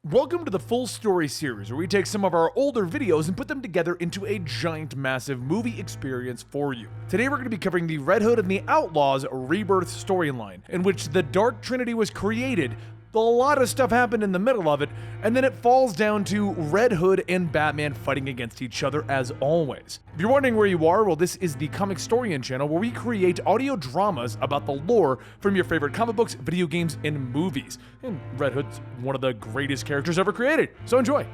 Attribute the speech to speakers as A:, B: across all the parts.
A: Welcome to the Full Story series, where we take some of our older videos and put them together into a giant, massive movie experience for you. Today we're going to be covering the Red Hood and the Outlaws Rebirth storyline, in which the Dark Trinity was created. A lot of stuff happened in the middle of it, and then it falls down to Red Hood and Batman fighting against each other as always. If you're wondering where you are, well, this is the Comicstorian channel, where we create audio dramas about the lore from your favorite comic books, video games, and movies. And Red Hood's one of the greatest characters ever created, so enjoy.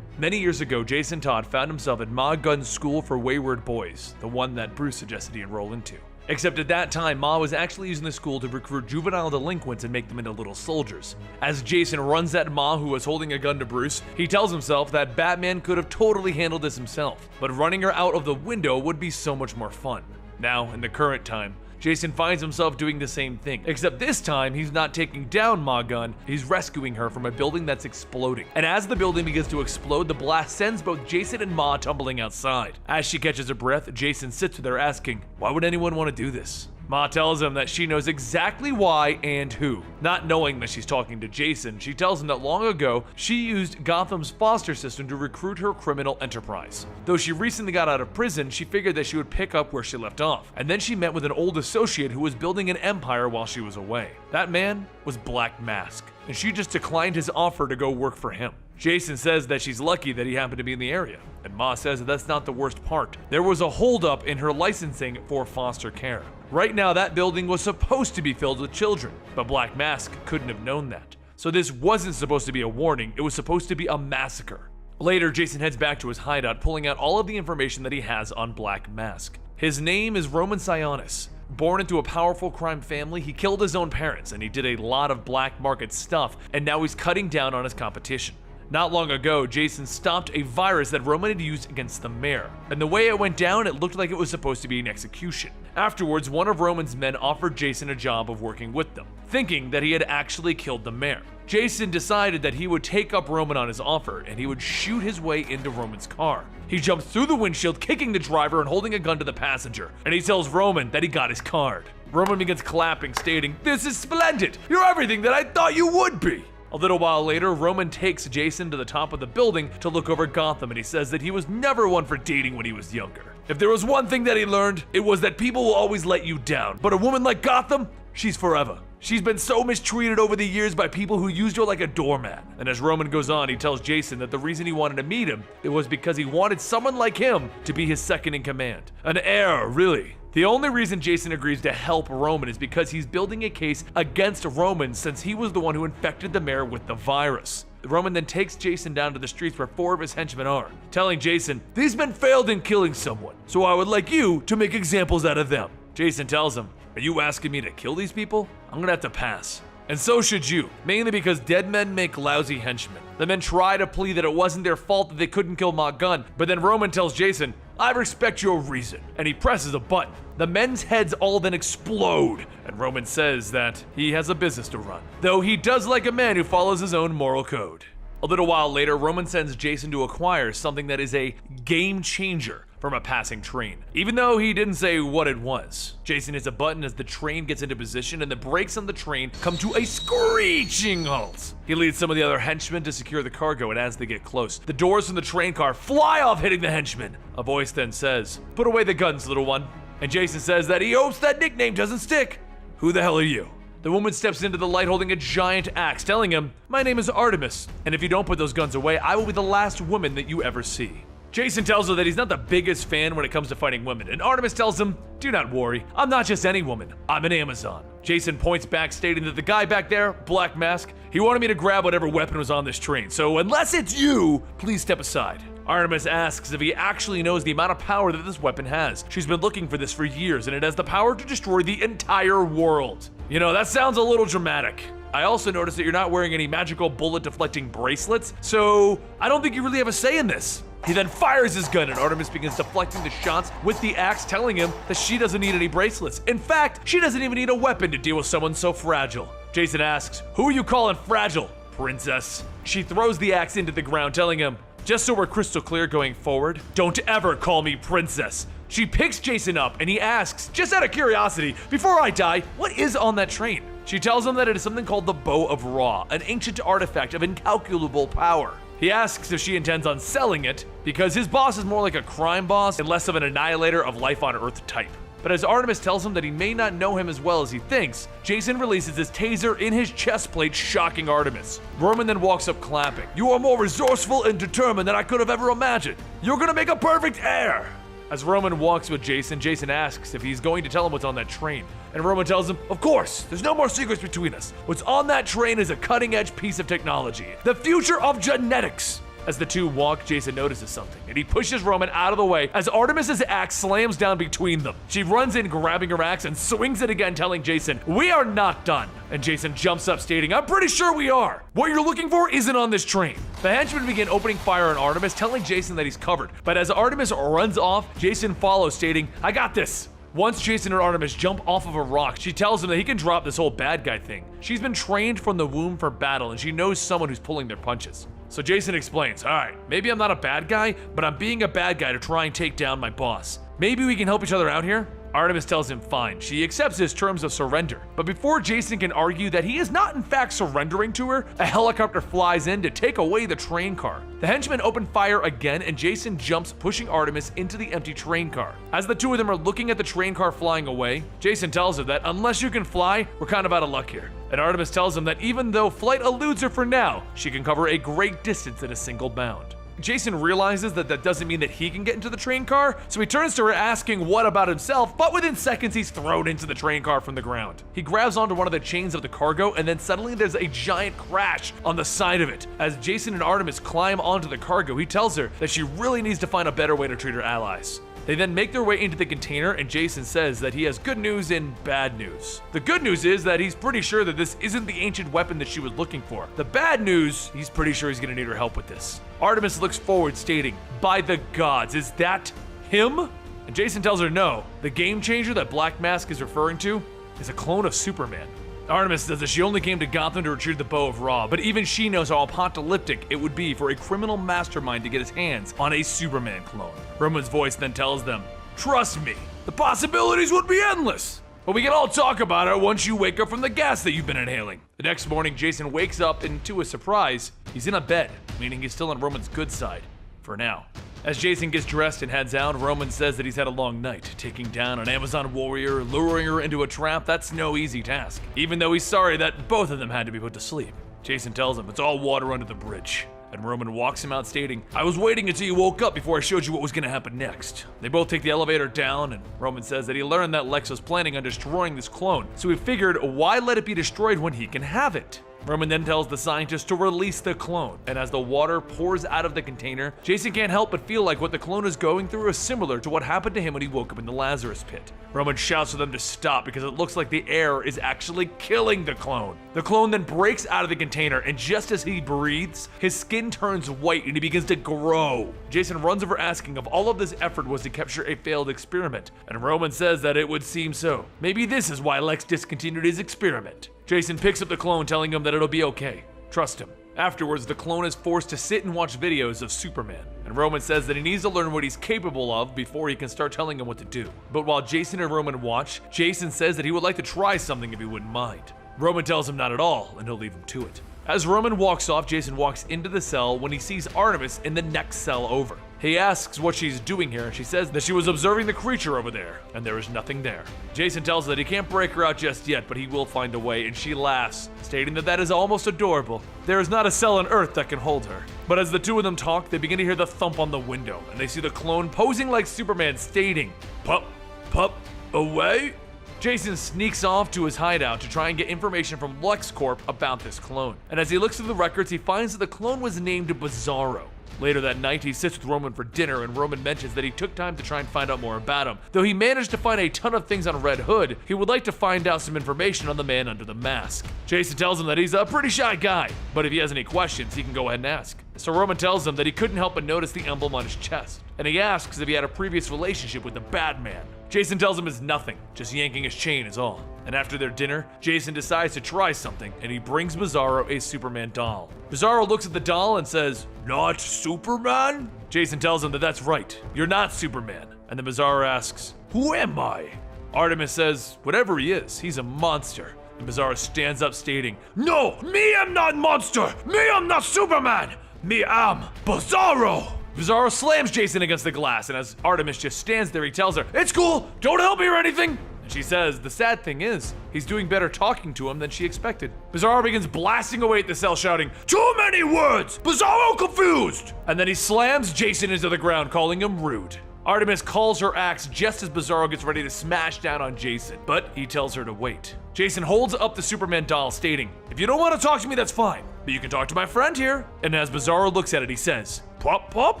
A: Many years ago, Jason Todd found himself at Ma Gunn's School for Wayward Boys, the one that Bruce suggested he enroll into. Except at that time, Ma was actually using the school to recruit juvenile delinquents and make them into little soldiers. As Jason runs at Ma, who was holding a gun to Bruce, he tells himself that Batman could have totally handled this himself, but running her out of the window would be so much more fun. Now, in the current time, Jason finds himself doing the same thing, except this time he's not taking down Ma Gunn, he's rescuing her from a building that's exploding. And as the building begins to explode, the blast sends both Jason and Ma tumbling outside. As she catches her breath, Jason sits with her asking, "Why would anyone want to do this?" Ma tells him that she knows exactly why and who. Not knowing that she's talking to Jason, she tells him that long ago, she used Gotham's foster system to recruit her criminal enterprise. Though she recently got out of prison, she figured that she would pick up where she left off. And then she met with an old associate who was building an empire while she was away. That man was Black Mask, and she just declined his offer to go work for him. Jason says that she's lucky that he happened to be in the area, and Ma says that that's not the worst part. There was a holdup in her licensing for foster care. Right now, that building was supposed to be filled with children, but Black Mask couldn't have known that. So this wasn't supposed to be a warning, it was supposed to be a massacre. Later, Jason heads back to his hideout, pulling out all of the information that he has on Black Mask. His name is Roman Sionis. Born into a powerful crime family, he killed his own parents, and he did a lot of black market stuff, and now he's cutting down on his competition. Not long ago, Jason stopped a virus that Roman had used against the mayor, and the way it went down, it looked like it was supposed to be an execution. Afterwards, one of Roman's men offered Jason a job of working with them, thinking that he had actually killed the mayor. Jason decided that he would take up Roman on his offer, and he would shoot his way into Roman's car. He jumps through the windshield, kicking the driver and holding a gun to the passenger, and he tells Roman that he got his card. Roman begins clapping, stating, "This is splendid! You're everything that I thought you would be!" A little while later, Roman takes Jason to the top of the building to look over Gotham, and he says that he was never one for dating when he was younger. If there was one thing that he learned, it was that people will always let you down, but a woman like Gotham, she's forever. She's been so mistreated over the years by people who used her like a doormat. And as Roman goes on, he tells Jason that the reason he wanted to meet him, it was because he wanted someone like him to be his second in command. An heir, really. The only reason Jason agrees to help Roman is because he's building a case against Roman, since he was the one who infected the mayor with the virus. Roman then takes Jason down to the streets where 4 of his henchmen are, telling Jason, "These men failed in killing someone, so I would like you to make examples out of them." Jason tells him, "Are you asking me to kill these people? I'm gonna have to pass." And so should you, mainly because dead men make lousy henchmen. The men try to plead that it wasn't their fault that they couldn't kill Ma Gunn, but then Roman tells Jason, "I respect your reason," and he presses a button. The men's heads all then explode, and Roman says that he has a business to run, though he does like a man who follows his own moral code. A little while later, Roman sends Jason to acquire something that is a game changer from a passing train, even though he didn't say what it was. Jason hits a button as the train gets into position, and the brakes on the train come to a screeching halt. He leads some of the other henchmen to secure the cargo, and as they get close, the doors from the train car fly off, hitting the henchmen. A voice then says, "Put away the guns, little one." And Jason says that he hopes that nickname doesn't stick. "Who the hell are you?" The woman steps into the light holding a giant axe, telling him, "My name is ARTEMIS, and if you don't put those guns away, I will be the last woman that you ever see." Jason tells her that he's not the biggest fan when it comes to fighting women, and ARTEMIS tells him, "Do not worry, I'm not just any woman, I'm an Amazon." Jason points back, stating that the guy back there, Black Mask, he wanted me to grab whatever weapon was on this train, so unless it's you, please step aside. ARTEMIS asks if he actually knows the amount of power that this weapon has. She's been looking for this for years, and it has the power to destroy the entire world. You know, that sounds a little dramatic. I also noticed that you're not wearing any magical bullet deflecting bracelets, so I don't think you really have a say in this. He then fires his gun, and ARTEMIS begins deflecting the shots with the axe, telling him that she doesn't need any bracelets. In fact, she doesn't even need a weapon to deal with someone so fragile. Jason asks, "Who are you calling fragile, princess?" She throws the axe into the ground, telling him, "Just so we're crystal clear going forward, don't ever call me princess. She picks Jason up and he asks, just out of curiosity, before I die, what is on that train? She tells him that it is something called the Bow of Ra, an ancient artifact of incalculable power. He asks if she intends on selling it, because his boss is more like a crime boss and less of an annihilator of life on Earth type. But as Artemis tells him that he may not know him as well as he thinks, Jason releases his taser in his chest plate, shocking Artemis. Roman then walks up clapping. "You are more resourceful and determined than I could have ever imagined. You're gonna make a perfect heir!" As Roman walks with Jason, Jason asks if he's going to tell him what's on that train. And Roman tells him, "Of course, there's no more secrets between us. What's on that train is a cutting-edge piece of technology. The future of genetics." As the two walk, Jason notices something, and he pushes Roman out of the way as Artemis's axe slams down between them. She runs in, grabbing her axe, and swings it again, telling Jason, "We are not done." And Jason jumps up, stating, "I'm pretty sure we are. What you're looking for isn't on this train." The henchmen begin opening fire on Artemis, telling Jason that he's covered. But as Artemis runs off, Jason follows, stating, "I got this." Once Jason and Artemis jump off of a rock, she tells him that he can drop this whole bad guy thing. She's been trained from the womb for battle, and she knows someone who's pulling their punches. So Jason explains, "Alright, maybe I'm not a bad guy, but I'm being a bad guy to try and take down my boss. Maybe we can help each other out here?" Artemis tells him fine. She accepts his terms of surrender. But before Jason can argue that he is not in fact surrendering to her, a helicopter flies in to take away the train car. The henchmen open fire again and Jason jumps, pushing Artemis into the empty train car. As the two of them are looking at the train car flying away, Jason tells her that unless you can fly, we're kind of out of luck here. And Artemis tells him that even though flight eludes her for now, she can cover a great distance in a single bound. Jason realizes that that doesn't mean that he can get into the train car, so he turns to her asking what about himself, but within seconds he's thrown into the train car from the ground. He grabs onto one of the chains of the cargo and then suddenly there's a giant crash on the side of it. As Jason and Artemis climb onto the cargo, he tells her that she really needs to find a better way to treat her allies. They then make their way into the container and Jason says that he has good news and bad news. The good news is that he's pretty sure that this isn't the ancient weapon that she was looking for. The bad news, he's pretty sure he's gonna need her help with this. Artemis looks forward stating, "By the gods, is that him?" And Jason tells her no. The game changer that Black Mask is referring to is a clone of Superman. Artemis says that she only came to Gotham to retrieve the Bow of Ra, but even she knows how apocalyptic it would be for a criminal mastermind to get his hands on a Superman clone. Roman's voice then tells them, "Trust me, the possibilities would be endless. But we can all talk about it once you wake up from the gas that you've been inhaling." The next morning, Jason wakes up and to his surprise, he's in a bed, meaning he's still on Roman's good side, for now. As Jason gets dressed and heads out, Roman says that he's had a long night. Taking down an Amazon warrior, luring her into a trap, that's no easy task. Even though he's sorry that both of them had to be put to sleep. Jason tells him it's all water under the bridge. And Roman walks him out stating, "I was waiting until you woke up before I showed you what was gonna happen next." They both take the elevator down and Roman says that he learned that Lex was planning on destroying this clone. So he figured, why let it be destroyed when he can have it? Roman then tells the scientist to release the clone, and as the water pours out of the container, Jason can't help but feel like what the clone is going through is similar to what happened to him when he woke up in the Lazarus pit. Roman shouts for them to stop because it looks like the air is actually killing the clone. The clone then breaks out of the container, and just as he breathes, his skin turns white and he begins to grow. Jason runs over asking if all of this effort was to capture a failed experiment, and Roman says that it would seem so. Maybe this is why Lex discontinued his experiment. Jason picks up the clone, telling him that it'll be okay. Trust him. Afterwards, the clone is forced to sit and watch videos of Superman, and Roman says that he needs to learn what he's capable of before he can start telling him what to do. But while Jason and Roman watch, Jason says that he would like to try something if he wouldn't mind. Roman tells him not at all, and he'll leave him to it. As Roman walks off, Jason walks into the cell when he sees Artemis in the next cell over. He asks what she's doing here, and she says that she was observing the creature over there, and there is nothing there. Jason tells her that he can't break her out just yet, but he will find a way, and she laughs, stating that that is almost adorable. There is not a cell on Earth that can hold her. But as the two of them talk, they begin to hear the thump on the window, and they see the clone posing like Superman, stating, "Pup, pup, away." Jason sneaks off to his hideout to try and get information from LexCorp about this clone. And as he looks through the records, he finds that the clone was named BIZARRO. Later that night, he sits with Roman for dinner, and Roman mentions that he took time to try and find out more about him. Though he managed to find a ton of things on Red Hood, he would like to find out some information on the man under the mask. Jason tells him that he's a pretty shy guy, but if he has any questions, he can go ahead and ask. So Roman tells him that he couldn't help but notice the emblem on his chest, and he asks if he had a previous relationship with the Batman. Jason tells him it's nothing, just yanking his chain is all. And after their dinner, Jason decides to try something, and he brings BIZARRO a Superman doll. BIZARRO looks at the doll and says, "Not Superman?" Jason tells him that that's right, you're not Superman. And then BIZARRO asks, "Who am I?" Artemis says, "Whatever he is, he's a monster." And BIZARRO stands up stating, "No, me am not monster! Me am not Superman! Me am BIZARRO!" BIZARRO slams Jason against the glass, and as Artemis just stands there, he tells her, "It's cool, don't help me or anything." And she says, the sad thing is, he's doing better talking to him than she expected. BIZARRO begins blasting away at the cell, shouting, "Too many words! BIZARRO confused!" And then he slams Jason into the ground, calling him rude. Artemis calls her axe just as BIZARRO gets ready to smash down on Jason, but he tells her to wait. Jason holds up the Superman doll, stating, "If you don't want to talk to me, that's fine, but you can talk to my friend here." And as BIZARRO looks at it, he says, "Pop, pop?"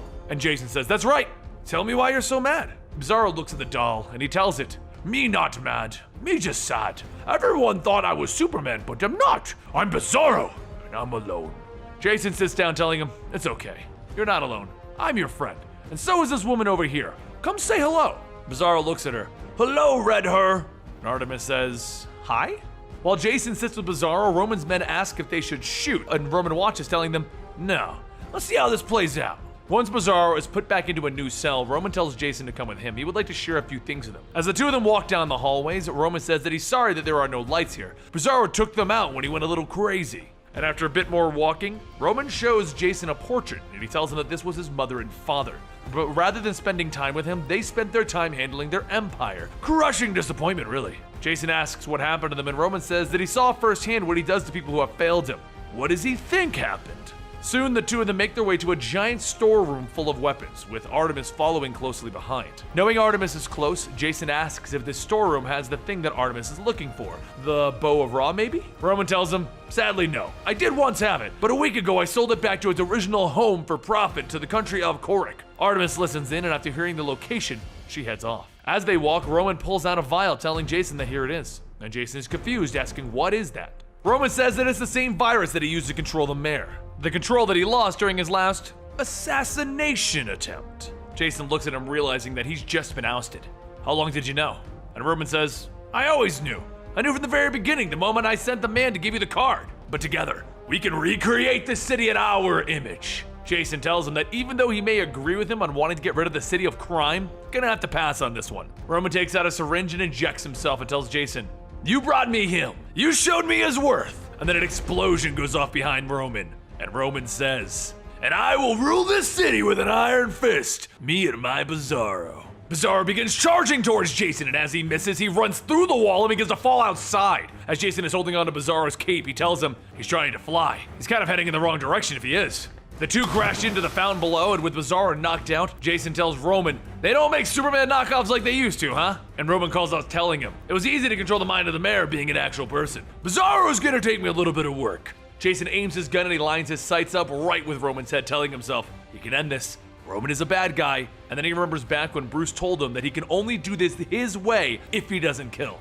A: And Jason says, "That's right. Tell me why you're so mad." BIZARRO looks at the doll, and he tells it, "Me not mad, me just sad. Everyone thought I was Superman, but I'm not. I'm BIZARRO, and I'm alone." Jason sits down, telling him, "It's okay. You're not alone. I'm your friend. And so is this woman over here. Come say hello." BIZARRO looks at her. "Hello, redhood." And Artemis says, "Hi?" While Jason sits with BIZARRO, Roman's men ask if they should shoot, and Roman watches, telling them, "No, let's see how this plays out." Once BIZARRO is put back into a new cell, Roman tells Jason to come with him. He would like to share a few things with him. As the two of them walk down the hallways, Roman says that he's sorry that there are no lights here. BIZARRO took them out when he went a little crazy. And after a bit more walking, Roman shows Jason a portrait, and he tells him that this was his mother and father. But rather than spending time with him, they spent their time handling their empire. Crushing disappointment, really. Jason asks what happened to them, and Roman says that he saw firsthand what he does to people who have failed him. What does he think happened? Soon, the two of them make their way to a giant storeroom full of weapons, with Artemis following closely behind. Knowing Artemis is close, Jason asks if this storeroom has the thing that Artemis is looking for. The bow of Ra, maybe? Roman tells him, "Sadly, no. I did once have it, but a week ago I sold it back to its original home for profit to the country of Korik." Artemis listens in, and after hearing the location, she heads off. As they walk, Roman pulls out a vial, telling Jason that here it is. And Jason is confused, asking, "What is that?" Roman says that it's the same virus that he used to control the mayor. The control that he lost during his last assassination attempt. Jason looks at him, realizing that he's just been ousted. "How long did you know?" And Roman says, "I always knew. I knew from the very beginning, the moment I sent the man to give you the card. But together, we can recreate the city in our image." Jason tells him that even though he may agree with him on wanting to get rid of the city of crime, gonna have to pass on this one. Roman takes out a syringe and injects himself and tells Jason, "You brought me him. You showed me his worth." And then an explosion goes off behind Roman. And Roman says, "And I will rule this city with an iron fist, me and my BIZARRO." BIZARRO begins charging towards Jason, and as he misses, he runs through the wall and begins to fall outside. As Jason is holding onto BIZARRO's cape, he tells him he's trying to fly. He's kind of heading in the wrong direction if he is. The two crash into the fountain below, and with BIZARRO knocked out, Jason tells Roman, "They don't make Superman knockoffs like they used to, huh?" And Roman calls out, telling him, "It was easy to control the mind of the mayor being an actual person. BIZARRO's gonna take me a little bit of work." Jason aims his gun and he lines his sights up right with Roman's head, telling himself, he can end this. Roman is a bad guy, and then he remembers back when Bruce told him that he can only do this his way if he doesn't kill.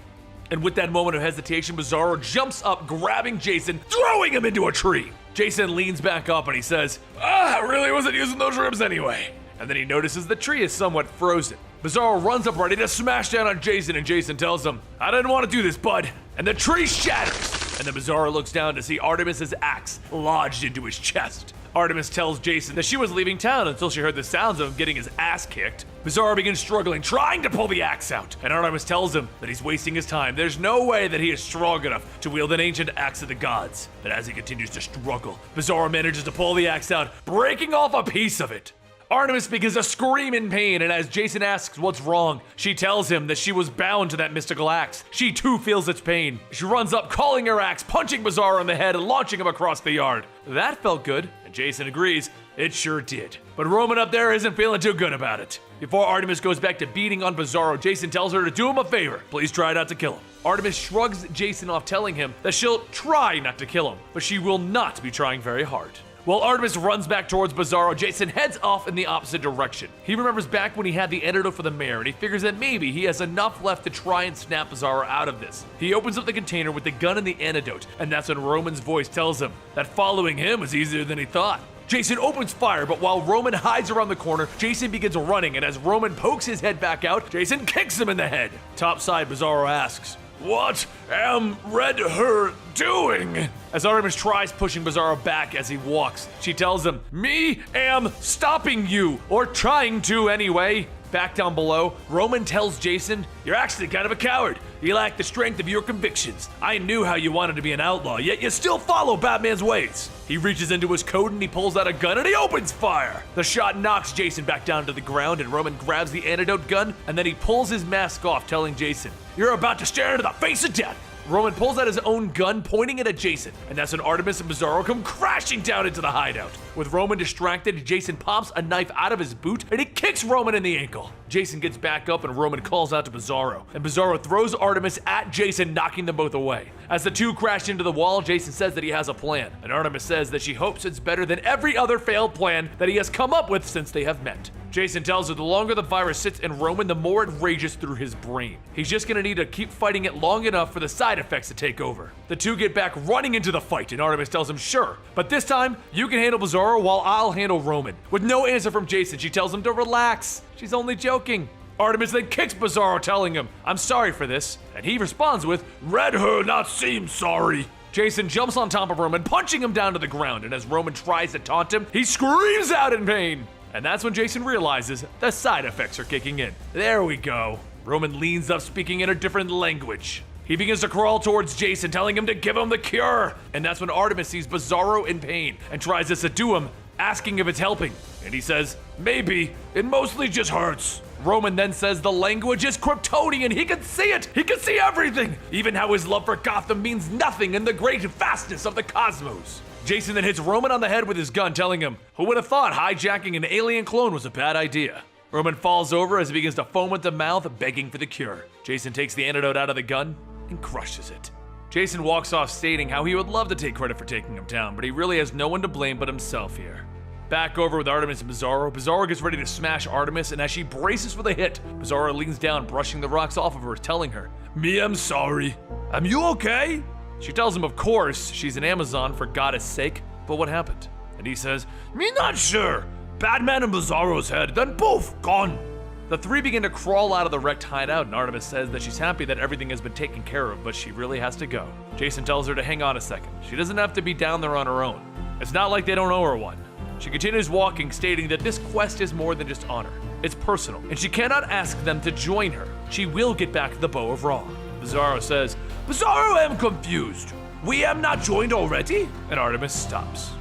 A: And with that moment of hesitation, BIZARRO jumps up, grabbing Jason, throwing him into a tree. Jason leans back up and he says, I really wasn't using those ribs anyway. And then he notices the tree is somewhat frozen. BIZARRO runs up ready to smash down on Jason, and Jason tells him, I didn't want to do this, bud. And the tree shatters. And then BIZARRO looks down to see Artemis's axe lodged into his chest. Artemis tells Jason that she was leaving town until she heard the sounds of him getting his ass kicked. BIZARRO begins struggling, trying to pull the axe out, and Artemis tells him that he's wasting his time. There's no way that he is strong enough to wield an ancient axe of the gods. But as he continues to struggle, BIZARRO manages to pull the axe out, breaking off a piece of it. Artemis begins to scream in pain, and as Jason asks what's wrong, she tells him that she was bound to that mystical axe. She too feels its pain. She runs up, calling her axe, punching BIZARRO in the head, and launching him across the yard. That felt good, and Jason agrees, it sure did. But Roman up there isn't feeling too good about it. Before Artemis goes back to beating on BIZARRO, Jason tells her to do him a favor. Please try not to kill him. Artemis shrugs Jason off, telling him that she'll try not to kill him, but she will not be trying very hard. While Artemis runs back towards BIZARRO, Jason heads off in the opposite direction. He remembers back when he had the antidote for the mayor, and he figures that maybe he has enough left to try and snap BIZARRO out of this. He opens up the container with the gun and the antidote, and that's when Roman's voice tells him that following him was easier than he thought. Jason opens fire, but while Roman hides around the corner, Jason begins running, and as Roman pokes his head back out, Jason kicks him in the head. Topside, BIZARRO asks, what am redhood doing? As Artemis tries pushing BIZARRO back as he walks, she tells him, me am stopping you, or trying to anyway. Back down below, Roman tells Jason, "You're actually kind of a coward. You lack the strength of your convictions. I knew how you wanted to be an outlaw, yet you still follow Batman's ways." He reaches into his coat and he pulls out a gun and he opens fire. The shot knocks Jason back down to the ground and Roman grabs the antidote gun and then he pulls his mask off, telling Jason, "You're about to stare into the face of death." Roman pulls out his own gun, pointing it at Jason, and that's when Artemis and BIZARRO come crashing down into the hideout. With Roman distracted, Jason pops a knife out of his boot and he kicks Roman in the ankle. Jason gets back up and Roman calls out to BIZARRO, and BIZARRO throws Artemis at Jason, knocking them both away. As the two crash into the wall, Jason says that he has a plan, and Artemis says that she hopes it's better than every other failed plan that he has come up with since they have met. Jason tells her the longer the virus sits in Roman, the more it rages through his brain. He's just gonna need to keep fighting it long enough for the side effects to take over. The two get back running into the fight, and Artemis tells him, "Sure, but this time you can handle BIZARRO while I'll handle Roman." With no answer from Jason, she tells him to relax. She's only joking. Artemis then kicks BIZARRO, telling him, "I'm sorry for this," and he responds with, "Redhood not seem sorry." Jason jumps on top of Roman, punching him down to the ground, and as Roman tries to taunt him, he screams out in pain. And that's when Jason realizes the side effects are kicking in. There we go. Roman leans up, speaking in a different language. He begins to crawl towards Jason, telling him to give him the cure. And that's when Artemis sees BIZARRO in pain and tries to subdue him, asking if it's helping. And he says, "Maybe. It mostly just hurts." Roman then says the language is Kryptonian. He can see it. He can see everything. Even how his love for Gotham means nothing in the great vastness of the cosmos. Jason then hits Roman on the head with his gun, telling him, "Who would have thought hijacking an alien clone was a bad idea?" Roman falls over as he begins to foam at the mouth, begging for the cure. Jason takes the antidote out of the gun and crushes it. Jason walks off, stating how he would love to take credit for taking him down, but he really has no one to blame but himself here. Back over with Artemis and BIZARRO, BIZARRO gets ready to smash Artemis, and as she braces for the hit, BIZARRO leans down, brushing the rocks off of her, telling her, "Me, I'm sorry. Am you okay?" She tells him, of course, she's an Amazon for goddess sake, but what happened? And he says, "Me not sure. Batman and BIZARRO's head, then poof, gone." The three begin to crawl out of the wrecked hideout, and Artemis says that she's happy that everything has been taken care of, but she really has to go. Jason tells her to hang on a second. She doesn't have to be down there on her own. It's not like they don't owe her one. She continues walking, stating that this quest is more than just honor. It's personal, and she cannot ask them to join her. She will get back the Bow of Ra. BIZARRO says, "BIZARRO, am confused. We am not joined already?" And Artemis stops.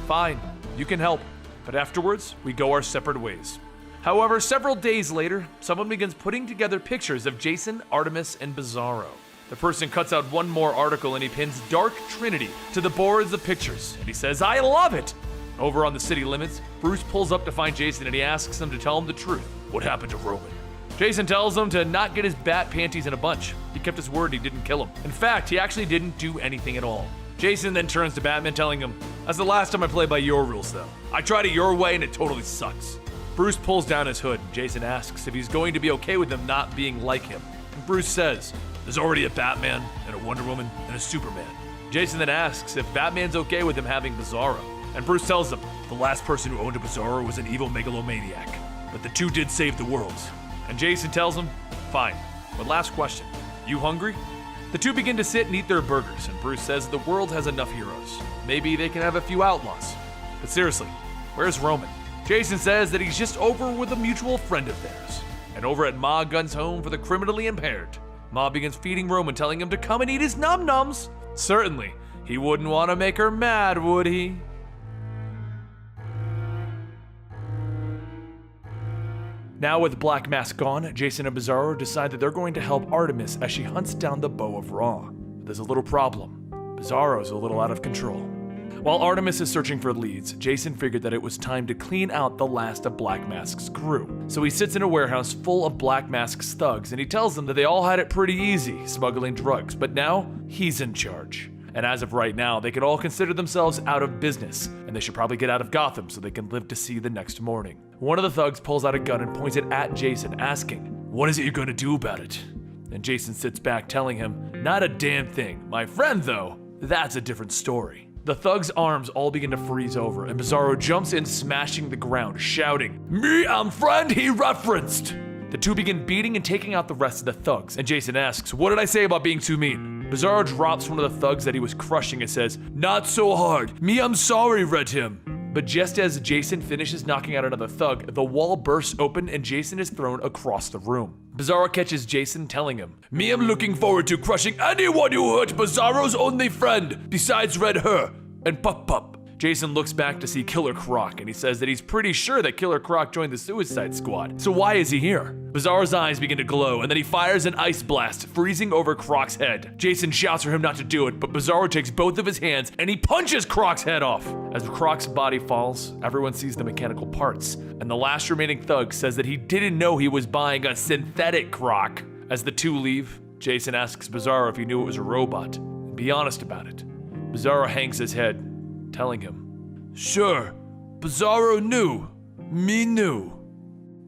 A: "Fine, you can help, but afterwards, we go our separate ways." However, several days later, someone begins putting together pictures of Jason, Artemis, and BIZARRO. The person cuts out one more article and he pins Dark Trinity to the boards of pictures, and he says, "I love it!" Over on the city limits, Bruce pulls up to find Jason and he asks him to tell him the truth. What happened to Roman? Jason tells him to not get his bat panties in a bunch. He kept his word, he didn't kill him. In fact, he actually didn't do anything at all. Jason then turns to Batman, telling him, "That's the last time I play by your rules, though. I tried it your way and it totally sucks." Bruce pulls down his hood and Jason asks if he's going to be okay with them not being like him. And Bruce says, "There's already a Batman and a Wonder Woman and a Superman." Jason then asks if Batman's okay with him having BIZARRO. And Bruce tells him, "The last person who owned a BIZARRO was an evil megalomaniac, but the two did save the world." And Jason tells him, "Fine, but last question, you hungry?" The two begin to sit and eat their burgers, and Bruce says the world has enough heroes. Maybe they can have a few outlaws. But seriously, where's Roman? Jason says that he's just over with a mutual friend of theirs. And over at Ma Gunn's home for the criminally impaired, Ma begins feeding Roman, telling him to come and eat his num-nums. Certainly, he wouldn't want to make her mad, would he? Now with Black Mask gone, Jason and BIZARRO decide that they're going to help Artemis as she hunts down the Bow of Ra. But there's a little problem. BIZARRO's a little out of control. While Artemis is searching for leads, Jason figured that it was time to clean out the last of Black Mask's crew. So he sits in a warehouse full of Black Mask's thugs and he tells them that they all had it pretty easy smuggling drugs, but now he's in charge. And as of right now, they could all consider themselves out of business, and they should probably get out of Gotham so they can live to see the next morning. One of the thugs pulls out a gun and points it at Jason, asking, "What is it you're gonna do about it?" And Jason sits back, telling him, "Not a damn thing. My friend, though, that's a different story." The thug's arms all begin to freeze over, and BIZARRO jumps in, smashing the ground, shouting, "Me am friend he referenced!" The two begin beating and taking out the rest of the thugs, and Jason asks, "What did I say about being too mean?" BIZARRO drops one of the thugs that he was crushing and says, "Not so hard. Me I'm sorry, Red him." But just as Jason finishes knocking out another thug, the wall bursts open and Jason is thrown across the room. BIZARRO catches Jason telling him, "Me am looking forward to crushing anyone who hurt BIZARRO's only friend, besides Red Her and Pup Pup." Jason looks back to see Killer Croc, and he says that he's pretty sure that Killer Croc joined the Suicide Squad. So why is he here? BIZARRO's eyes begin to glow, and then he fires an ice blast, freezing over Croc's head. Jason shouts for him not to do it, but BIZARRO takes both of his hands, and he punches Croc's head off. As Croc's body falls, everyone sees the mechanical parts, and the last remaining thug says that he didn't know he was buying a synthetic Croc. As the two leave, Jason asks BIZARRO if he knew it was a robot, and be honest about it. BIZARRO hangs his head, telling him, "Sure, BIZARRO knew. Me knew."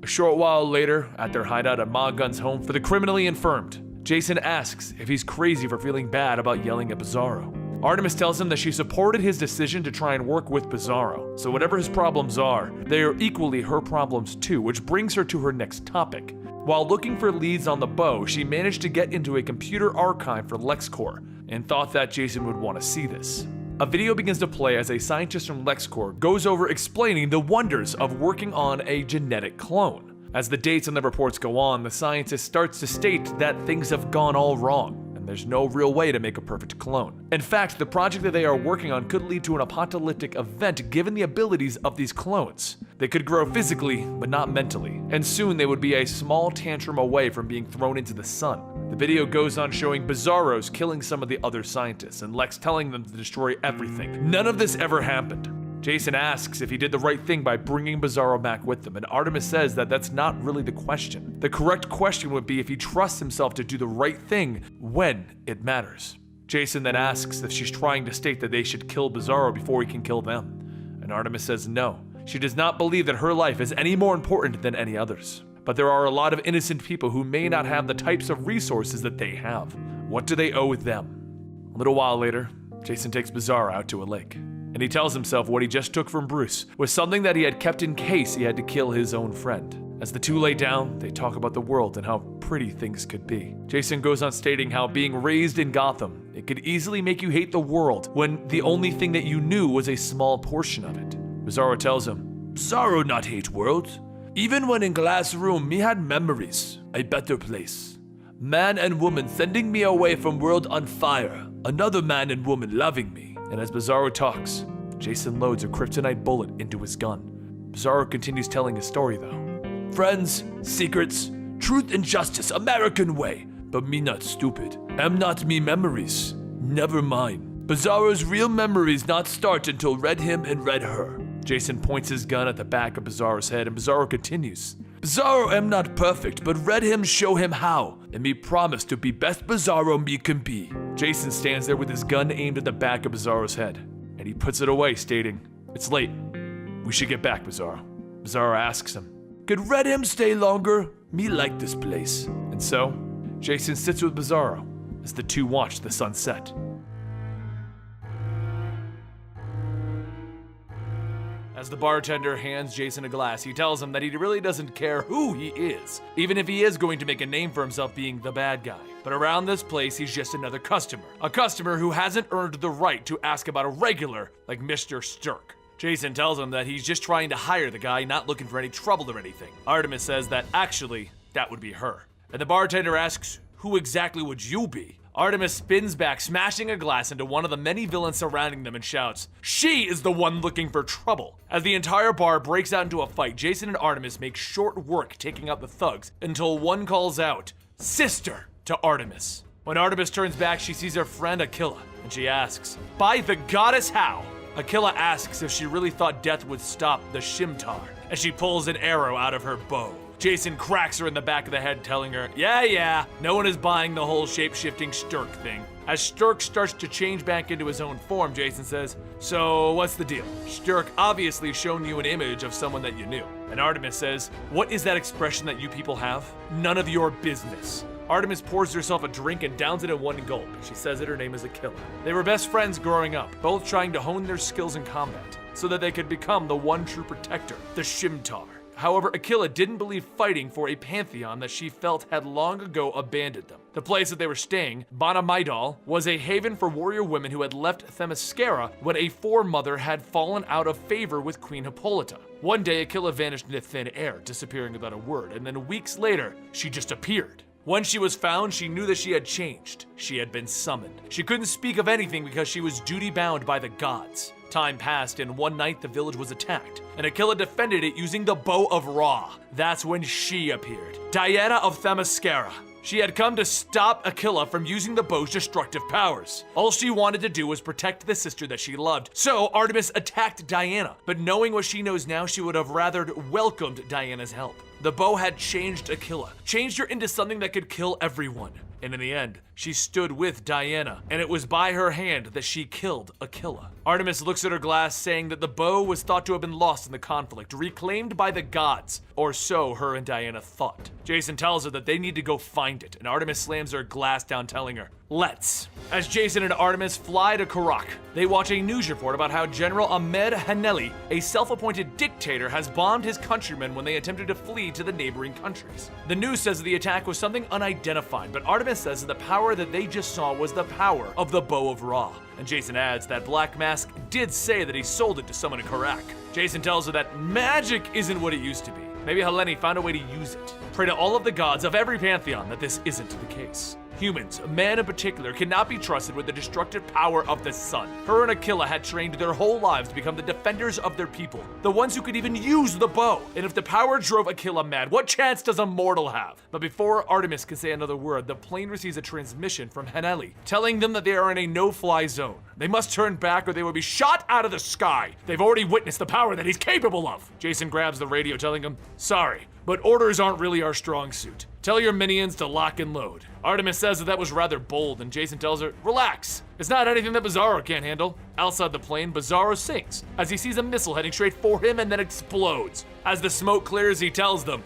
A: A short while later, at their hideout at Ma Gun's home for the criminally infirmed, Jason asks if he's crazy for feeling bad about yelling at BIZARRO. ARTEMIS tells him that she supported his decision to try and work with BIZARRO, so whatever his problems are, they are equally her problems too, which brings her to her next topic. While looking for leads on the bow, she managed to get into a computer archive for LexCorp, and thought that Jason would want to see this. A video begins to play as a scientist from LexCorp goes over explaining the wonders of working on a genetic clone. As the dates and the reports go on, the scientist starts to state that things have gone all wrong, and there's no real way to make a perfect clone. In fact, the project that they are working on could lead to an apocalyptic event given the abilities of these clones. They could grow physically, but not mentally, and soon they would be a small tantrum away from being thrown into the sun. The video goes on showing BIZARRO's killing some of the other scientists, and Lex telling them to destroy everything. None of this ever happened. Jason asks if he did the right thing by bringing BIZARRO back with them, and ARTEMIS says that that's not really the question. The correct question would be if he trusts himself to do the right thing when it matters. Jason then asks if she's trying to state that they should kill BIZARRO before he can kill them, and ARTEMIS says no. She does not believe that her life is any more important than any others. But there are a lot of innocent people who may not have the types of resources that they have. What do they owe them? A little while later, Jason takes BIZARRO out to a lake, and he tells himself what he just took from Bruce was something that he had kept in case he had to kill his own friend. As the two lay down, they talk about the world and how pretty things could be. Jason goes on stating how being raised in Gotham, it could easily make you hate the world when the only thing that you knew was a small portion of it. BIZARRO tells him, "BIZARRO not hate world. Even when in glass room, me had memories, a better place. Man and woman sending me away from world on fire, another man and woman loving me." And as BIZARRO talks, Jason loads a kryptonite bullet into his gun. BIZARRO continues telling his story though. "Friends, secrets, truth and justice, American way. But me not stupid. Am not me memories. Never mind. BIZARRO's real memories not start until Red Him and Red Her." Jason points his gun at the back of BIZARRO's head, and BIZARRO continues. "BIZARRO am not perfect, but Red Him show him how, and me promise to be best BIZARRO me can be." Jason stands there with his gun aimed at the back of BIZARRO's head, and he puts it away, stating, "It's late. We should get back, BIZARRO." BIZARRO asks him, "Could Red Him stay longer? Me like this place." And so, Jason sits with BIZARRO as the two watch the sun set. As the bartender hands Jason a glass, he tells him that he really doesn't care who he is, even if he is going to make a name for himself being the bad guy. But around this place, he's just another customer. A customer who hasn't earned the right to ask about a regular like Mr. Stirk. Jason tells him that he's just trying to hire the guy, not looking for any trouble or anything. ARTEMIS says that actually, that would be her. And the bartender asks, "Who exactly would you be?" ARTEMIS spins back, smashing a glass into one of the many villains surrounding them and shouts, "She is the one looking for trouble." As the entire bar breaks out into a fight, Jason and ARTEMIS make short work taking out the thugs until one calls out, "Sister," to ARTEMIS. When ARTEMIS turns back, she sees her friend Aquila, and she asks, "By the goddess, how?" Aquila asks if she really thought death would stop the Shimtar, as she pulls an arrow out of her bow. Jason cracks her in the back of the head, telling her, yeah, no one is buying the whole shape-shifting Stirk thing. As Stirk starts to change back into his own form, Jason says, "So what's the deal? Stirk obviously shown you an image of someone that you knew." And ARTEMIS says, "What is that expression that you people have? None of your business." ARTEMIS pours herself a drink and downs it in one gulp. She says that her name is Aquila. They were best friends growing up, both trying to hone their skills in combat, so that they could become the one true protector, the Shimtar. However, Aquila didn't believe fighting for a pantheon that she felt had long ago abandoned them. The place that they were staying, Bonamaidal, was a haven for warrior women who had left Themyscira when a foremother had fallen out of favor with Queen Hippolyta. One day, Aquila vanished into thin air, disappearing without a word, and then weeks later, she just appeared. When she was found, she knew that she had changed. She had been summoned. She couldn't speak of anything because she was duty-bound by the gods. Time passed, and one night the village was attacked, and Aquila defended it using the Bow of Ra. That's when she appeared, Diana of Themyscira. She had come to stop Aquila from using the bow's destructive powers. All she wanted to do was protect the sister that she loved. So Artemis attacked Diana, but knowing what she knows now, she would have rather welcomed Diana's help. The bow had changed Aquila, changed her into something that could kill everyone. And in the end, she stood with Diana, and it was by her hand that she killed Aquila. Artemis looks at her glass, saying that the bow was thought to have been lost in the conflict, reclaimed by the gods, or so her and Diana thought. Jason tells her that they need to go find it, and Artemis slams her glass down, telling her, "Let's." As Jason and Artemis fly to Karak, they watch a news report about how General Ahmed Haneli, a self-appointed dictator, has bombed his countrymen when they attempted to flee to the neighboring countries. The news says that the attack was something unidentified, but Artemis says that the power that they just saw was the power of the Bow of Ra. And Jason adds that Black Mask did say that he sold it to someone in Karak. Jason tells her that magic isn't what it used to be. Maybe Helene found a way to use it. Pray to all of the gods of every pantheon that this isn't the case. Humans, man in particular, cannot be trusted with the destructive power of the sun. Her and Aquila had trained their whole lives to become the defenders of their people, the ones who could even use the bow. And if the power drove Aquila mad, what chance does a mortal have? But before Artemis can say another word, the plane receives a transmission from Haneli, telling them that they are in a no-fly zone. They must turn back or they will be shot out of the sky. They've already witnessed the power that he's capable of. Jason grabs the radio, telling him, "Sorry, but orders aren't really our strong suit. Tell your minions to lock and load." Artemis says that was rather bold, and Jason tells her, "Relax. It's not anything that BIZARRO can't handle." Outside the plane, BIZARRO sings as he sees a missile heading straight for him and then explodes. As the smoke clears, he tells them,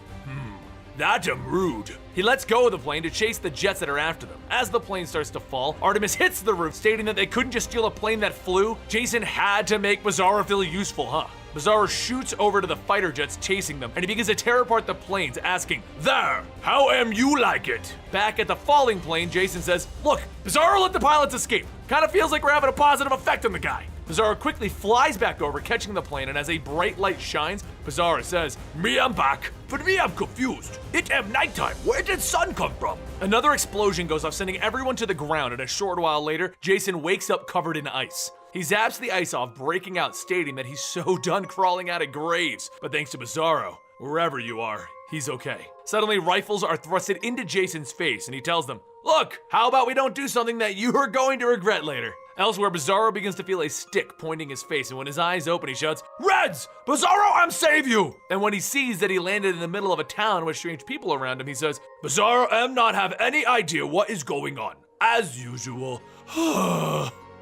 A: "That's rude." He lets go of the plane to chase the jets that are after them. As the plane starts to fall, Artemis hits the roof, stating that they couldn't just steal a plane that flew. Jason had to make BIZARRO feel useful, huh? BIZARRO shoots over to the fighter jets chasing them, and he begins to tear apart the planes, asking, "There, how am you like it?" Back at the falling plane, Jason says, "Look, BIZARRO let the pilots escape. Kinda feels like we're having a positive effect on the guy." BIZARRO quickly flies back over, catching the plane, and as a bright light shines, BIZARRO says, "Me, I'm back. But me, I'm confused. It am nighttime. Where did sun come from?" Another explosion goes off, sending everyone to the ground, and a short while later, Jason wakes up covered in ice. He zaps the ice off, breaking out, stating that he's so done crawling out of graves. But thanks to BIZARRO, wherever you are, he's okay. Suddenly, rifles are thrusted into Jason's face, and he tells them, "Look, how about we don't do something that you are going to regret later?" Elsewhere, BIZARRO begins to feel a stick pointing his face, and when his eyes open, he shouts, "Reds! BIZARRO, I'm save you!" And when he sees that he landed in the middle of a town with strange people around him, he says, "BIZARRO am not have any idea what is going on. As usual."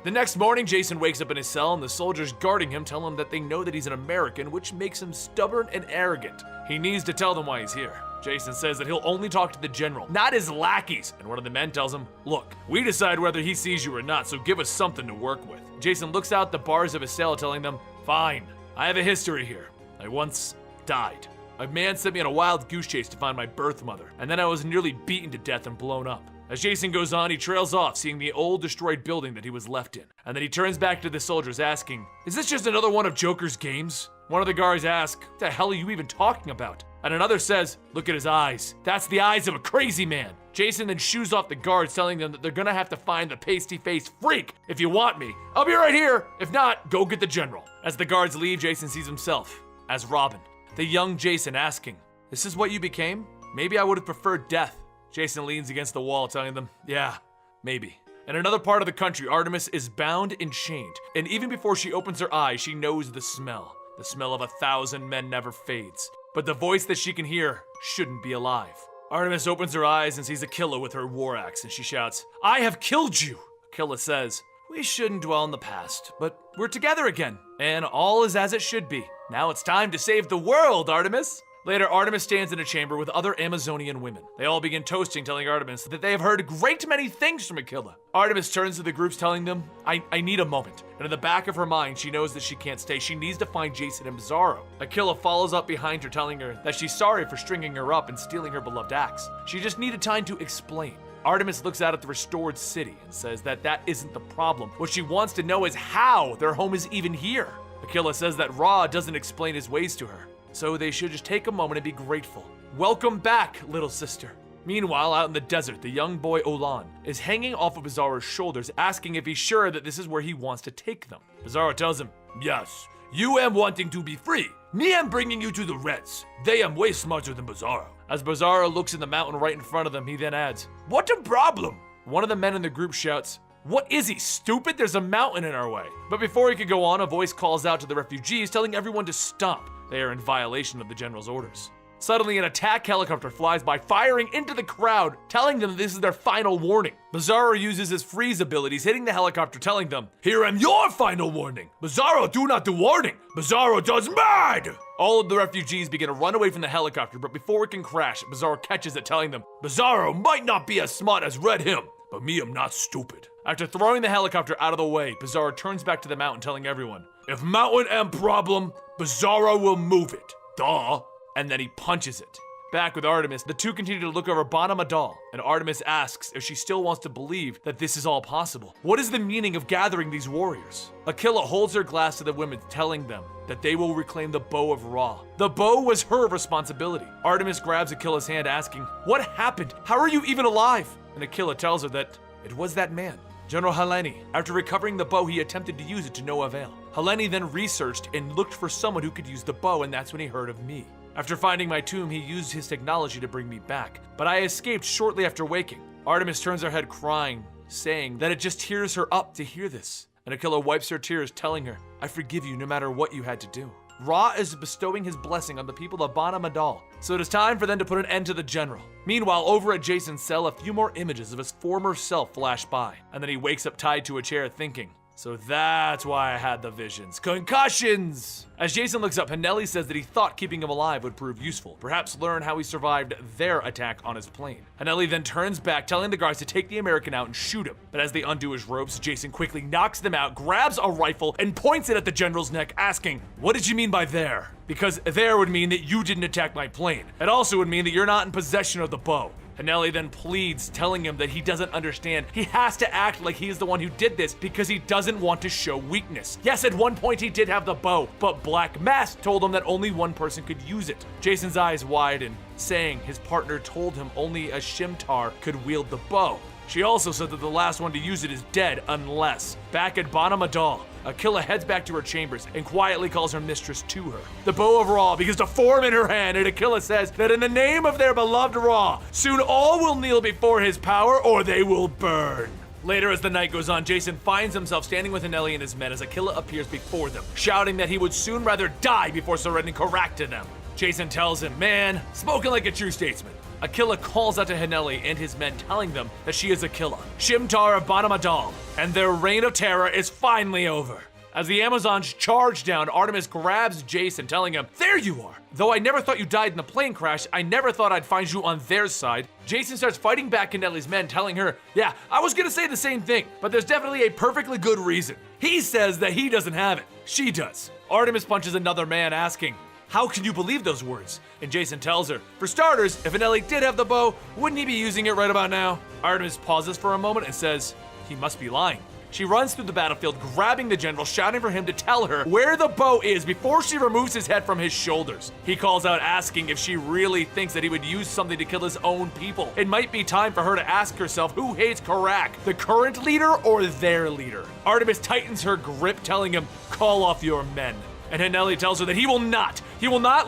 A: The next morning, Jason wakes up in his cell, and the soldiers guarding him tell him that they know that he's an American, which makes him stubborn and arrogant. He needs to tell them why he's here. Jason says that he'll only talk to the general, not his lackeys, and one of the men tells him, "Look, we decide whether he sees you or not, so give us something to work with." Jason looks out the bars of his cell, telling them, "Fine, I have a history here. I once died. A man sent me on a wild goose chase to find my birth mother, and then I was nearly beaten to death and blown up." As Jason goes on, he trails off, seeing the old destroyed building that he was left in. And then he turns back to the soldiers, asking, "Is this just another one of Joker's games?" One of the guards asks, "What the hell are you even talking about?" And another says, "Look at his eyes. That's the eyes of a crazy man." Jason then shoos off the guards, telling them that they're gonna have to find the pasty-faced freak. "If you want me, I'll be right here. If not, go get the general." As the guards leave, Jason sees himself as Robin, the young Jason, asking, "This is what you became? Maybe I would have preferred death." Jason leans against the wall, telling them, "Yeah, maybe." In another part of the country, Artemis is bound and chained, and even before she opens her eyes, she knows the smell. The smell of 1,000 men never fades, but the voice that she can hear shouldn't be alive. Artemis opens her eyes and sees Aquila with her war axe, and she shouts, "I have killed you!" Aquila says, "We shouldn't dwell in the past, but we're together again, and all is as it should be. Now it's time to save the world, Artemis." Later, Artemis stands in a chamber with other Amazonian women. They all begin toasting, telling Artemis that they have heard a great many things from Aquila. Artemis turns to the groups, telling them, I need a moment. And in the back of her mind, she knows that she can't stay. She needs to find Jason and BIZARRO. Aquila follows up behind her, telling her that she's sorry for stringing her up and stealing her beloved axe. She just needed time to explain. Artemis looks out at the restored city and says that that isn't the problem. What she wants to know is how their home is even here. Aquila says that Ra doesn't explain his ways to her, so they should just take a moment and be grateful. Welcome back, little sister. Meanwhile, out in the desert, the young boy Olan is hanging off of BIZARRO's shoulders, asking if he's sure that this is where he wants to take them. BIZARRO tells him, yes, you am wanting to be free. Me am bringing you to the Reds. They am way smarter than BIZARRO. As BIZARRO looks in the mountain right in front of them, he then adds, what a problem! One of the men in the group shouts, what is he, stupid? There's a mountain in our way. But before he could go on, a voice calls out to the refugees, telling everyone to stop. They are in violation of the general's orders. Suddenly, an attack helicopter flies by, firing into the crowd, telling them this is their final warning. BIZARRO uses his freeze abilities, hitting the helicopter, telling them, here am your final warning. BIZARRO do not do warning. BIZARRO does mad! All of the refugees begin to run away from the helicopter, but before it can crash, BIZARRO catches it, telling them, BIZARRO might not be as smart as Red him, but me am not stupid. After throwing the helicopter out of the way, BIZARRO turns back to the mountain, telling everyone, if mountain am problem, BIZARRO will move it. Duh. And then he punches it. Back with Artemis, the two continue to look over Bana Madal, and Artemis asks if she still wants to believe that this is all possible. What is the meaning of gathering these warriors? Aquila holds her glass to the women, telling them that they will reclaim the bow of Ra. The bow was her responsibility. Artemis grabs Aquila's hand, asking, what happened? How are you even alive? And Aquila tells her that it was that man, General Heleni. After recovering the bow, he attempted to use it to no avail. Heleni then researched and looked for someone who could use the bow, and that's when he heard of me. After finding my tomb, he used his technology to bring me back, but I escaped shortly after waking. Artemis turns her head crying, saying that it just tears her up to hear this. And Aquila wipes her tears, telling her, I forgive you no matter what you had to do. Ra is bestowing his blessing on the people of Bana Madal, so it is time for them to put an end to the general. Meanwhile, over at Jason's cell, a few more images of his former self flash by, and then he wakes up tied to a chair thinking, so that's why I had the visions. Concussions! As Jason looks up, Hanelli says that he thought keeping him alive would prove useful, perhaps learn how he survived their attack on his plane. Hanelli then turns back, telling the guards to take the American out and shoot him. But as they undo his ropes, Jason quickly knocks them out, grabs a rifle, and points it at the general's neck, asking, what did you mean by there? Because there would mean that you didn't attack my plane. It also would mean that you're not in possession of the bow. Hanelli then pleads, telling him that he doesn't understand. He has to act like he is the one who did this because he doesn't want to show weakness. Yes, at one point he did have the bow, but Black Mask told him that only one person could use it. Jason's eyes widen, saying his partner told him only a Shimtar could wield the bow. She also said that the last one to use it is dead unless. Back at Bana Madal, Aquila heads back to her chambers and quietly calls her mistress to her. The bow of Ra begins to form in her hand, and Aquila says that in the name of their beloved Ra, soon all will kneel before his power or they will burn. Later, as the night goes on, Jason finds himself standing with Hanelli and his men as Aquila appears before them, shouting that he would soon rather die before surrendering Karak to them. Jason tells him, man, spoken like a true statesman. Aquila calls out to Hanelli and his men, telling them that she is Aquila, Shimtar of Bana Madal, and their reign of terror is finally over. As the Amazons charge down, Artemis grabs Jason, telling him, there you are. Though I never thought you died in the plane crash, I never thought I'd find you on their side. Jason starts fighting back Hanelli's men, telling her, yeah, I was gonna say the same thing, but there's definitely a perfectly good reason. He says that he doesn't have it. She does. Artemis punches another man, asking, how can you believe those words? And Jason tells her, for starters, if Hanelli did have the bow, wouldn't he be using it right about now? Artemis pauses for a moment and says, he must be lying. She runs through the battlefield, grabbing the general, shouting for him to tell her where the bow is before she removes his head from his shoulders. He calls out, asking if she really thinks that he would use something to kill his own people. It might be time for her to ask herself who hates Karak, the current leader or their leader. Artemis tightens her grip, telling him, call off your men. And Hanelli tells her that he will not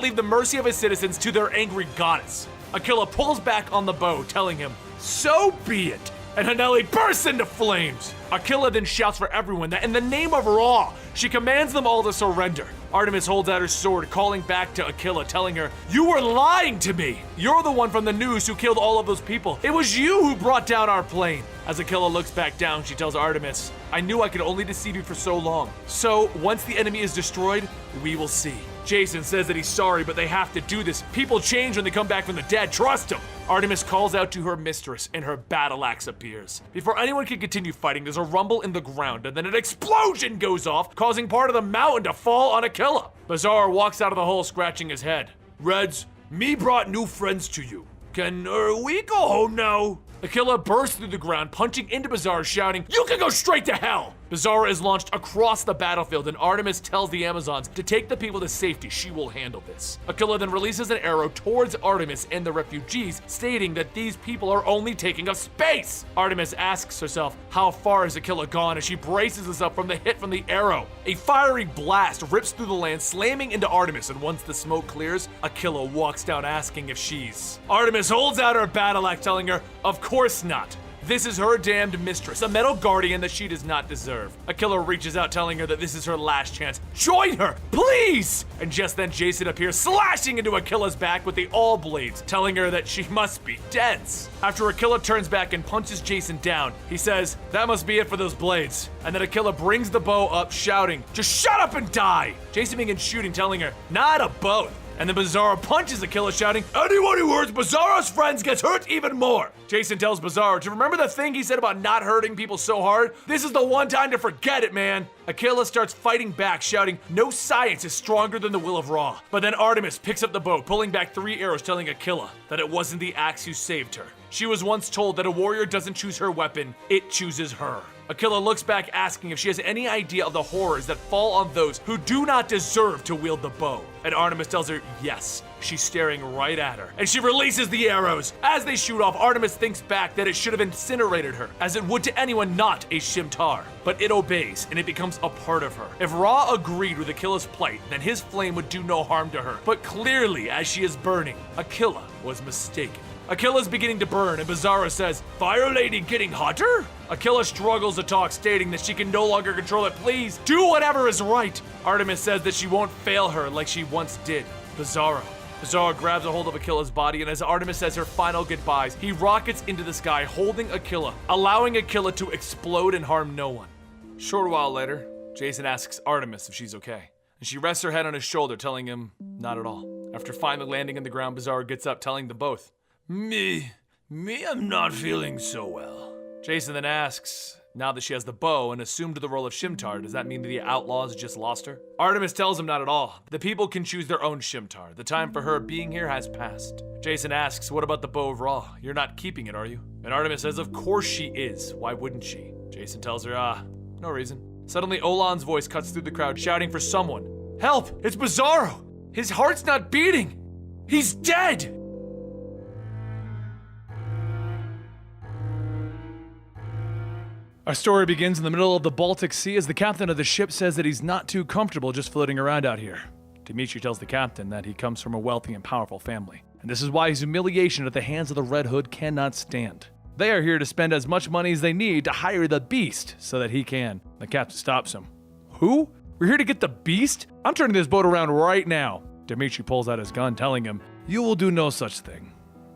A: leave the mercy of his citizens to their angry goddess. Aquila pulls back on the bow, telling him, so be it. And Hanelli bursts into flames. Aquila then shouts for everyone that in the name of Ra, she commands them all to surrender. Artemis holds out her sword, calling back to Aquila, telling her, you were lying to me. You're the one from the news who killed all of those people. It was you who brought down our plane. As Aquila looks back down, she tells Artemis, I knew I could only deceive you for so long. So once the enemy is destroyed, we will see. Jason says that he's sorry, but they have to do this. People change when they come back from the dead, trust him. Artemis calls out to her mistress, and her battle axe appears. Before anyone can continue fighting, there's a rumble in the ground, and then an explosion goes off, causing part of the mountain to fall on Aquila. BIZARRO walks out of the hole, scratching his head. Reds, me brought new friends to you. Can we go home now? Aquila bursts through the ground, punching into BIZARRO, shouting, "You can go straight to hell!" BIZARRO is launched across the battlefield, and Artemis tells the Amazons to take the people to safety. She will handle this. Aquila then releases an arrow towards Artemis and the refugees, stating that these people are only taking up space. Artemis asks herself, how far has Aquila gone, as she braces herself from the hit from the arrow. A fiery blast rips through the land, slamming into Artemis, and once the smoke clears, Aquila walks down asking if she's. Artemis holds out her battle axe, telling her, of course not. This is her damned mistress, a metal guardian that she does not deserve. Aquila reaches out, telling her that this is her last chance. Join her, please! And just then Jason appears, slashing into Aquila's back with the all blades, telling her that she must be dense. After Aquila turns back and punches Jason down, he says, that must be it for those blades. And then Aquila brings the bow up, shouting, just shut up and die! Jason begins shooting, telling her, not a both. And then BIZARRO punches Aquila, shouting, anyone who hurts BIZARRO's friends gets hurt even more. Jason tells BIZARRO to remember the thing he said about not hurting people so hard? This is the one time to forget it, man. Aquila starts fighting back, shouting, no science is stronger than the will of Ra. But then Artemis picks up the bow, pulling back 3 arrows, telling Aquila that it wasn't the axe who saved her. She was once told that a warrior doesn't choose her weapon, it chooses her. Aquila looks back, asking if she has any idea of the horrors that fall on those who do not deserve to wield the bow. And Artemis tells her yes. She's staring right at her. And she releases the arrows. As they shoot off, Artemis thinks back that it should have incinerated her, as it would to anyone not a Shim'tar. But it obeys, and it becomes a part of her. If Ra agreed with Aquila's plight, then his flame would do no harm to her. But clearly, as she is burning, Aquila was mistaken. Aquila's beginning to burn, and BIZARRO says, Fire Lady getting hotter? Aquila struggles to talk, stating that she can no longer control it. Please, do whatever is right. Artemis says that she won't fail her like she once did. BIZARRO grabs a hold of Aquila's body, and as Artemis says her final goodbyes, he rockets into the sky, holding Aquila, allowing Aquila to explode and harm no one. Short while later, Jason asks Artemis if she's okay, and she rests her head on his shoulder, telling him not at all. After finally landing on the ground, BIZARRO gets up, telling them both, Me, I'm not feeling so well. Jason then asks, now that she has the bow and assumed the role of Shim'tar, does that mean that the Outlaws just lost her? Artemis tells him not at all. The people can choose their own Shim'tar. The time for her being here has passed. Jason asks, what about the bow of Ra? You're not keeping it, are you? And Artemis says, of course she is. Why wouldn't she? Jason tells her, no reason. Suddenly, Olan's voice cuts through the crowd, shouting for someone. Help! It's BIZARRO! His heart's not beating! He's dead! Our story begins in the middle of the Baltic Sea as the captain of the ship says that he's not too comfortable just floating around out here. Dimitri tells the captain that he comes from a wealthy and powerful family, and this is why his humiliation at the hands of the Red Hood cannot stand. They are here to spend as much money as they need to hire the Beast so that he can. The captain stops him. Who? We're here to get the Beast? I'm turning this boat around right now. Dimitri pulls out his gun, telling him, you will do no such thing.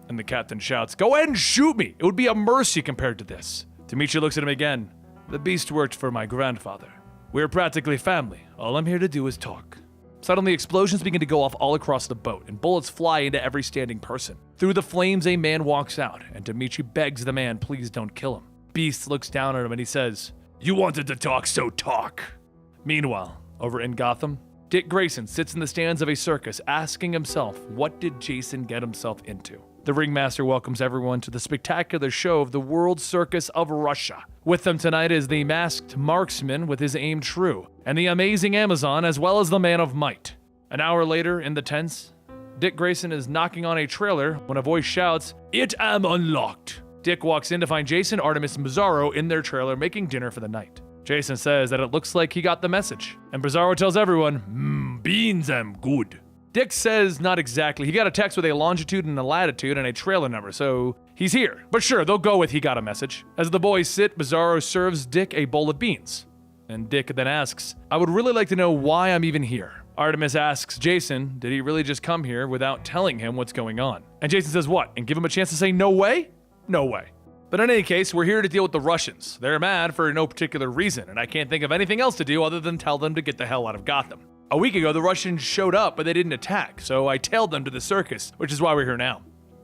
A: And the captain shouts, go ahead and shoot me. It would be a mercy compared to this. Dimitri looks at him again. The Beast worked for my grandfather. We're practically family. All I'm here to do is talk. Suddenly, explosions begin to go off all across the boat, and bullets fly into every standing person. Through the flames, a man walks out, and Dimitri begs the man, please don't kill him. Beast looks down at him and he says, you wanted to talk, so talk. Meanwhile, over in Gotham, Dick Grayson sits in the stands of a circus asking himself, what did Jason get himself into? The ringmaster welcomes everyone to the spectacular show of the World Circus of Russia. With them tonight is the masked marksman with his aim true, and the amazing Amazon as well as the man of might. An hour later, in the tents, Dick Grayson is knocking on a trailer when a voice shouts, it am unlocked. Dick walks in to find Jason, Artemis, and BIZARRO in their trailer making dinner for the night. Jason says that it looks like he got the message, and BIZARRO tells everyone, beans am good. Dick says not exactly. He got a text with a longitude and a latitude and a trailer number, so he's here. But sure, they'll go with he got a message. As the boys sit, BIZARRO serves Dick a bowl of beans. And Dick then asks, I would really like to know why I'm even here. Artemis asks Jason, did he really just come here without telling him what's going on? And Jason says what? And give him a chance to say no way? No way. But in any case, we're here to deal with the Russians. They're mad for no particular reason, and I can't think of anything else to do other than tell them to get the hell out of Gotham. A week ago, the Russians showed up, but they didn't attack, so I tailed them to the circus, which is why we're here now.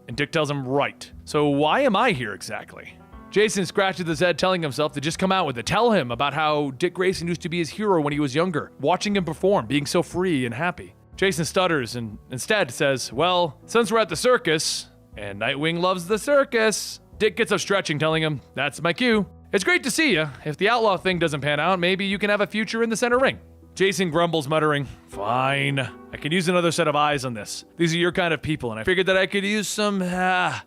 A: And Dick tells him, right. So why am I here exactly? Jason scratches his head, telling himself to just come out with it. Tell him about how Dick Grayson used to be his hero when he was younger, watching him perform, being so free and happy. Jason stutters and instead says, well, since we're at the circus, and Nightwing loves the circus, Dick gets up stretching, telling him, that's my cue. It's great to see you. If the outlaw thing doesn't pan out, maybe you can have a future in the center ring. Jason grumbles, muttering, fine. I could use another set of eyes on this. These are your kind of people, and I figured that I could use some help.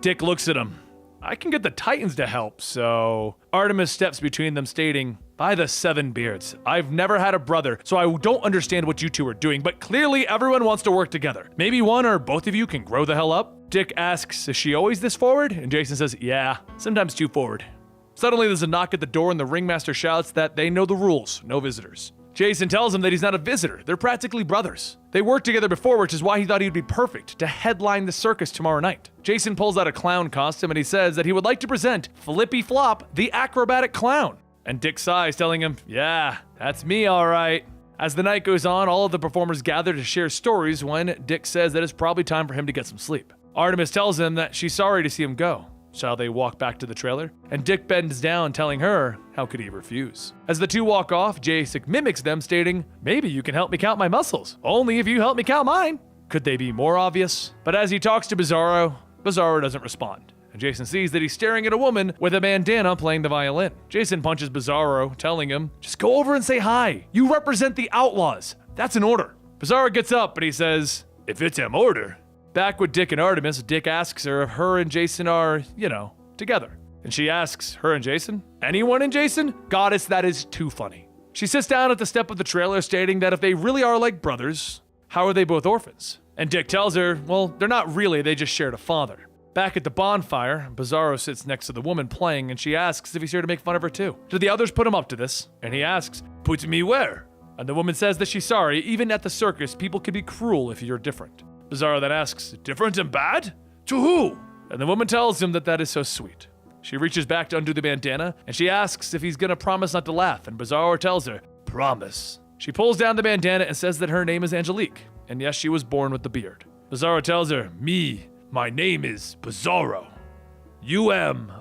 A: Dick looks at him. I can get the Titans to help, so... Artemis steps between them, stating, by the 7 beards, I've never had a brother, so I don't understand what you two are doing, but clearly everyone wants to work together. Maybe one or both of you can grow the hell up? Dick asks, is she always this forward? And Jason says, yeah, sometimes too forward. Suddenly there's a knock at the door and the ringmaster shouts that they know the rules, no visitors. Jason tells him that he's not a visitor, they're practically brothers. They worked together before, which is why he thought he'd be perfect to headline the circus tomorrow night. Jason pulls out a clown costume and he says that he would like to present Flippy Flop, the acrobatic clown. And Dick sighs, telling him, yeah, that's me all right. As the night goes on, all of the performers gather to share stories when Dick says that it's probably time for him to get some sleep. Artemis tells him that she's sorry to see him go. Shall they walk back to the trailer? And Dick bends down, telling her, how could he refuse? As the two walk off, Jason mimics them, stating, maybe you can help me count my muscles. Only if you help me count mine. Could they be more obvious? But as he talks to BIZARRO, BIZARRO doesn't respond. And Jason sees that he's staring at a woman with a bandana playing the violin. Jason punches BIZARRO, telling him, just go over and say hi. You represent the Outlaws. That's an order. BIZARRO gets up, but he says, if it's an order. Back with Dick and Artemis, Dick asks her if her and Jason are, together. And she asks, her and Jason? Anyone and Jason? Goddess, that is too funny. She sits down at the step of the trailer, stating that if they really are like brothers, how are they both orphans? And Dick tells her, well, they're not really, they just shared a father. Back at the bonfire, BIZARRO sits next to the woman playing, and she asks if he's here to make fun of her too. Do the others put him up to this? And he asks, put me where? And the woman says that she's sorry, even at the circus, people can be cruel if you're different. BIZARRO then asks, different and bad? To who? And the woman tells him that that is so sweet. She reaches back to undo the bandana, and she asks if he's gonna promise not to laugh, and BIZARRO tells her, promise. She pulls down the bandana and says that her name is Angelique, and yes, she was born with the beard. BIZARRO tells her, my name is BIZARRO. You am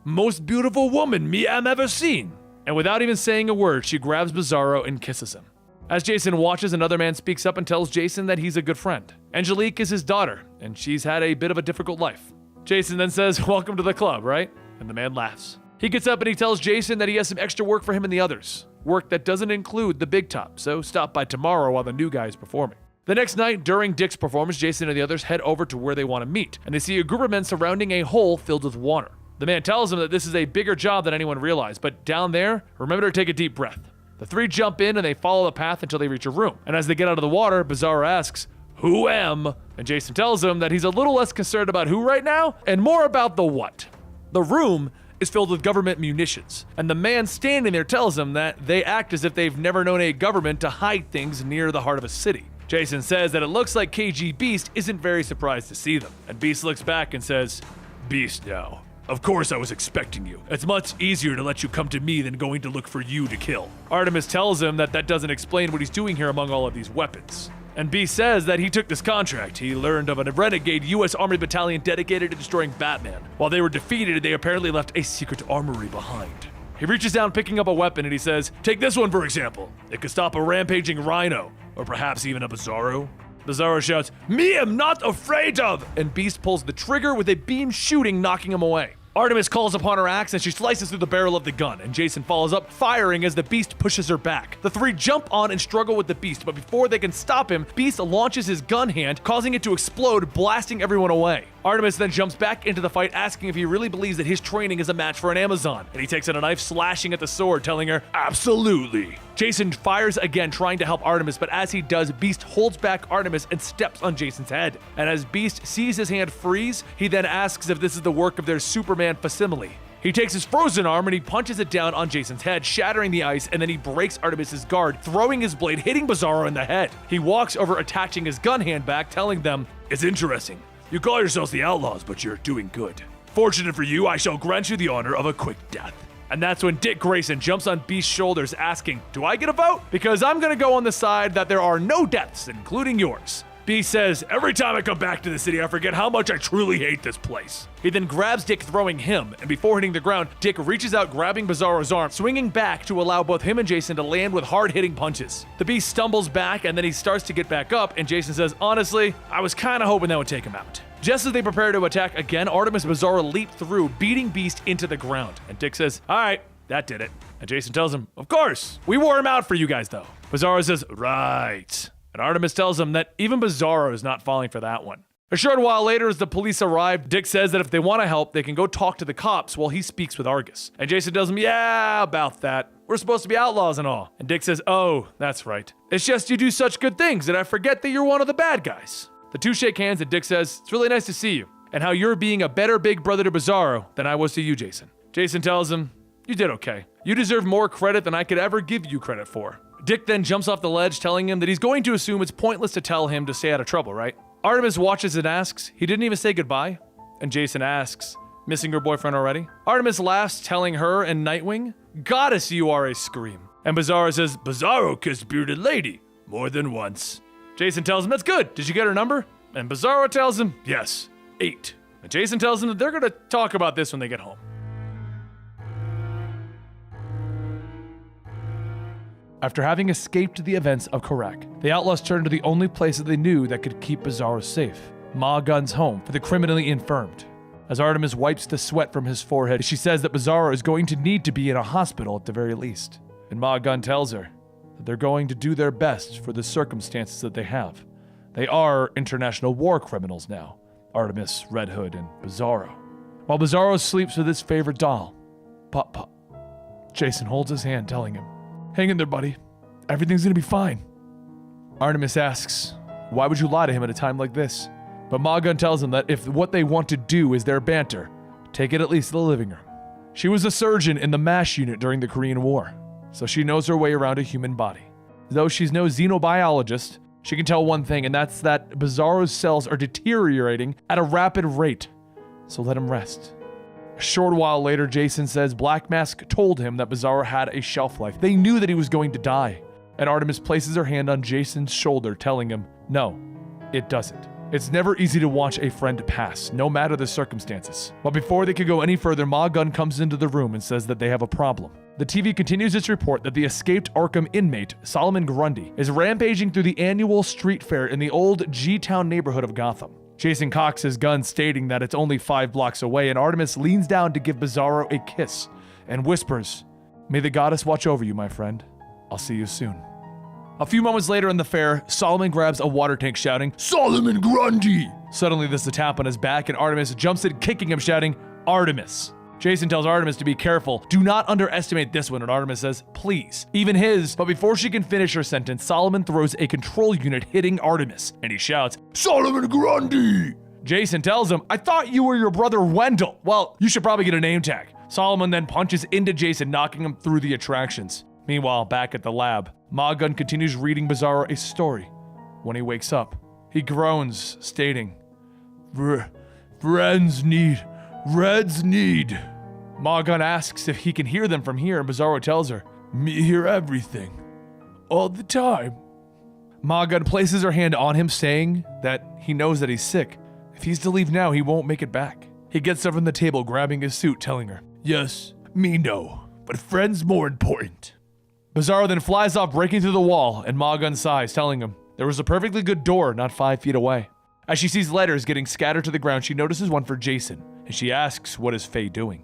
A: most beautiful woman me am ever seen. And without even saying a word, she grabs BIZARRO and kisses him. As Jason watches, another man speaks up and tells Jason that he's a good friend. Angelique is his daughter, and she's had a bit of a difficult life. Jason then says, welcome to the club, right? And the man laughs. He gets up and he tells Jason that he has some extra work for him and the others. Work that doesn't include the big top, so stop by tomorrow while the new guy is performing. The next night, during Dick's performance, Jason and the others head over to where they want to meet, and they see a group of men surrounding a hole filled with water. The man tells them that this is a bigger job than anyone realized, but down there, remember to take a deep breath. The three jump in and they follow the path until they reach a room. And as they get out of the water, BIZARRO asks, who am? And Jason tells him that he's a little less concerned about who right now and more about the what. The room is filled with government munitions, and the man standing there tells him that they act as if they've never known a government to hide things near the heart of a city. Jason says that it looks like KG Beast isn't very surprised to see them, and Beast looks back and says, Beast now. Of course I was expecting you. It's much easier to let you come to me than going to look for you to kill. Artemis tells him that that doesn't explain what he's doing here among all of these weapons. And Beast says that he took this contract. He learned of a renegade U.S. Army battalion dedicated to destroying Batman. While they were defeated, they apparently left a secret armory behind. He reaches down picking up a weapon and he says, take this one for example. It could stop a rampaging rhino, or perhaps even a BIZARRO. BIZARRO shouts, me am not afraid of! And Beast pulls the trigger with a beam shooting, knocking him away. Artemis calls upon her axe and she slices through the barrel of the gun, and Jason follows up, firing as the Beast pushes her back. The three jump on and struggle with the Beast, but before they can stop him, Beast launches his gun hand, causing it to explode, blasting everyone away. Artemis then jumps back into the fight, asking if he really believes that his training is a match for an Amazon, and he takes out a knife, slashing at the sword, telling her, absolutely. Jason fires again, trying to help Artemis, but as he does, Beast holds back Artemis and steps on Jason's head. And as Beast sees his hand freeze, he then asks if this is the work of their Superman facsimile. He takes his frozen arm and he punches it down on Jason's head, shattering the ice, and then he breaks Artemis's guard, throwing his blade, hitting BIZARRO in the head. He walks over, attaching his gun hand back, telling them, it's interesting. You call yourselves the Outlaws, but you're doing good. Fortunate for you, I shall grant you the honor of a quick death. And that's when Dick Grayson jumps on Beast's shoulders asking, do I get a vote? Because I'm gonna go on the side that there are no deaths, including yours. Beast says, every time I come back to the city, I forget how much I truly hate this place. He then grabs Dick, throwing him, and before hitting the ground, Dick reaches out, grabbing BIZARRO's arm, swinging back to allow both him and Jason to land with hard-hitting punches. The Beast stumbles back, and then he starts to get back up, and Jason says, honestly, I was kinda hoping that would take him out. Just as they prepare to attack again, ARTEMIS and BIZARRO leap through, beating Beast into the ground. And Dick says, all right, that did it. And Jason tells him, of course, we wore him out for you guys though. BIZARRO says, right. And ARTEMIS tells him that even BIZARRO is not falling for that one. A short while later, as the police arrive, Dick says that if they want to help, they can go talk to the cops while he speaks with Argus. And Jason tells him, yeah, about that. We're supposed to be outlaws and all. And Dick says, oh, that's right. It's just you do such good things that I forget that you're one of the bad guys. The two shake hands and Dick says, it's really nice to see you, and how you're being a better big brother to BIZARRO than I was to you, Jason. Jason tells him, you did okay. You deserve more credit than I could ever give you credit for. Dick then jumps off the ledge, telling him that he's going to assume it's pointless to tell him to stay out of trouble, right? ARTEMIS watches and asks, he didn't even say goodbye? And Jason asks, missing her boyfriend already? ARTEMIS laughs, telling her and Nightwing, goddess you are a scream. And BIZARRO says, BIZARRO kissed bearded lady more than once. Jason tells him, that's good. Did you get her number? And BIZARRO tells him, yes, 8. And Jason tells him that they're gonna talk about this when they get home. After having escaped the events of Karak, the Outlaws turned to the only place that they knew that could keep BIZARRO safe, Ma Gun's home for the criminally infirmed. As ARTEMIS wipes the sweat from his forehead, she says that BIZARRO is going to need to be in a hospital at the very least. And Ma Gun tells her that they're going to do their best for the circumstances that they have. They are international war criminals now, ARTEMIS, Red Hood, and BIZARRO. While BIZARRO sleeps with his favorite doll, Pop Pop, Jason holds his hand, telling him, hang in there, buddy. Everything's gonna be fine. ARTEMIS asks, why would you lie to him at a time like this? But Ma Gun tells him that if what they want to do is their banter, take it at least to the living room. She was a surgeon in the MASH unit during the Korean War, so she knows her way around a human body. Though she's no xenobiologist, she can tell one thing, and that's that BIZARRO's cells are deteriorating at a rapid rate, so let him rest. A short while later, Jason says Black Mask told him that BIZARRO had a shelf life. They knew that he was going to die. And ARTEMIS places her hand on Jason's shoulder, telling him, no, it doesn't. It's never easy to watch a friend pass, no matter the circumstances. But before they could go any further, Ma Gun comes into the room and says that they have a problem. The TV continues its report that the escaped Arkham inmate, Solomon Grundy, is rampaging through the annual street fair in the old G-Town neighborhood of Gotham. Jason cocks his gun, stating that it's only 5 blocks away, and ARTEMIS leans down to give BIZARRO a kiss and whispers, may the goddess watch over you, my friend. I'll see you soon. A few moments later in the fair, Solomon grabs a water tank, shouting, Solomon Grundy! Suddenly there's a tap on his back, and ARTEMIS jumps in, kicking him, shouting, ARTEMIS! Jason tells ARTEMIS to be careful. Do not underestimate this one, and ARTEMIS says, please. Even his, but before she can finish her sentence, Solomon throws a control unit, hitting ARTEMIS, and he shouts, Solomon Grundy! Jason tells him, I thought you were your brother Wendell. Well, you should probably get a name tag. Solomon then punches into Jason, knocking him through the attractions. Meanwhile, back at the lab, Ma Gun continues reading BIZARRO a story. When he wakes up, he groans, stating, Reds need. Ma Gun asks if he can hear them from here, and BIZARRO tells her, me hear everything. All the time. Ma Gun places her hand on him, saying that he knows that he's sick. If he's to leave now, he won't make it back. He gets up from the table, grabbing his suit, telling her, yes, me no, but friends more important. BIZARRO then flies off, breaking through the wall, and Ma Gun sighs, telling him there was a perfectly good door not 5 feet away. As she sees letters getting scattered to the ground, she notices one for Jason, and she asks what is Faye doing.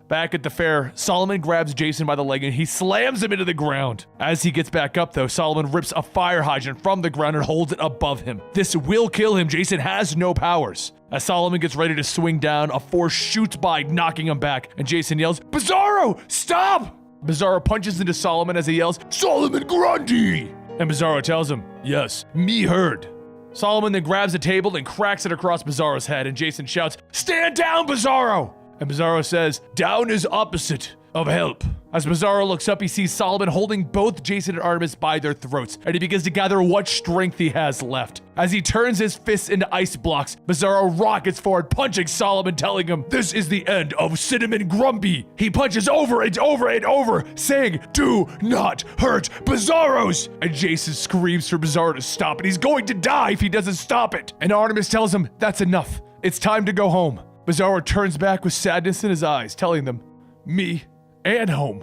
A: Back at the fair, Solomon grabs Jason by the leg and he slams him into the ground. As he gets back up though, Solomon rips a fire hydrant from the ground and holds it above him. This will kill him. Jason has no powers. As Solomon gets ready to swing down, a force shoots by, knocking him back, and Jason yells, BIZARRO, stop! BIZARRO punches into Solomon as he yells, Solomon Grundy! And BIZARRO tells him, yes, me heard. Solomon then grabs a table and cracks it across BIZARRO's head, and Jason shouts, stand down, BIZARRO! And BIZARRO says, down is opposite of help. As BIZARRO looks up, he sees Solomon holding both Jason and Artemis by their throats, and he begins to gather what strength he has left. As he turns his fists into ice blocks, BIZARRO rockets forward, punching Solomon, telling him, "This is the end of Cinnamon Grumpy." He punches over and over and over, saying, "Do not hurt BIZARROs!" And Jason screams for BIZARRO to stop, and he's going to die if he doesn't stop it. And Artemis tells him, "That's enough. It's time to go home." BIZARRO turns back with sadness in his eyes, telling them, "Me and home.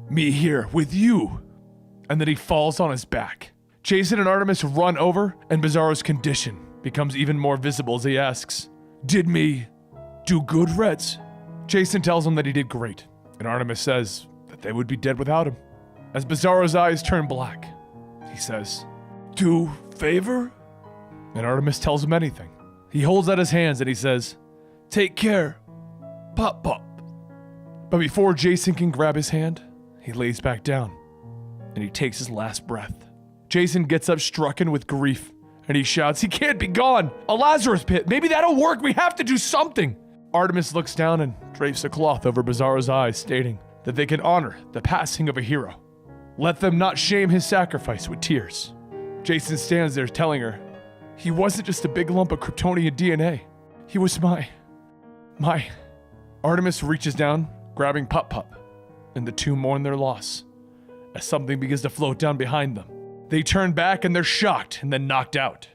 A: Me here with you." And then he falls on his back. Jason and Artemis run over, and BIZARRO's condition becomes even more visible as he asks, "Did me do good, Reds?" Jason tells him that he did great, and Artemis says that they would be dead without him. As BIZARRO's eyes turn black, he says, "Do favor?" And Artemis tells him anything. He holds out his hands and he says, "Take care, Pop Pop." But before Jason can grab his hand, he lays back down, and he takes his last breath. Jason gets up stricken with grief, and he shouts, "He can't be gone! A Lazarus pit! Maybe that'll work! We have to do something!" Artemis looks down and drapes a cloth over BIZARRO's eyes, stating that they can honor the passing of a hero. Let them not shame his sacrifice with tears. Jason stands there telling her, "He wasn't just a big lump of Kryptonian DNA. He was my... Artemis reaches down, grabbing Pup Pup, and the two mourn their loss, as something begins to float down behind them. They turn back and they're shocked and then knocked out,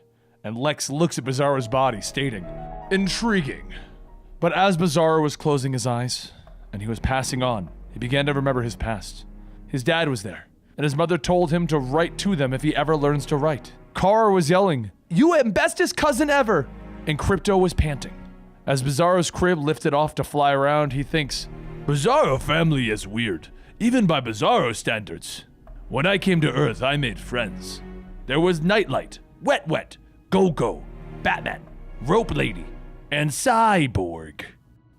A: and Lex looks at BIZARRO's body, stating, "Intriguing." But as BIZARRO was closing his eyes, and he was passing on, he began to remember his past. His dad was there, and his mother told him to write to them if he ever learns to write. Kara was yelling, "You am bestest cousin ever!" And Crypto was panting. As BIZARRO's crib lifted off to fly around, he thinks, "BIZARRO family is weird, even by BIZARRO standards. When I came to Earth, I made friends. There was Nightlight, Wet Wet, Go-Go, Batman, Rope Lady, and Cyborg."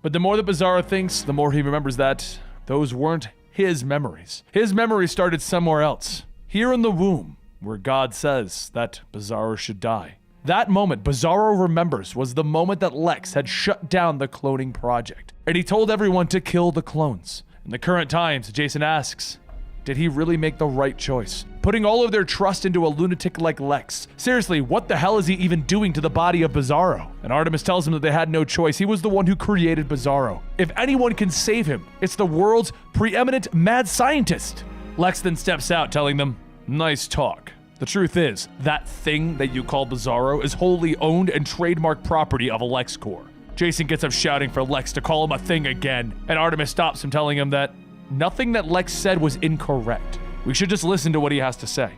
A: But the more that BIZARRO thinks, the more he remembers that those weren't his memories. His memories started somewhere else, here in the womb, where God says that BIZARRO should die. That moment BIZARRO remembers was the moment that Lex had shut down the cloning project, and he told everyone to kill the clones. In the current times, Jason asks, did he really make the right choice? Putting all of their trust into a lunatic like Lex. Seriously, what the hell is he even doing to the body of BIZARRO? And Artemis tells him that they had no choice. He was the one who created BIZARRO. If anyone can save him, it's the world's preeminent mad scientist. Lex then steps out, telling them, "Nice talk. The truth is, that thing that you call BIZARRO is wholly owned and trademarked property of LexCorp." Jason gets up shouting for Lex to call him a thing again, and Artemis stops him, telling him that nothing that Lex said was incorrect. We should just listen to what he has to say.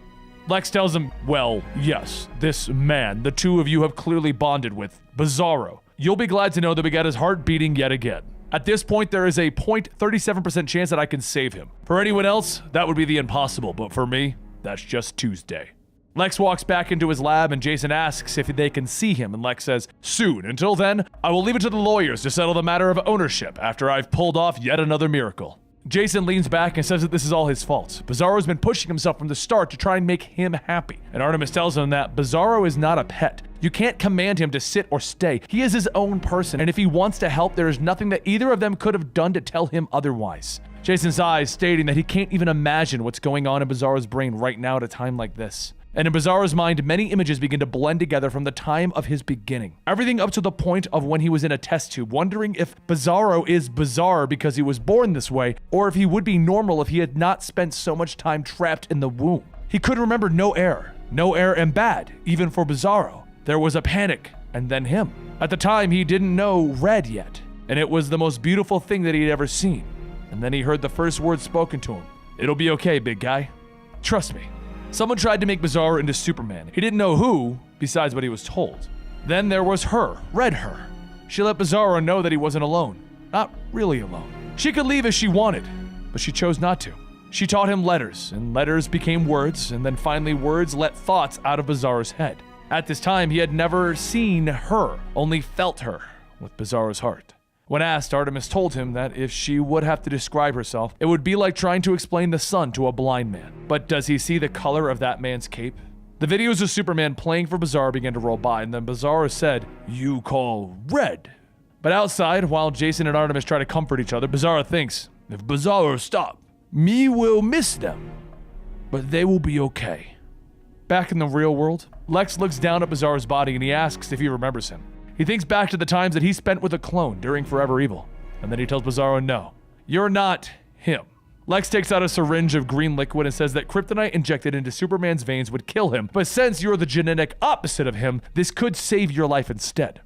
A: Lex tells him, "Well, yes, this man the two of you have clearly bonded with, BIZARRO. You'll be glad to know that we got his heart beating yet again. At this point, there is a 0.37% chance that I can save him. For anyone else, that would be the impossible, but for me, that's just Tuesday." Lex walks back into his lab and Jason asks if they can see him, and Lex says, "Soon. Until then, I will leave it to the lawyers to settle the matter of ownership after I've pulled off yet another miracle." Jason leans back and says that this is all his fault. BIZARRO's been pushing himself from the start to try and make him happy. And Artemis tells him that BIZARRO is not a pet. You can't command him to sit or stay. He is his own person, and if he wants to help, there is nothing that either of them could have done to tell him otherwise. Jason's eyes stating that he can't even imagine what's going on in BIZARRO's brain right now at a time like this. And in BIZARRO's mind, many images begin to blend together from the time of his beginning. Everything up to the point of when he was in a test tube, wondering if BIZARRO is bizarre because he was born this way, or if he would be normal if he had not spent so much time trapped in the womb. He could remember no air and bad, even for BIZARRO. There was a panic, and then him. At the time, he didn't know Red yet, and it was the most beautiful thing that he had ever seen. And then he heard the first words spoken to him. "It'll be okay, big guy. Trust me." Someone tried to make BIZARRO into Superman. He didn't know who, besides what he was told. Then there was her, Red Her. She let BIZARRO know that he wasn't alone. Not really alone. She could leave as she wanted, but she chose not to. She taught him letters, and letters became words, and then finally words let thoughts out of BIZARRO's head. At this time, he had never seen her, only felt her with BIZARRO's heart. When asked, Artemis told him that if she would have to describe herself, it would be like trying to explain the sun to a blind man. But does he see the color of that man's cape? The videos of Superman playing for BIZARRO began to roll by, and then BIZARRO said, "You call Red." But outside, while Jason and Artemis try to comfort each other, BIZARRO thinks, if BIZARRO stopped, Me will miss them, but they will be okay. Back in the real world, Lex looks down at BIZARRO's body and he asks if he remembers him. He thinks back to the times that he spent with a clone during Forever Evil, and then he tells BIZARRO, no, you're not him. Lex takes out a syringe of green liquid and says that kryptonite injected into Superman's veins would kill him, but since you're the genetic opposite of him, this could save your life instead.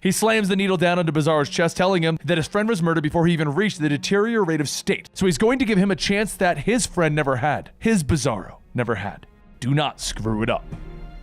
A: He slams the needle down into BIZARRO's chest, telling him that his friend was murdered before he even reached the deteriorative state, so he's going to give him a chance that his friend never had. His BIZARRO never had. Do not screw it up.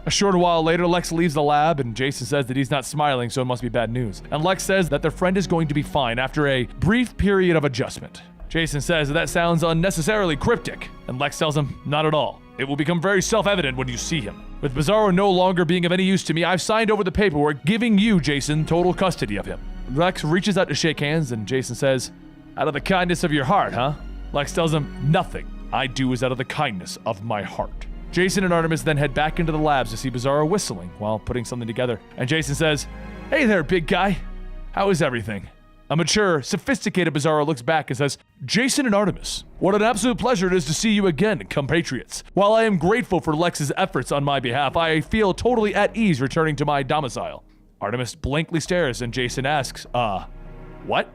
A: A short while later, Lex leaves the lab, and Jason says that he's not smiling, so it must be bad news. And Lex says that their friend is going to be fine after a brief period of adjustment. Jason says that sounds unnecessarily cryptic, and Lex tells him, not at all. It will become very self-evident when you see him. With BIZARRO no longer being of any use to me, I've signed over the paperwork giving you, Jason, total custody of him. Lex reaches out to shake hands, and Jason says, out of the kindness of your heart, huh? Lex tells him, nothing I do is out of the kindness of my heart. Jason and Artemis then head back into the labs to see BIZARRO whistling while putting something together. And Jason says, hey there, big guy. How is everything? A mature, sophisticated BIZARRO looks back and says, Jason and Artemis, what an absolute pleasure it is to see you again, compatriots. While I am grateful for Lex's efforts on my behalf, I feel totally at ease returning to my domicile. Artemis blankly stares and Jason asks, what?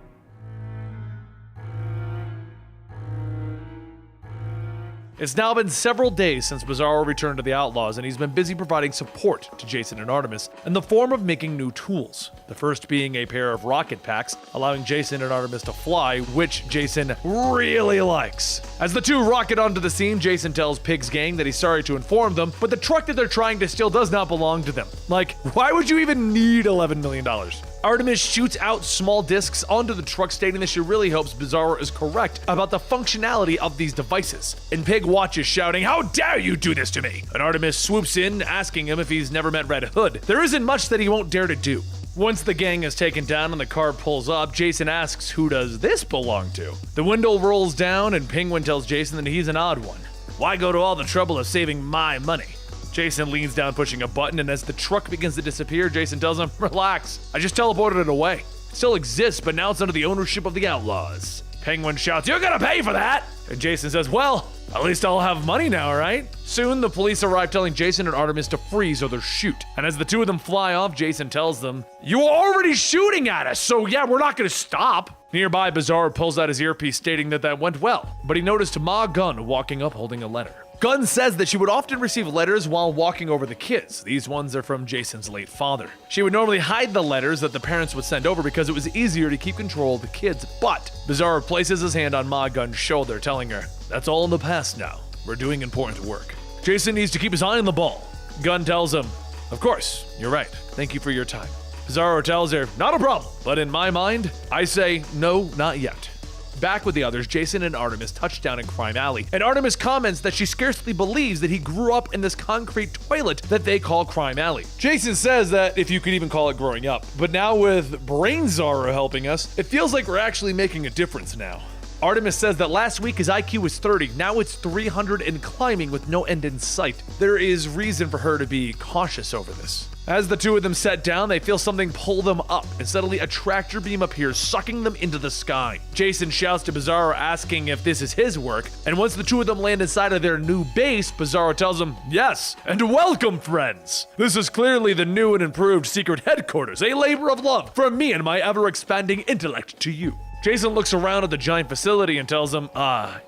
A: It's now been several days since BIZARRO returned to the Outlaws, and he's been busy providing support to Jason and Artemis in the form of making new tools. The first being a pair of rocket packs, allowing Jason and Artemis to fly, which Jason really likes. As the two rocket onto the scene, Jason tells Pig's gang that he's sorry to inform them, but the truck that they're trying to steal does not belong to them. Like, why would you even need $11 million? Artemis shoots out small discs onto the truck, stating that she really hopes BIZARRO is correct about the functionality of these devices. And Pig watches, shouting, how dare you do this to me? And Artemis swoops in, asking him if he's never met Red Hood. There isn't much that he won't dare to do. Once the gang is taken down and the car pulls up, Jason asks, who does this belong to? The window rolls down and Penguin tells Jason that he's an odd one. Why go to all the trouble of saving my money? Jason leans down pushing a button, and as the truck begins to disappear, Jason tells him, relax, I just teleported it away. It still exists, but now it's under the ownership of the Outlaws. Penguin shouts, you're gonna pay for that! And Jason says, well, at least I'll have money now, right? Soon, the police arrive telling Jason and Artemis to freeze or they'll shoot. And as the two of them fly off, Jason tells them, you were already shooting at us, so yeah, we're not gonna stop. Nearby, BIZARRO pulls out his earpiece, stating that went well, but he noticed Ma Gunn walking up holding a letter. Gunn says that she would often receive letters while walking over the kids. These ones are from Jason's late father. She would normally hide the letters that the parents would send over because it was easier to keep control of the kids, but BIZARRO places his hand on Ma Gunn's shoulder, telling her, that's all in the past now. We're doing important work. Jason needs to keep his eye on the ball. Gunn tells him, of course, you're right. Thank you for your time. BIZARRO tells her, not a problem, but in my mind, I say, no, not yet. Back with the others, Jason and Artemis touch down in Crime Alley, and Artemis comments that she scarcely believes that he grew up in this concrete toilet that they call Crime Alley. Jason says that if you could even call it growing up, but now with BIZARRO helping us, it feels like we're actually making a difference now. Artemis says that last week his IQ was 30, now it's 300 and climbing with no end in sight. There is reason for her to be cautious over this. As the two of them set down, they feel something pull them up, and suddenly a tractor beam appears, sucking them into the sky. Jason shouts to BIZARRO, asking if this is his work, and once the two of them land inside of their new base, BIZARRO tells them, yes, and welcome, friends! This is clearly the new and improved secret headquarters, a labor of love from me and my ever-expanding intellect to you. Jason looks around at the giant facility and tells them,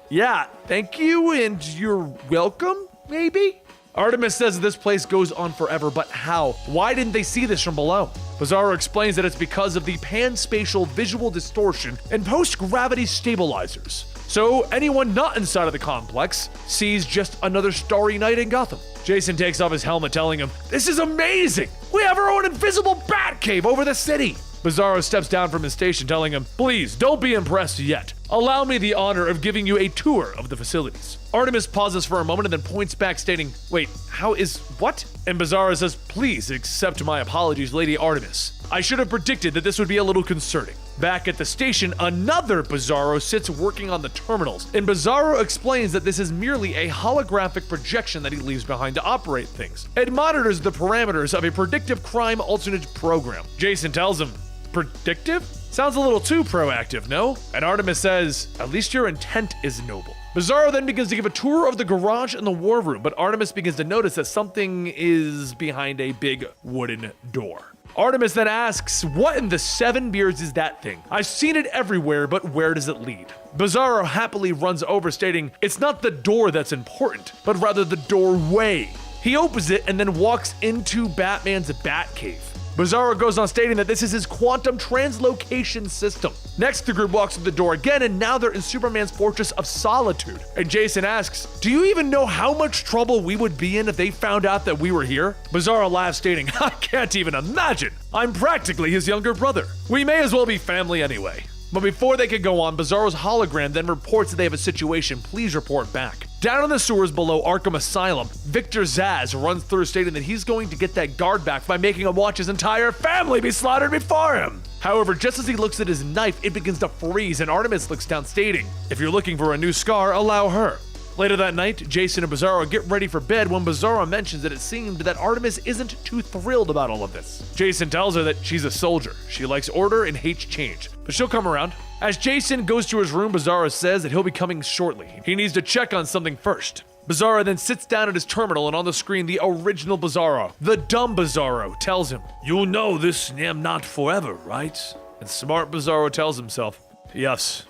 A: yeah, thank you, and you're welcome, maybe? Artemis says this place goes on forever, but how? Why didn't they see this from below? BIZARRO explains that it's because of the pan-spatial visual distortion and post-gravity stabilizers. So anyone not inside of the complex sees just another starry night in Gotham. Jason takes off his helmet, telling him, this is amazing! We have our own invisible bat cave over the city! BIZARRO steps down from his station, telling him, please, don't be impressed yet. Allow me the honor of giving you a tour of the facilities. Artemis pauses for a moment and then points back, stating, wait, how is what? And BIZARRO says, please accept my apologies, Lady Artemis. I should have predicted that this would be a little concerning. Back at the station, another BIZARRO sits working on the terminals, and BIZARRO explains that this is merely a holographic projection that he leaves behind to operate things. It monitors the parameters of a predictive crime alternate program. Jason tells him, predictive? Sounds a little too proactive, no? And Artemis says, at least your intent is noble. BIZARRO then begins to give a tour of the garage and the war room, but Artemis begins to notice that something is behind a big wooden door. Artemis then asks, what in the 7 beers is that thing? I've seen it everywhere, but where does it lead? BIZARRO happily runs over, stating, it's not the door that's important, but rather the doorway. He opens it and then walks into Batman's Batcave. BIZARRO goes on stating that this is his quantum translocation system. Next, the group walks through the door again, and now they're in Superman's Fortress of Solitude. And Jason asks, do you even know how much trouble we would be in if they found out that we were here? BIZARRO laughs, stating, I can't even imagine. I'm practically his younger brother. We may as well be family anyway. But before they could go on, BIZARRO's hologram then reports that they have a situation. Please report back. Down in the sewers below Arkham Asylum, Victor Zsasz runs through stating that he's going to get that guard back by making him watch his entire family be slaughtered before him. However, just as he looks at his knife, it begins to freeze and Artemis looks down stating, if you're looking for a new scar, allow her. Later that night, Jason and BIZARRO get ready for bed when BIZARRO mentions that it seemed that Artemis isn't too thrilled about all of this. Jason tells her that she's a soldier. She likes order and hates change, but she'll come around. As Jason goes to his room, BIZARRO says that he'll be coming shortly. He needs to check on something first. BIZARRO then sits down at his terminal, and on the screen, the original BIZARRO, the dumb BIZARRO, tells him, you know this am not forever, right? And smart BIZARRO tells himself, yes,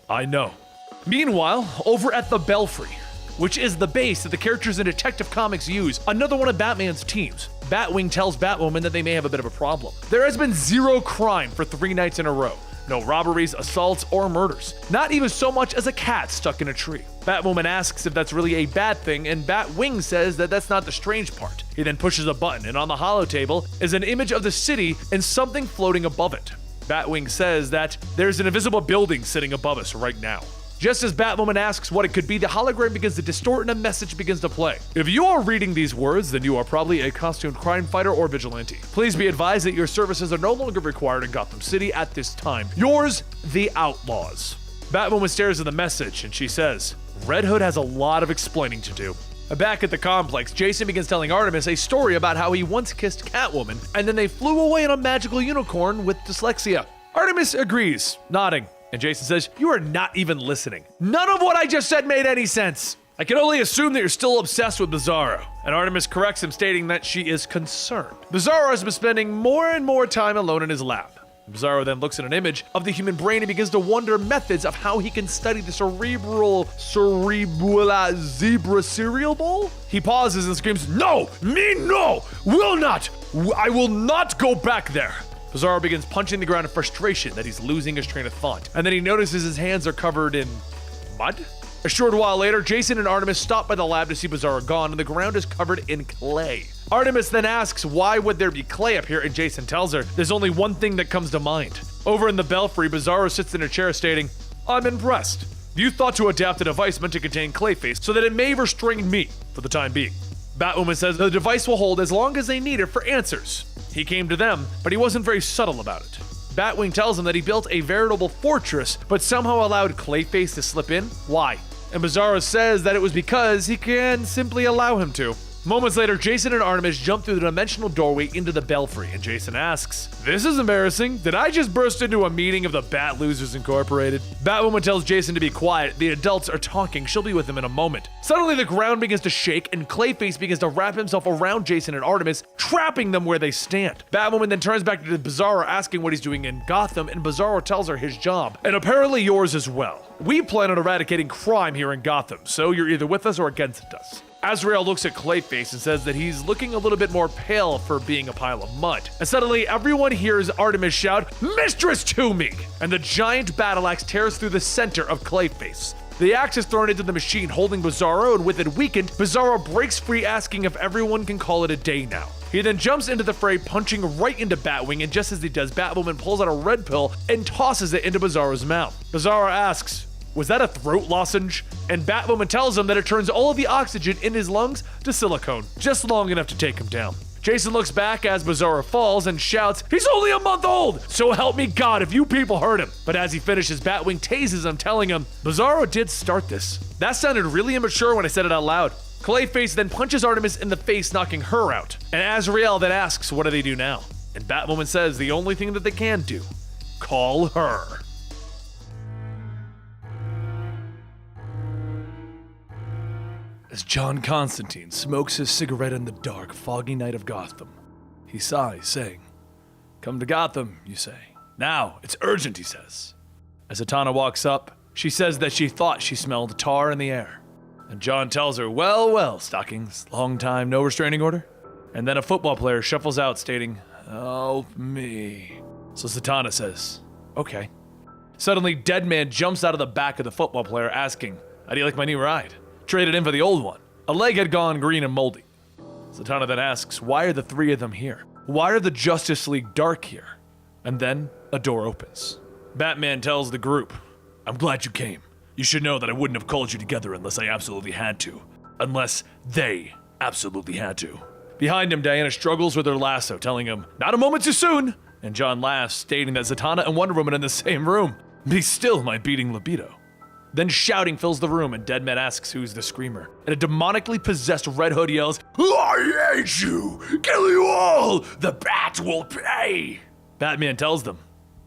A: I know. Meanwhile, over at the Belfry, which is the base that the characters in Detective Comics use, another one of Batman's teams, Batwing tells Batwoman that they may have a bit of a problem. There has been 0 crime for 3 nights in a row. No robberies, assaults, or murders. Not even so much as a cat stuck in a tree. Batwoman asks if that's really a bad thing, and Batwing says that that's not the strange part. He then pushes a button, and on the holotable is an image of the city and something floating above it. Batwing says that there's an invisible building sitting above us right now. Just as Batwoman asks what it could be, the hologram begins to distort and a message begins to play. If you are reading these words, then you are probably a costumed crime fighter or vigilante. Please be advised that your services are no longer required in Gotham City at this time. Yours, the Outlaws. Batwoman stares at the message and she says, Red Hood has a lot of explaining to do. Back at the complex, Jason begins telling Artemis a story about how he once kissed Catwoman, and then they flew away in a magical unicorn with dyslexia. Artemis agrees, nodding. And Jason says, you are not even listening. None of what I just said made any sense. I can only assume that you're still obsessed with BIZARRO. And Artemis corrects him, stating that she is concerned. BIZARRO has been spending more and more time alone in his lab. BIZARRO then looks at an image of the human brain and begins to wonder methods of how he can study the cerebral zebra cereal bowl. He pauses and screams, no, me no, will not. I will not go back there. BIZARRO begins punching the ground in frustration that he's losing his train of thought, and then he notices his hands are covered in mud? A short while later, Jason and Artemis stop by the lab to see BIZARRO gone, and the ground is covered in clay. Artemis then asks why would there be clay up here, and Jason tells her there's only one thing that comes to mind. Over in the Belfry, BIZARRO sits in a chair stating, I'm impressed. You thought to adapt a device meant to contain Clayface so that it may restrain me for the time being. Batwoman says the device will hold as long as they need it for answers. He came to them, but he wasn't very subtle about it. Batwing tells him that he built a veritable fortress, but somehow allowed Clayface to slip in. Why? And BIZARRO says that it was because he can simply allow him to. Moments later, Jason and Artemis jump through the dimensional doorway into the Belfry, and Jason asks, this is embarrassing. Did I just burst into a meeting of the Bat Losers Incorporated? Batwoman tells Jason to be quiet. The adults are talking. She'll be with them in a moment. Suddenly, the ground begins to shake, and Clayface begins to wrap himself around Jason and Artemis, trapping them where they stand. Batwoman then turns back to BIZARRO, asking what he's doing in Gotham, and BIZARRO tells her his job, and apparently yours as well. We plan on eradicating crime here in Gotham, so you're either with us or against us. Azrael looks at Clayface and says that he's looking a little bit more pale for being a pile of mud. And suddenly, everyone hears Artemis shout, Mistress to me! And the giant battle axe tears through the center of Clayface. The axe is thrown into the machine holding BIZARRO, and with it weakened, BIZARRO breaks free, asking if everyone can call it a day now. He then jumps into the fray, punching right into Batwing, and just as he does, Batwoman pulls out a red pill and tosses it into BIZARRO's mouth. BIZARRO asks, was that a throat lozenge? And Batwoman tells him that it turns all of the oxygen in his lungs to silicone, just long enough to take him down. Jason looks back as BIZARRO falls and shouts, he's only a month old, so help me God if you people hurt him. But as he finishes, Batwing tases him, telling him, BIZARRO did start this. That sounded really immature when I said it out loud. Clayface then punches Artemis in the face, knocking her out. And Azrael then asks, what do they do now? And Batwoman says the only thing that they can do, call her. As John Constantine smokes his cigarette in the dark, foggy night of Gotham, he sighs, saying, "Come to Gotham, you say. Now, it's urgent," he says. As Zatanna walks up, she says that she thought she smelled tar in the air. And John tells her, "Well, well, Stockings, long time no restraining order?" And then a football player shuffles out stating, "Help me." So Zatanna says, "Okay." Suddenly, Deadman jumps out of the back of the football player asking, "How do you like my new ride? Traded in for the old one." A leg had gone green and moldy. Zatanna then asks, why are the three of them here? Why are the Justice League dark here? And then a door opens. Batman tells the group, "I'm glad you came. You should know that I wouldn't have called you together unless I absolutely had to. Unless they absolutely had to." Behind him, Diana struggles with her lasso, telling him, "Not a moment too soon!" And John laughs, stating that Zatanna and Wonder Woman are in the same room. Be still my beating libido. Then shouting fills the room, and Deadman asks who's the screamer. And a demonically possessed Red Hood yells, "I hate you! Kill you all! The Bat will pay!" Batman tells them,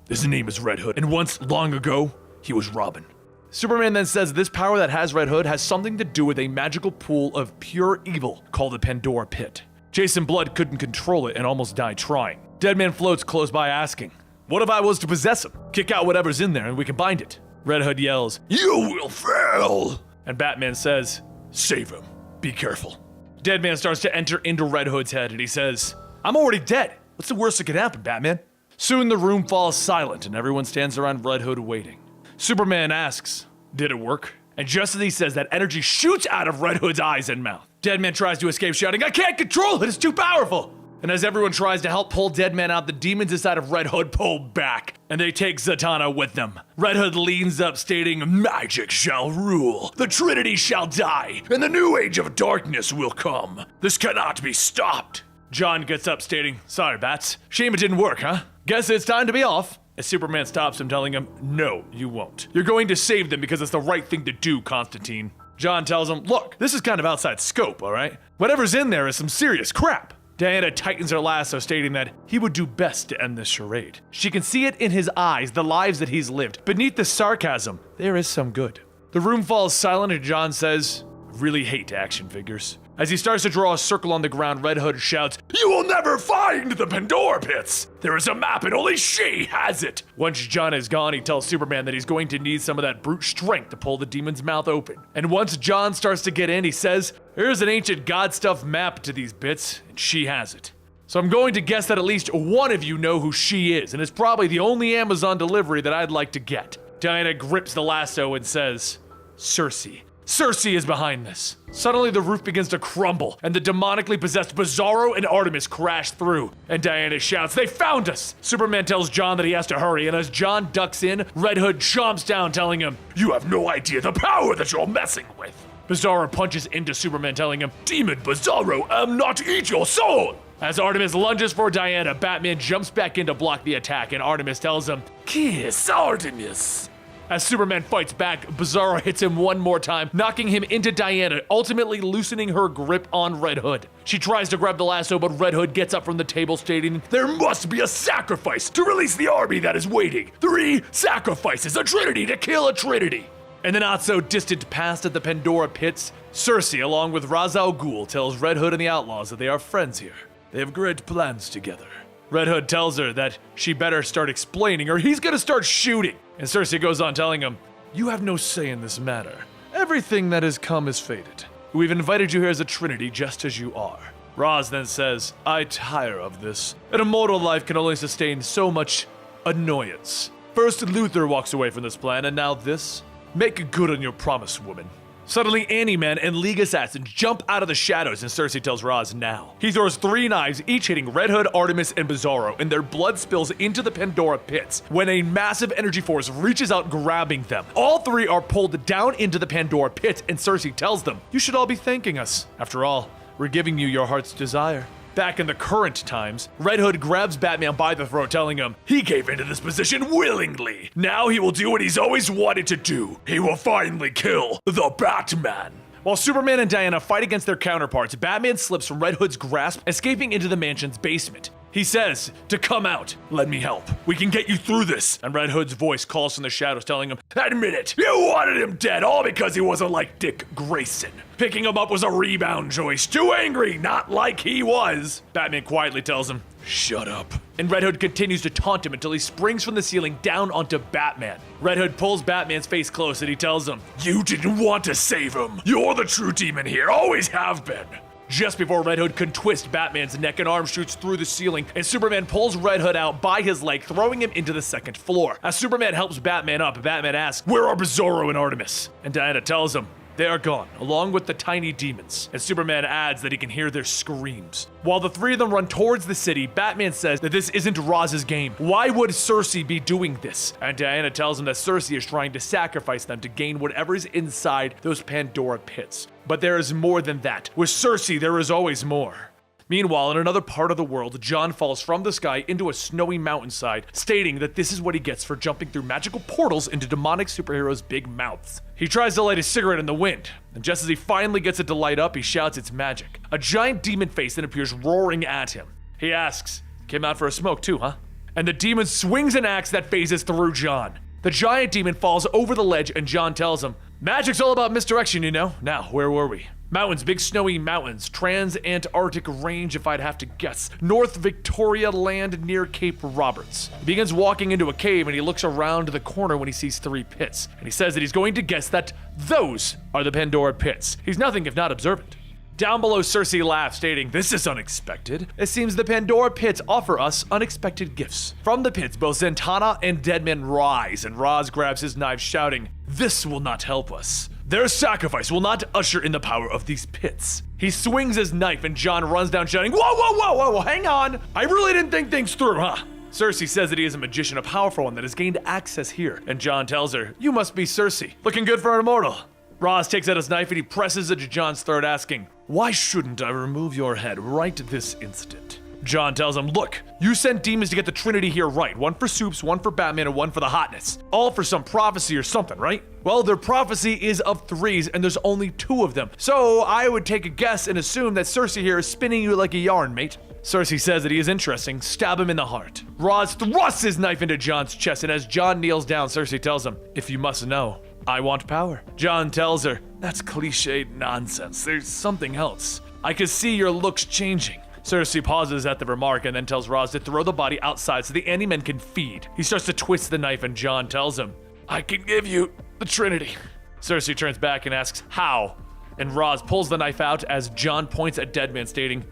A: "His name is Red Hood, and once, long ago, he was Robin." Superman then says this power that has Red Hood has something to do with a magical pool of pure evil called the Pandora Pit. Jason Blood couldn't control it and almost died trying. Deadman floats close by asking, "What if I was to possess him? Kick out whatever's in there and we can bind it." Red Hood yells, "You will fail!" And Batman says, "Save him. Be careful." Deadman starts to enter into Red Hood's head and he says, "I'm already dead. What's the worst that could happen, Batman?" Soon the room falls silent and everyone stands around Red Hood waiting. Superman asks, "Did it work?" And just as he says that, energy shoots out of Red Hood's eyes and mouth. Deadman tries to escape, shouting, "I can't control it, it's too powerful!" And as everyone tries to help pull Deadman out, the demons inside of Red Hood pull back, and they take Zatanna with them. Red Hood leans up, stating, "Magic shall rule, the Trinity shall die, and the new age of darkness will come. This cannot be stopped." John gets up, stating, "Sorry, Bats. Shame it didn't work, huh? Guess it's time to be off." As Superman stops him, telling him, "No, you won't. You're going to save them because it's the right thing to do, Constantine." John tells him, "Look, this is kind of outside scope, alright? Whatever's in there is some serious crap." Diana tightens her lasso, stating that he would do best to end this charade. She can see it in his eyes, the lives that he's lived. Beneath the sarcasm, there is some good. The room falls silent and John says, "I really hate action figures." As he starts to draw a circle on the ground, Red Hood shouts, "You will never find the Pandora Pits! There is a map and only she has it!" Once John is gone, he tells Superman that he's going to need some of that brute strength to pull the demon's mouth open. And once John starts to get in, he says, "Here's an ancient god stuff map to these bits, and she has it. So I'm going to guess that at least one of you know who she is, and it's probably the only Amazon delivery that I'd like to get." Diana grips the lasso and says, "Circe. Circe is behind this." Suddenly the roof begins to crumble, and the demonically possessed BIZARRO and ARTEMIS crash through, and Diana shouts, "They found us!" Superman tells John that he has to hurry, and as John ducks in, Red Hood chomps down, telling him, "You have no idea the power that you're messing with." BIZARRO punches into Superman, telling him, "Demon BIZARRO, am not eat your soul!" As ARTEMIS lunges for Diana, Batman jumps back in to block the attack, and ARTEMIS tells him, "Kiss ARTEMIS." As Superman fights back, BIZARRO hits him one more time, knocking him into Diana, ultimately loosening her grip on Red Hood. She tries to grab the lasso, but Red Hood gets up from the table, stating, "There must be a sacrifice to release the army that is waiting. 3 sacrifices, a Trinity to kill a Trinity." In the not-so-distant past at the Pandora Pits, Circe, along with Ra's al Ghul, tells Red Hood and the Outlaws that they are friends here. They have great plans together. Red Hood tells her that she better start explaining or he's gonna start shooting. And Circe goes on telling him, "You have no say in this matter. Everything that has come is fated. We've invited you here as a Trinity just as you are." Ra's then says, "I tire of this. An immortal life can only sustain so much annoyance. First Luther walks away from this plan, and now this? Make good on your promise, woman." Suddenly, Ant-Man and League Assassins jump out of the shadows, and Circe tells Ra's now. He throws 3 knives, each hitting Red Hood, ARTEMIS, and BIZARRO, and their blood spills into the Pandora Pits when a massive energy force reaches out, grabbing them. All 3 are pulled down into the Pandora Pits, and Circe tells them, "You should all be thanking us. After all, we're giving you your heart's desire." Back in the current times, Red Hood grabs Batman by the throat, telling him, "He gave into this position willingly. Now he will do what he's always wanted to do. He will finally kill the Batman." While Superman and Diana fight against their counterparts, Batman slips from Red Hood's grasp, escaping into the mansion's basement. He says to come out. Let me help. We can get you through this. And Red Hood's voice calls from the shadows telling him, admit it, you wanted him dead all because he wasn't like Dick Grayson. Picking him up was a rebound choice. Too angry, not like he was. Batman quietly tells him, shut up. And Red Hood continues to taunt him until he springs from the ceiling down onto Batman. Red Hood pulls Batman's face close and he tells him, you didn't want to save him. You're the true demon here, always have been. Just before Red Hood can twist Batman's neck, an arm shoots through the ceiling, and Superman pulls Red Hood out by his leg, throwing him into the second floor. As Superman helps Batman up, Batman asks, where are BIZARRO and ARTEMIS? And Diana tells him, they are gone, along with the tiny demons. And Superman adds that he can hear their screams. While the three of them run towards the city, Batman says that this isn't Raz's game. Why would Cersei be doing this? And Diana tells him that Cersei is trying to sacrifice them to gain whatever is inside those Pandora pits. But there is more than that. With Cersei, there is always more. Meanwhile, in another part of the world, John falls from the sky into a snowy mountainside, stating that this is what he gets for jumping through magical portals into demonic superheroes' big mouths. He tries to light a cigarette in the wind, and just as he finally gets it to light up, he shouts it's magic. A giant demon face then appears roaring at him. He asks, came out for a smoke too, huh? And the demon swings an axe that phases through John. The giant demon falls over the ledge, and John tells him, magic's all about misdirection, you know. Now, where were we? Mountains, big snowy mountains, trans-Antarctic range if I'd have to guess. North Victoria land near Cape Roberts. He begins walking into a cave and he looks around the corner when he sees three pits. And he says that he's going to guess that those are the Pandora pits. He's nothing if not observant. Down below, Cersei laughs, stating, this is unexpected. It seems the Pandora pits offer us unexpected gifts. From the pits, both Zatanna and Deadman rise, and Raz grabs his knife, shouting, this will not help us. Their sacrifice will not usher in the power of these pits. He swings his knife and John runs down shouting, whoa, whoa, whoa, whoa, whoa, hang on. I really didn't think things through, huh? Cersei says that he is a magician, a powerful one that has gained access here. And John tells her, you must be Cersei. Looking good for an immortal. Raz takes out his knife and he presses it to John's throat, asking, why shouldn't I remove your head right this instant? John tells him, look, you sent demons to get the Trinity here right. One for Soups, one for Batman, and one for the hotness. All for some prophecy or something, right? Well, their prophecy is of threes, and there's only two of them. So I would take a guess and assume that Cersei here is spinning you like a yarn, mate. Cersei says that he is interesting. Stab him in the heart. Raz thrusts his knife into John's chest, and as John kneels down, Cersei tells him, if you must know, I want power. John tells her, that's cliched nonsense. There's something else. I can see your looks changing. Cersei pauses at the remark and then tells Raz to throw the body outside so the Anti-Men can feed. He starts to twist the knife and John tells him, I can give you the Trinity. Cersei turns back and asks, how? And Raz pulls the knife out as John points at Deadman, stating,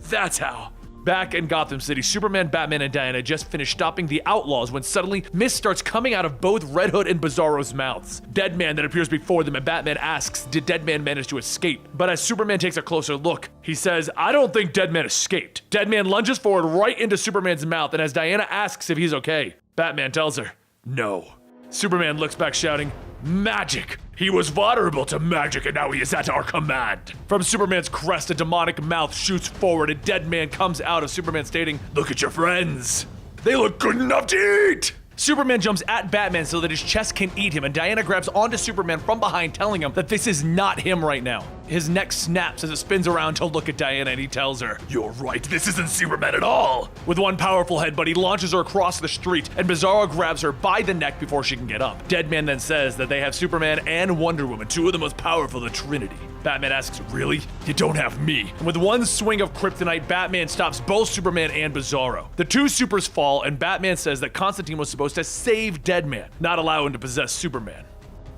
A: that's how. Back in Gotham City, Superman, Batman, and Diana just finished stopping the Outlaws when suddenly mist starts coming out of both Red Hood and BIZARRO's mouths. Deadman then appears before them and Batman asks, did Deadman manage to escape? But as Superman takes a closer look, he says, I don't think Deadman escaped. Deadman lunges forward right into Superman's mouth, and as Diana asks if he's okay, Batman tells her, no. Superman looks back shouting, magic! He was vulnerable to magic and now he is at our command. From Superman's crest, a demonic mouth shoots forward and Deadman comes out of Superman stating, look at your friends. They look good enough to eat! Superman jumps at Batman so that his chest can eat him, and Diana grabs onto Superman from behind, telling him that this is not him right now. His neck snaps as it spins around to look at Diana, and he tells her, you're right, this isn't Superman at all. With one powerful headbutt, he launches her across the street, and BIZARRO grabs her by the neck before she can get up. Deadman then says that they have Superman and Wonder Woman, two of the most powerful of the Trinity. Batman asks, really? You don't have me. And with one swing of kryptonite, Batman stops both Superman and BIZARRO. The two supers fall, and Batman says that Constantine was supposed to save Deadman, not allow him to possess Superman.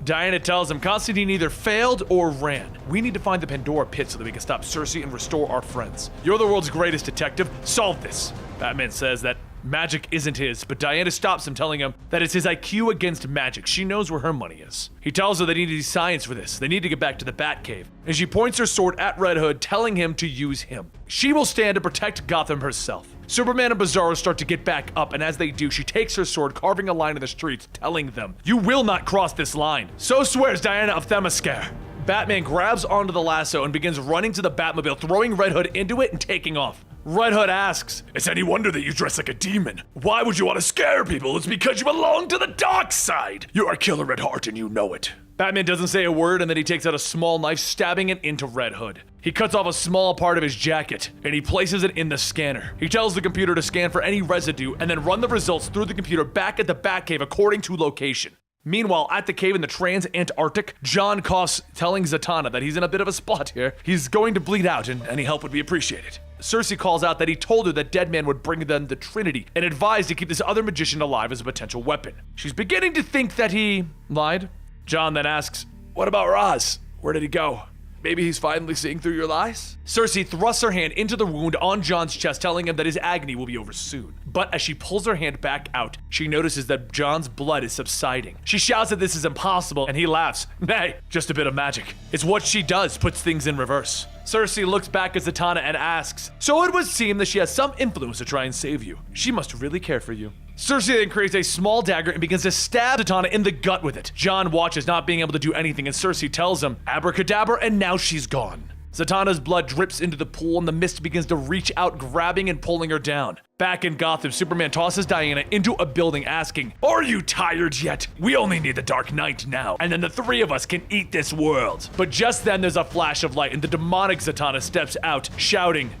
A: Diana tells him Constantine either failed or ran. We need to find the Pandora pit so that we can stop Cersei and restore our friends. You're the world's greatest detective. Solve this. Batman says that magic isn't his, but Diana stops him, telling him that it's his IQ against magic. She knows where her money is. He tells her they need to use science for this. They need to get back to the Batcave. And she points her sword at Red Hood, telling him to use him. She will stand to protect Gotham herself. Superman and BIZARRO start to get back up, and as they do, she takes her sword, carving a line in the streets, telling them, you will not cross this line. So swears Diana of Themyscira. Batman grabs onto the lasso and begins running to the Batmobile, throwing Red Hood into it and taking off. Red Hood asks, "It's any wonder that you dress like a demon. Why would you want to scare people? It's because you belong to the dark side. You're a killer at heart and you know it." Batman doesn't say a word, and then he takes out a small knife, stabbing it into Red Hood. He cuts off a small part of his jacket, and he places it in the scanner. He tells the computer to scan for any residue, and then run the results through the computer back at the Batcave according to location. Meanwhile, at the cave in the trans-Antarctic, John coughs, telling Zatanna that he's in a bit of a spot here. He's going to bleed out, and any help would be appreciated. Cersei calls out that he told her that Deadman would bring them the Trinity, and advised to keep this other magician alive as a potential weapon. She's beginning to think that he lied. John then asks, "What about Roz? Where did he go? Maybe he's finally seeing through your lies?" Cersei thrusts her hand into the wound on John's chest, telling him that his agony will be over soon. But as she pulls her hand back out, she notices that John's blood is subsiding. She shouts that this is impossible, and he laughs. "Nay, just a bit of magic. It's what she does, puts things in reverse." Cersei looks back at Zatanna and asks, "So it would seem that she has some influence to try and save you. She must really care for you." Cersei then creates a small dagger and begins to stab Zatanna in the gut with it. John watches, not being able to do anything, and Cersei tells him, "Abracadabra," and now she's gone. Zatanna's blood drips into the pool, and the mist begins to reach out, grabbing and pulling her down. Back in Gotham, Superman tosses Diana into a building, asking, "Are you tired yet? We only need the Dark Knight now, and then the three of us can eat this world." But just then there's a flash of light, and the demonic Zatanna steps out, shouting,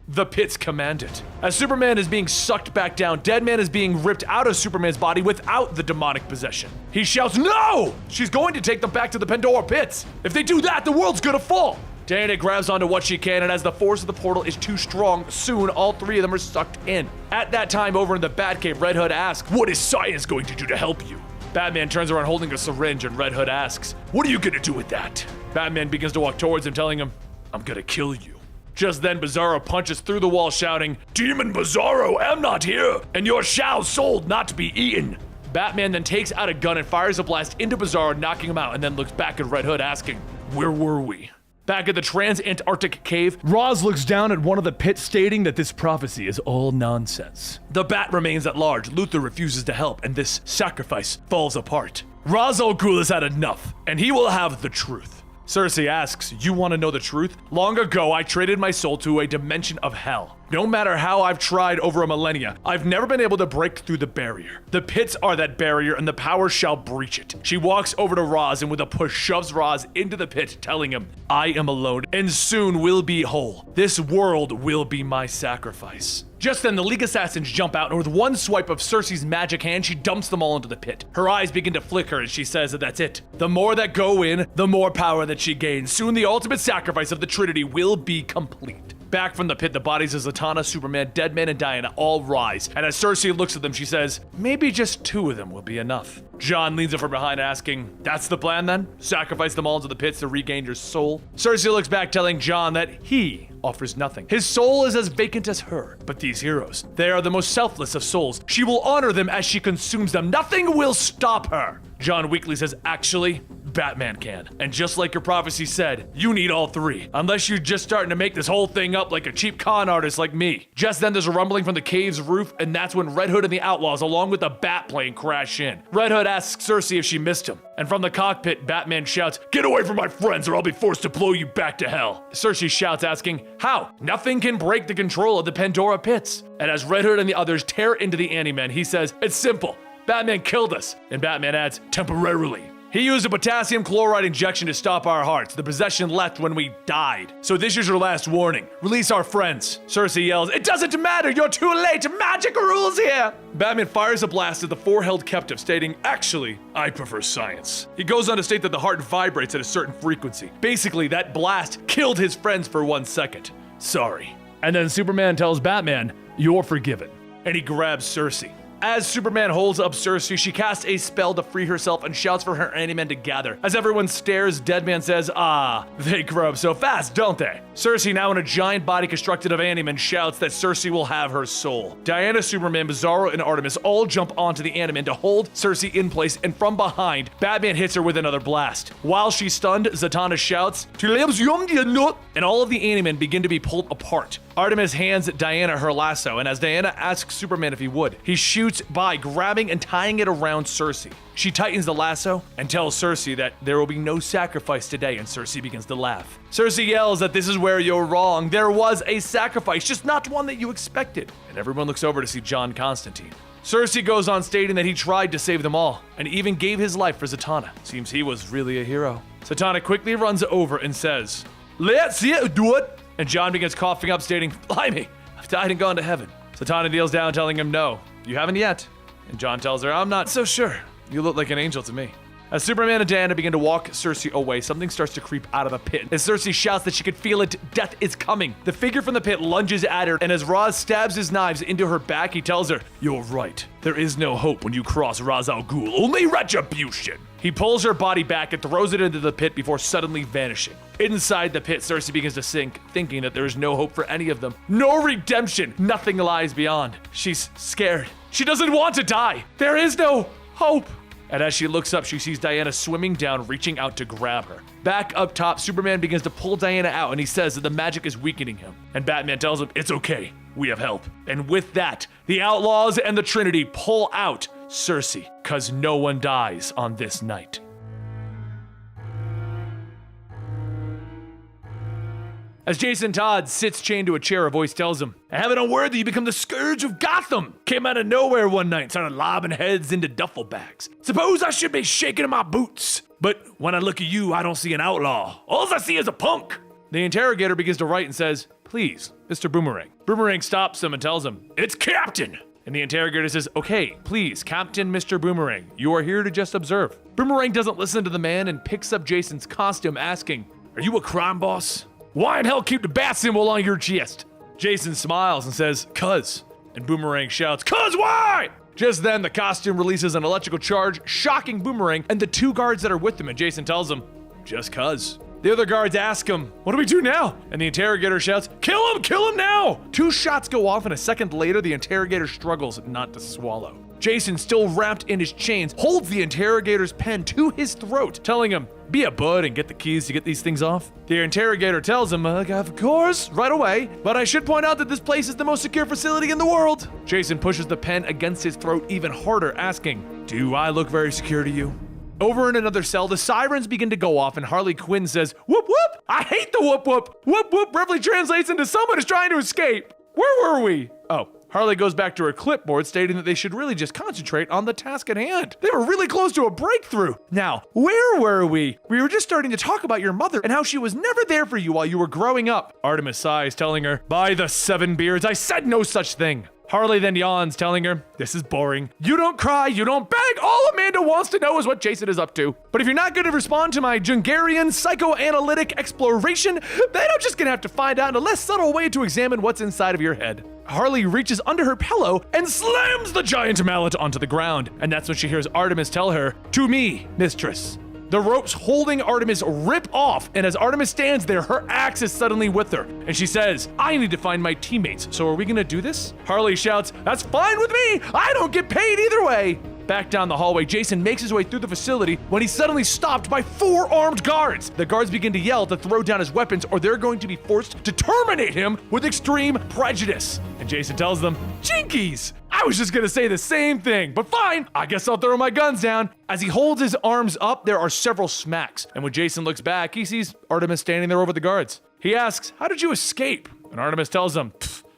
A: the Pit's commandant. As Superman is being sucked back down, Deadman is being ripped out of Superman's body without the demonic possession. He shouts, "No! She's going to take them back to the Pandora Pits. If they do that, the world's gonna fall." Diana grabs onto what she can, and as the force of the portal is too strong, soon all three of them are sucked in. At that time, over in the Batcave, Red Hood asks, "What is science going to do to help you?" Batman turns around holding a syringe, and Red Hood asks, "What are you gonna do with that?" Batman begins to walk towards him, telling him, "I'm gonna kill you." Just then, BIZARRO punches through the wall, shouting, "Demon BIZARRO, am not here, and your shall sold not to be eaten." Batman then takes out a gun and fires a blast into BIZARRO, knocking him out, and then looks back at Red Hood, asking, "Where were we?" Back at the trans-Antarctic cave, Roz looks down at one of the pits, stating that this prophecy is all nonsense. The Bat remains at large, Luthor refuses to help, and this sacrifice falls apart. Ra's al Ghul has had enough, and he will have the truth. Cersei asks, "You want to know the truth? Long ago, I traded my soul to a dimension of hell. No matter how I've tried over a millennia, I've never been able to break through the barrier. The pits are that barrier, and the power shall breach it." She walks over to Roz and with a push shoves Roz into the pit, telling him, "I am alone and soon will be whole. This world will be my sacrifice." Just then, the League Assassins jump out, and with one swipe of Cersei's magic hand, she dumps them all into the pit. Her eyes begin to flicker as she says that that's it. The more that go in, the more power that she gains. Soon the ultimate sacrifice of the Trinity will be complete. Back from the pit, the bodies of Zatanna, Superman, Deadman, and Diana all rise, and as Cersei looks at them, she says, "Maybe just 2 of them will be enough." John leans up from behind, asking, "That's the plan then? Sacrifice them all into the pits to regain your soul?" Cersei looks back, telling John that he offers nothing. His soul is as vacant as her. But these heroes, they are the most selfless of souls. She will honor them as she consumes them. Nothing will stop her. John weakly says, "Actually, Batman can. And just like your prophecy said, you need all 3. Unless you're just starting to make this whole thing up like a cheap con artist like me." Just then there's a rumbling from the cave's roof, and that's when Red Hood and the Outlaws along with the Bat plane crash in. Red Hood asks Cersei if she missed him. And from the cockpit, Batman shouts, "Get away from my friends or I'll be forced to blow you back to hell." Cersei shouts, asking, "How? Nothing can break the control of the Pandora Pits." And as Red Hood and the others tear into the Anti-Men, he says, "It's simple. Batman killed us." And Batman adds, "Temporarily. He used a potassium chloride injection to stop our hearts. The possession left when we died. So this is your last warning. Release our friends." Cersei yells, "It doesn't matter, you're too late, magic rules here." Batman fires a blast at the 4 held captive, stating, "Actually, I prefer science." He goes on to state that the heart vibrates at a certain frequency. Basically, that blast killed his friends for 1 second. Sorry. And then Superman tells Batman, "You're forgiven." And he grabs Cersei. As Superman holds up Cersei, she casts a spell to free herself and shouts for her Anti-Men to gather. As everyone stares, Deadman says, "Ah, they grow up so fast, don't they?" Cersei, now in a giant body constructed of Anti-Men, shouts that Cersei will have her soul. Diana, Superman, BIZARRO, and Artemis all jump onto the Anti-Men to hold Cersei in place, and from behind, Batman hits her with another blast. While she's stunned, Zatanna shouts, "She lives young, and all of the Anti-Men begin to be pulled apart. Artemis hands Diana her lasso, and as Diana asks Superman if he would, he shoots by, grabbing and tying it around Cersei. She tightens the lasso and tells Cersei that there will be no sacrifice today, and Cersei begins to laugh. Cersei yells that this is where you're wrong. There was a sacrifice, just not one that you expected. And everyone looks over to see John Constantine. Cersei goes on stating that he tried to save them all, and even gave his life for Zatanna. Seems he was really a hero. Zatanna quickly runs over and says, "Let's see it, do it." And John begins coughing up, stating, "Blimey, I've died and gone to heaven." Zatanna kneels down, telling him, "No, you haven't yet." And John tells her, "I'm not so sure. You look like an angel to me." As Superman and Diana begin to walk Cersei away, something starts to creep out of the pit. As Cersei shouts that she could feel it, death is coming. The figure from the pit lunges at her, and as Ra's stabs his knives into her back, he tells her, "You're right. There is no hope when you cross Ra's al Ghul, only retribution." He pulls her body back and throws it into the pit before suddenly vanishing. Inside the pit, Cersei begins to sink, thinking that there is no hope for any of them. No redemption. Nothing lies beyond. She's scared. She doesn't want to die. There is no hope. And as she looks up, she sees Diana swimming down, reaching out to grab her. Back up top, Superman begins to pull Diana out, and he says that the magic is weakening him. And Batman tells him, "It's okay, we have help." And with that, the Outlaws and the Trinity pull out Cersei, cause no one dies on this night. As Jason Todd sits chained to a chair, a voice tells him, "I have it on word that you become the scourge of Gotham. Came out of nowhere one night and started lobbing heads into duffel bags. Suppose I should be shaking in my boots. But when I look at you, I don't see an outlaw. All I see is a punk." The interrogator begins to write and says, "Please, Mr. Boomerang." Boomerang stops him and tells him, "It's Captain." And the interrogator says, "Okay, please, Captain Mr. Boomerang, you are here to just observe." Boomerang doesn't listen to the man and picks up Jason's costume, asking, "Are you a crime boss? Why in hell keep the bat symbol on your chest?" Jason smiles and says, "Cuz." And Boomerang shouts, "Cuz why?" Just then, the costume releases an electrical charge, shocking Boomerang and the two guards that are with him, and Jason tells him, "Just cuz." The other guards ask him, "What do we do now?" And the interrogator shouts, Kill him now!" Two shots go off, and a second later, the interrogator struggles not to swallow. Jason, still wrapped in his chains, holds the interrogator's pen to his throat, telling him, "Be a bud and get the keys to get these things off." The interrogator tells him, "Of course, right away, but I should point out that this place is the most secure facility in the world." Jason pushes the pen against his throat even harder, asking, "Do I look very secure to you?" Over in another cell, the sirens begin to go off, and Harley Quinn says, "Whoop whoop! I hate the whoop whoop! Whoop whoop roughly translates into someone is trying to escape. Where were we?" Oh. Harley goes back to her clipboard, stating that they should really just concentrate on the task at hand. They were really close to a breakthrough. Now, where were we? We were just starting to talk about your mother and how she was never there for you while you were growing up. Artemis sighs, telling her, "By the seven beards, I said no such thing." Harley then yawns, telling her, "This is boring. You don't cry, you don't beg. All Amanda wants to know is what Jason is up to. But if you're not going to respond to my Jungarian psychoanalytic exploration, then I'm just going to have to find out in a less subtle way to examine what's inside of your head." Harley reaches under her pillow and slams the giant mallet onto the ground. And that's when she hears Artemis tell her, "To me, mistress." The ropes holding Artemis rip off, and as Artemis stands there, her axe is suddenly with her. And she says, "I need to find my teammates, so are we gonna do this?" Harley shouts, "That's fine with me! I don't get paid either way!" Back down the hallway, Jason makes his way through the facility when he's suddenly stopped by 4 armed guards. The guards begin to yell to throw down his weapons, or they're going to be forced to terminate him with extreme prejudice. And Jason tells them, "Jinkies! I was just gonna say the same thing, but fine, I guess I'll throw my guns down." As he holds his arms up, there are several smacks, and when Jason looks back, he sees Artemis standing there over the guards. He asks, "How did you escape?" And Artemis tells him,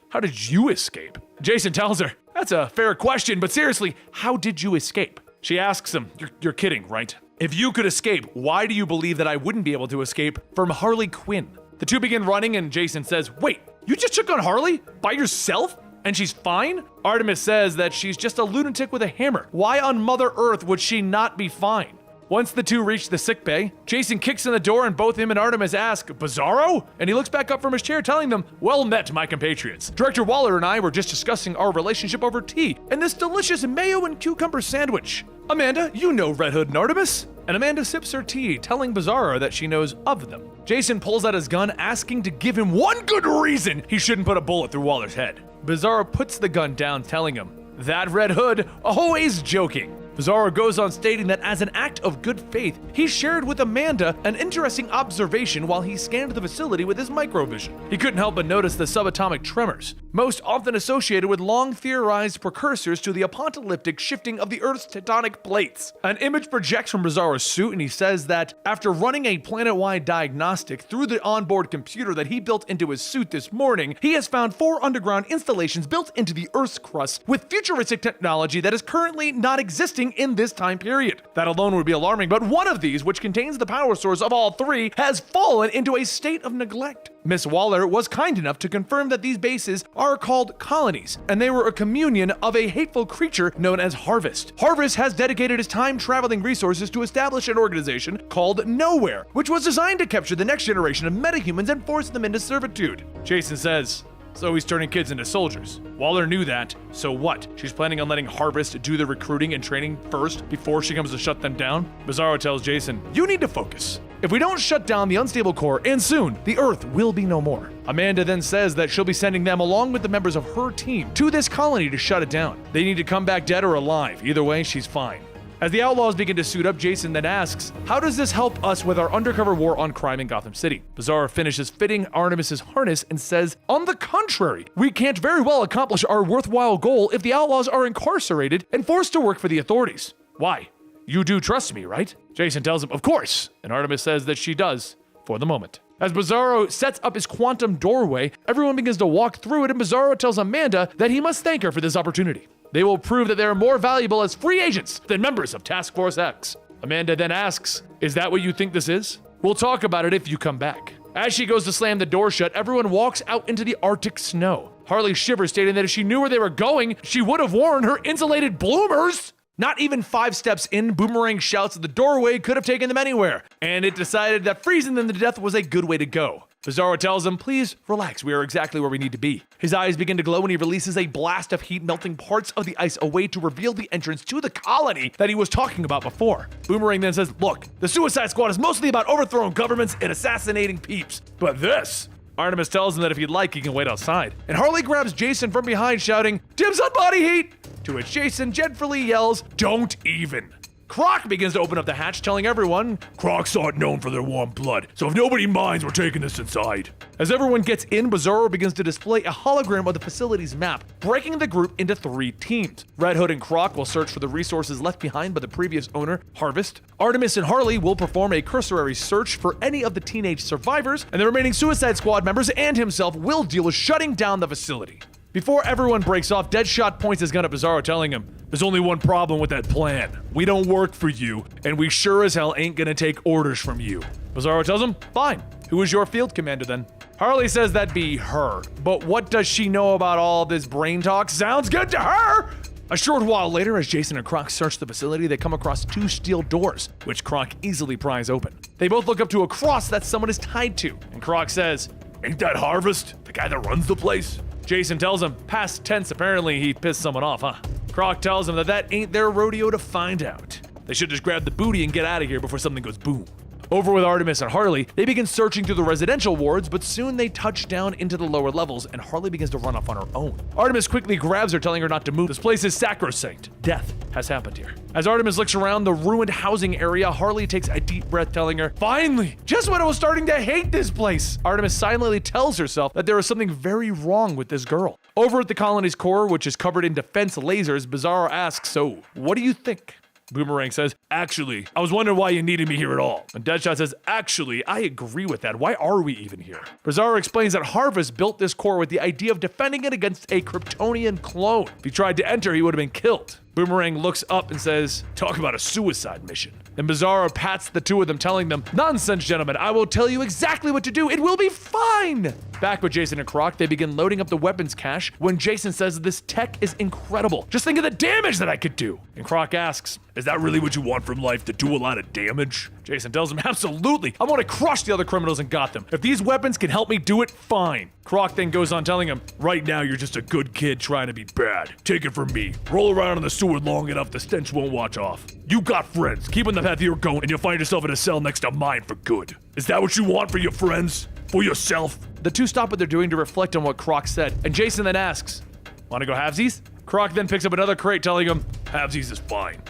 A: "How did you escape?" Jason tells her, "That's a fair question, but seriously, how did you escape?" She asks him, You're kidding, right? If you could escape, why do you believe that I wouldn't be able to escape from Harley Quinn?" The two begin running, and Jason says, "Wait, you just took on Harley? By yourself? And she's fine?" Artemis says that she's just a lunatic with a hammer. Why on Mother Earth would she not be fine? Once the two reach the sickbay, Jason kicks in the door and both him and Artemis ask, "BIZARRO?" And he looks back up from his chair, telling them, "Well met, my compatriots. Director Waller and I were just discussing our relationship over tea and this delicious mayo and cucumber sandwich. Amanda, you know Red Hood and Artemis." And Amanda sips her tea, telling BIZARRO that she knows of them. Jason pulls out his gun, asking to give him one good reason he shouldn't put a bullet through Waller's head. BIZARRO puts the gun down, telling him, "That Red Hood, always joking." BIZARRO goes on stating that as an act of good faith, he shared with Amanda an interesting observation while he scanned the facility with his microvision. He couldn't help but notice the subatomic tremors, most often associated with long theorized precursors to the apocalyptic shifting of the Earth's tectonic plates. An image projects from BIZARRO's suit, and he says that after running a planet-wide diagnostic through the onboard computer that he built into his suit this morning, he has found 4 underground installations built into the Earth's crust with futuristic technology that is currently not existing in this time period. That alone would be alarming, but one of these, which contains the power source of all 3, has fallen into a state of neglect. Miss Waller was kind enough to confirm that these bases are called colonies, and they were a communion of a hateful creature known as Harvest. Harvest has dedicated his time-traveling resources to establish an organization called Nowhere, which was designed to capture the next generation of metahumans and force them into servitude. Jason says, so he's turning kids into soldiers. Waller knew that, so what? She's planning on letting Harvest do the recruiting and training first before she comes to shut them down? BIZARRO tells Jason, you need to focus. If we don't shut down the unstable core, and soon, the Earth will be no more. Amanda then says that she'll be sending them along with the members of her team to this colony to shut it down. They need to come back dead or alive. Either way, she's fine. As the Outlaws begin to suit up, Jason then asks, how does this help us with our undercover war on crime in Gotham City? BIZARRO finishes fitting Artemis's harness and says, on the contrary, we can't very well accomplish our worthwhile goal if the Outlaws are incarcerated and forced to work for the authorities. Why? You do trust me, right? Jason tells him, of course, and Artemis says that she does, for the moment. As BIZARRO sets up his quantum doorway, everyone begins to walk through it, and BIZARRO tells Amanda that he must thank her for this opportunity. They will prove that they are more valuable as free agents than members of Task Force X. Amanda then asks, is that what you think this is? We'll talk about it if you come back. As she goes to slam the door shut, everyone walks out into the Arctic snow. Harley shivers, stating that if she knew where they were going, she would have worn her insulated bloomers. Not even 5 steps in, Boomerang shouts that the doorway could have taken them anywhere, and it decided that freezing them to death was a good way to go. BIZARRO tells him, please relax, we are exactly where we need to be. His eyes begin to glow and he releases a blast of heat, melting parts of the ice away to reveal the entrance to the colony that he was talking about before. Boomerang then says, look, the Suicide Squad is mostly about overthrowing governments and assassinating peeps, but this... Artemis tells him that if he'd like, he can wait outside. And Harley grabs Jason from behind, shouting, dibs on body heat! To which Jason dreadfully yells, don't even. Croc begins to open up the hatch, telling everyone, Crocs aren't known for their warm blood, so if nobody minds, we're taking this inside. As everyone gets in, BIZARRO begins to display a hologram of the facility's map, breaking the group into 3 teams. Red Hood and Croc will search for the resources left behind by the previous owner, Harvest. Artemis and Harley will perform a cursory search for any of the teenage survivors, and the remaining Suicide Squad members and himself will deal with shutting down the facility. Before everyone breaks off, Deadshot points his gun at BIZARRO, telling him, there's only one problem with that plan. We don't work for you, and we sure as hell ain't gonna take orders from you. BIZARRO tells him, fine. Who is your field commander then? Harley says that'd be her, but what does she know about all this brain talk? Sounds good to her! A short while later, as Jason and Croc search the facility, they come across 2 steel doors, which Croc easily pries open. They both look up to a cross that someone is tied to, and Croc says, ain't that Harvest, the guy that runs the place? Jason tells him, past tense, apparently he pissed someone off, huh? Croc tells him that that ain't their rodeo to find out. They should just grab the booty and get out of here before something goes boom. Over with Artemis and Harley, they begin searching through the residential wards, but soon they touch down into the lower levels and Harley begins to run off on her own. Artemis quickly grabs her, telling her not to move. This place is sacrosanct. Death has happened here. As Artemis looks around the ruined housing area, Harley takes a deep breath, telling her, finally, just when I was starting to hate this place. Artemis silently tells herself that there is something very wrong with this girl. Over at the colony's core, which is covered in defense lasers, BIZARRO asks, so what do you think? Boomerang says, actually, I was wondering why you needed me here at all. And Deadshot says, actually, I agree with that. Why are we even here? BIZARRO explains that Harvest built this core with the idea of defending it against a Kryptonian clone. If he tried to enter, he would have been killed. Boomerang looks up and says, talk about a suicide mission. Then BIZARRO pats the 2 of them, telling them, nonsense, gentlemen, I will tell you exactly what to do. It will be fine. Back with Jason and Croc, they begin loading up the weapons cache when Jason says that this tech is incredible. Just think of the damage that I could do. And Croc asks, is that really what you want from life, to do a lot of damage? Jason tells him, absolutely. I want to crush the other criminals in Gotham. If these weapons can help me do it, fine. Croc then goes on telling him, right now you're just a good kid trying to be bad. Take it from me. Roll around in the sewer long enough, the stench won't watch off. You got friends. Keep on the path you're going and you'll find yourself in a cell next to mine for good. Is that what you want for your friends? For yourself? The 2 stop what they're doing to reflect on what Croc said, and Jason then asks, wanna go halvesies? Croc then picks up another crate, telling him, halvesies is fine.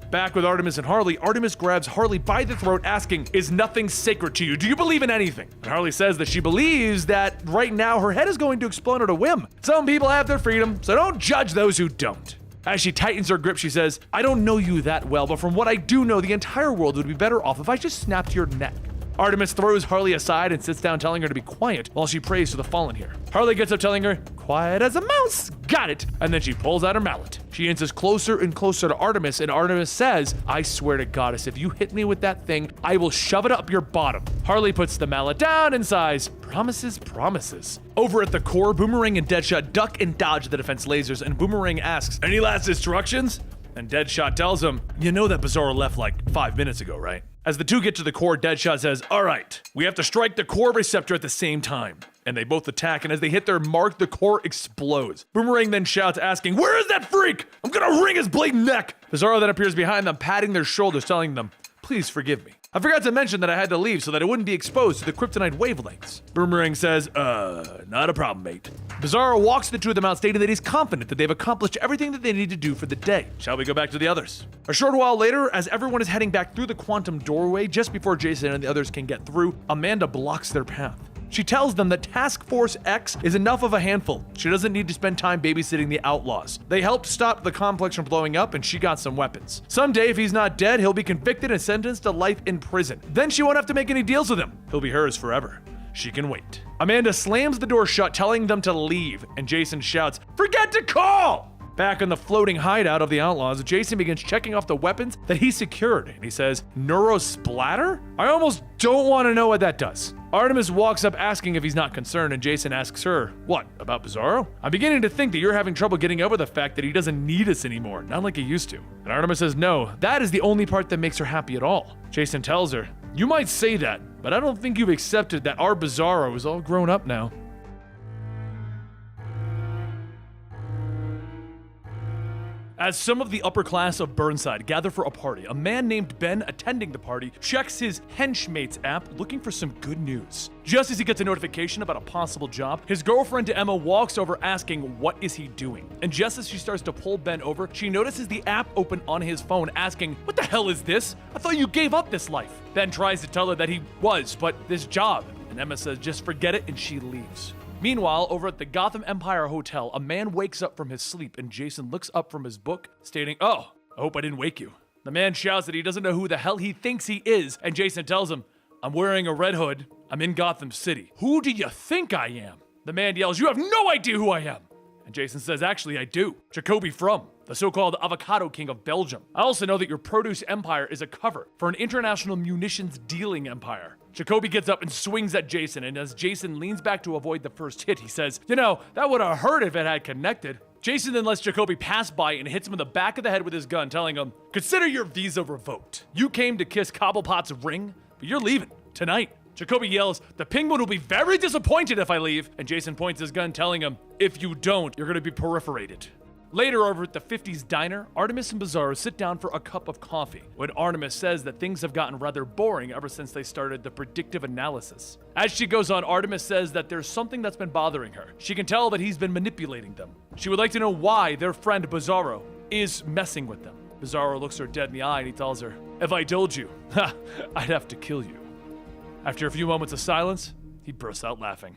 A: Back with Artemis and Harley, Artemis grabs Harley by the throat asking, "Is nothing sacred to you? Do you believe in anything?" And Harley says that she believes that right now her head is going to explode at a whim. Some people have their freedom, so don't judge those who don't. As she tightens her grip, she says, "I don't know you that well, but from what I do know, the entire world would be better off if I just snapped your neck." Artemis throws Harley aside and sits down telling her to be quiet while she prays to the fallen here. Harley gets up telling her, "Quiet as a mouse, got it," and then she pulls out her mallet. She inches closer and closer to Artemis, and Artemis says, "I swear to Goddess, if you hit me with that thing, I will shove it up your bottom." Harley puts the mallet down and sighs, "Promises, promises." Over at the core, Boomerang and Deadshot duck and dodge the defense lasers, and Boomerang asks, "Any last instructions?" And Deadshot tells him, "You know that BIZARRO left like 5 minutes ago, right?" As the two get to the core, Deadshot says, "All right, we have to strike the core receptor at the same time." And they both attack, and as they hit their mark, the core explodes. Boomerang then shouts, asking, "Where is that freak? I'm gonna wring his blade neck!" BIZARRO then appears behind them, patting their shoulders, telling them, "Please forgive me. I forgot to mention that I had to leave so that I wouldn't be exposed to the kryptonite wavelengths." Boomerang says, not a problem, mate." BIZARRO walks the two of them out, stating that he's confident that they've accomplished everything that they need to do for the day. Shall we go back to the others? A short while later, as everyone is heading back through the quantum doorway, just before Jason and the others can get through, Amanda blocks their path. She tells them that Task Force X is enough of a handful. She doesn't need to spend time babysitting the Outlaws. They helped stop the complex from blowing up, and she got some weapons. Someday, if he's not dead, he'll be convicted and sentenced to life in prison. Then she won't have to make any deals with him. He'll be hers forever. She can wait. Amanda slams the door shut, telling them to leave, and Jason shouts, "Forget to call!" Back in the floating hideout of the Outlaws, Jason begins checking off the weapons that he secured, and he says, "Neurosplatter? I almost don't want to know what that does." Artemis walks up asking if he's not concerned, and Jason asks her, "What, about BIZARRO? I'm beginning to think that you're having trouble getting over the fact that he doesn't need us anymore, not like he used to." And Artemis says, "No, that is the only part that makes her happy at all." Jason tells her, "You might say that, but I don't think you've accepted that our BIZARRO is all grown up now." As some of the upper class of Burnside gather for a party, a man named Ben, attending the party, checks his Henchmates app looking for some good news. Just as he gets a notification about a possible job, his girlfriend Emma walks over asking what is he doing. And just as she starts to pull Ben over, she notices the app open on his phone asking, "What the hell is this? I thought you gave up this life." Ben tries to tell her that he was, but this job. And Emma says just forget it, and she leaves. Meanwhile, over at the Gotham Empire Hotel, a man wakes up from his sleep, and Jason looks up from his book, stating, "Oh, I hope I didn't wake you." The man shouts that he doesn't know who the hell he thinks he is, and Jason tells him, "I'm wearing a red hood. I'm in Gotham City. Who do you think I am?" The man yells, "You have no idea who I am." And Jason says, "Actually, I do. Jacoby Frum, the so-called avocado king of Belgium. I also know that your produce empire is a cover for an international munitions dealing empire." Jacoby gets up and swings at Jason, and as Jason leans back to avoid the first hit, he says, "You know, that would have hurt if it had connected." Jason then lets Jacoby pass by and hits him in the back of the head with his gun, telling him, "Consider your visa revoked. You came to kiss Cobblepot's ring, but you're leaving tonight." Jacoby yells, "The Penguin will be very disappointed if I leave," and Jason points his gun, telling him, "If you don't, you're gonna be perforated." Later, over at the 50s diner, Artemis and BIZARRO sit down for a cup of coffee, when Artemis says that things have gotten rather boring ever since they started the predictive analysis. As she goes on, Artemis says that there's something that's been bothering her. She can tell that he's been manipulating them. She would like to know why their friend BIZARRO is messing with them. BIZARRO looks her dead in the eye and he tells her, "If I told you, I'd have to kill you." After a few moments of silence, he bursts out laughing.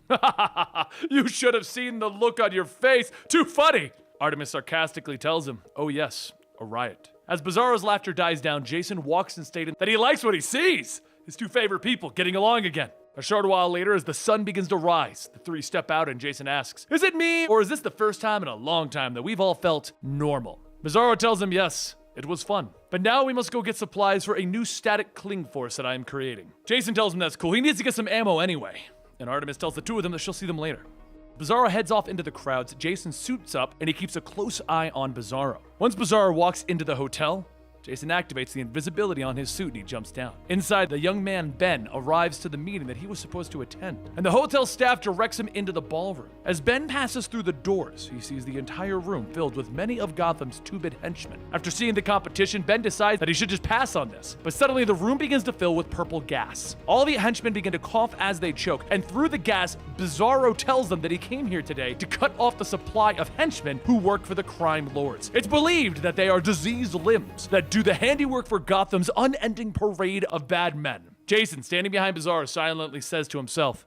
A: "You should have seen the look on your face. Too funny." Artemis sarcastically tells him, "Oh yes, a riot." As BIZARRO's laughter dies down, Jason walks in stating that he likes what he sees. His two favorite people getting along again. A short while later, as the sun begins to rise, the three step out and Jason asks, "Is it me, or is this the first time in a long time that we've all felt normal?" BIZARRO tells him, "Yes, it was fun. But now we must go get supplies for a new static cling force that I am creating." Jason tells him that's cool. He needs to get some ammo anyway. And Artemis tells the two of them that she'll see them later. BIZARRO heads off into the crowds. Jason suits up and he keeps a close eye on BIZARRO. Once BIZARRO walks into the hotel, Jason activates the invisibility on his suit and he jumps down. Inside, the young man Ben arrives to the meeting that he was supposed to attend, and the hotel staff directs him into the ballroom. As Ben passes through the doors, he sees the entire room filled with many of Gotham's two-bit henchmen. After seeing the competition, Ben decides that he should just pass on this, but suddenly the room begins to fill with purple gas. All the henchmen begin to cough as they choke, and through the gas, BIZARRO tells them that he came here today to cut off the supply of henchmen who work for the crime lords. It's believed that they are diseased limbs that do the handiwork for Gotham's unending parade of bad men. Jason, standing behind BIZARRO, silently says to himself,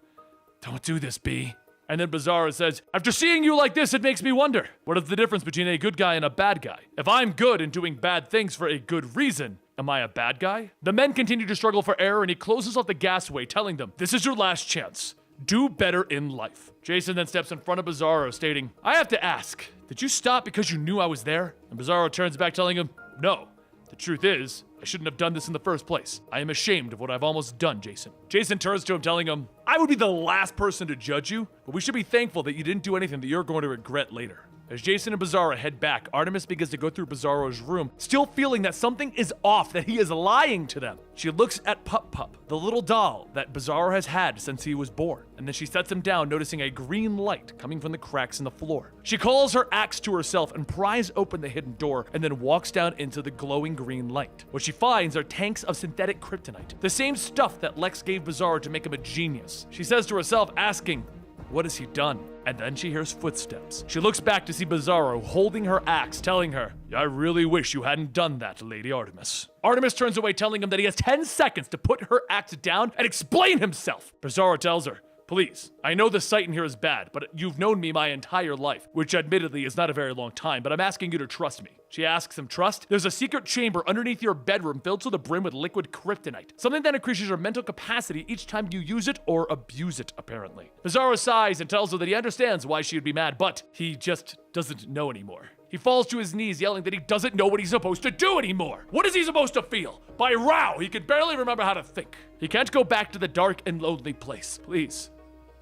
A: "Don't do this, B." And then BIZARRO says, "After seeing you like this, it makes me wonder, what is the difference between a good guy and a bad guy? If I'm good and doing bad things for a good reason, am I a bad guy?" The men continue to struggle for air, and he closes off the gasway, telling them, "This is your last chance. Do better in life." Jason then steps in front of BIZARRO, stating, "I have to ask, did you stop because you knew I was there?" And BIZARRO turns back, telling him, "No. The truth is, I shouldn't have done this in the first place. I am ashamed of what I've almost done, Jason." Jason turns to him, telling him, "I would be the last person to judge you, but we should be thankful that you didn't do anything that you're going to regret later." As Jason and BIZARRO head back, ARTEMIS begins to go through BIZARRO's room, still feeling that something is off, that he is lying to them. She looks at Pup, the little doll that BIZARRO has had since he was born, and then she sets him down, noticing a green light coming from the cracks in the floor. She calls her axe to herself and pries open the hidden door, and then walks down into the glowing green light. What she finds are tanks of synthetic kryptonite, the same stuff that Lex gave BIZARRO to make him a genius. She says to herself, asking, "What has he done?" And then she hears footsteps. She looks back to see BIZARRO holding her axe, telling her, "I really wish you hadn't done that, Lady ARTEMIS." ARTEMIS turns away, telling him that he has 10 seconds to put her axe down and explain himself. BIZARRO tells her, "Please, I know the sight in here is bad, but you've known me my entire life, which admittedly is not a very long time, but I'm asking you to trust me." She asks him, "Trust? There's a secret chamber underneath your bedroom filled to the brim with liquid kryptonite. Something that increases your mental capacity each time you use it or abuse it, apparently." BIZARRO sighs and tells her that he understands why she would be mad, but he just doesn't know anymore. He falls to his knees, yelling that he doesn't know what he's supposed to do anymore. What is he supposed to feel? By Rao, he could barely remember how to think. He can't go back to the dark and lonely place. Please,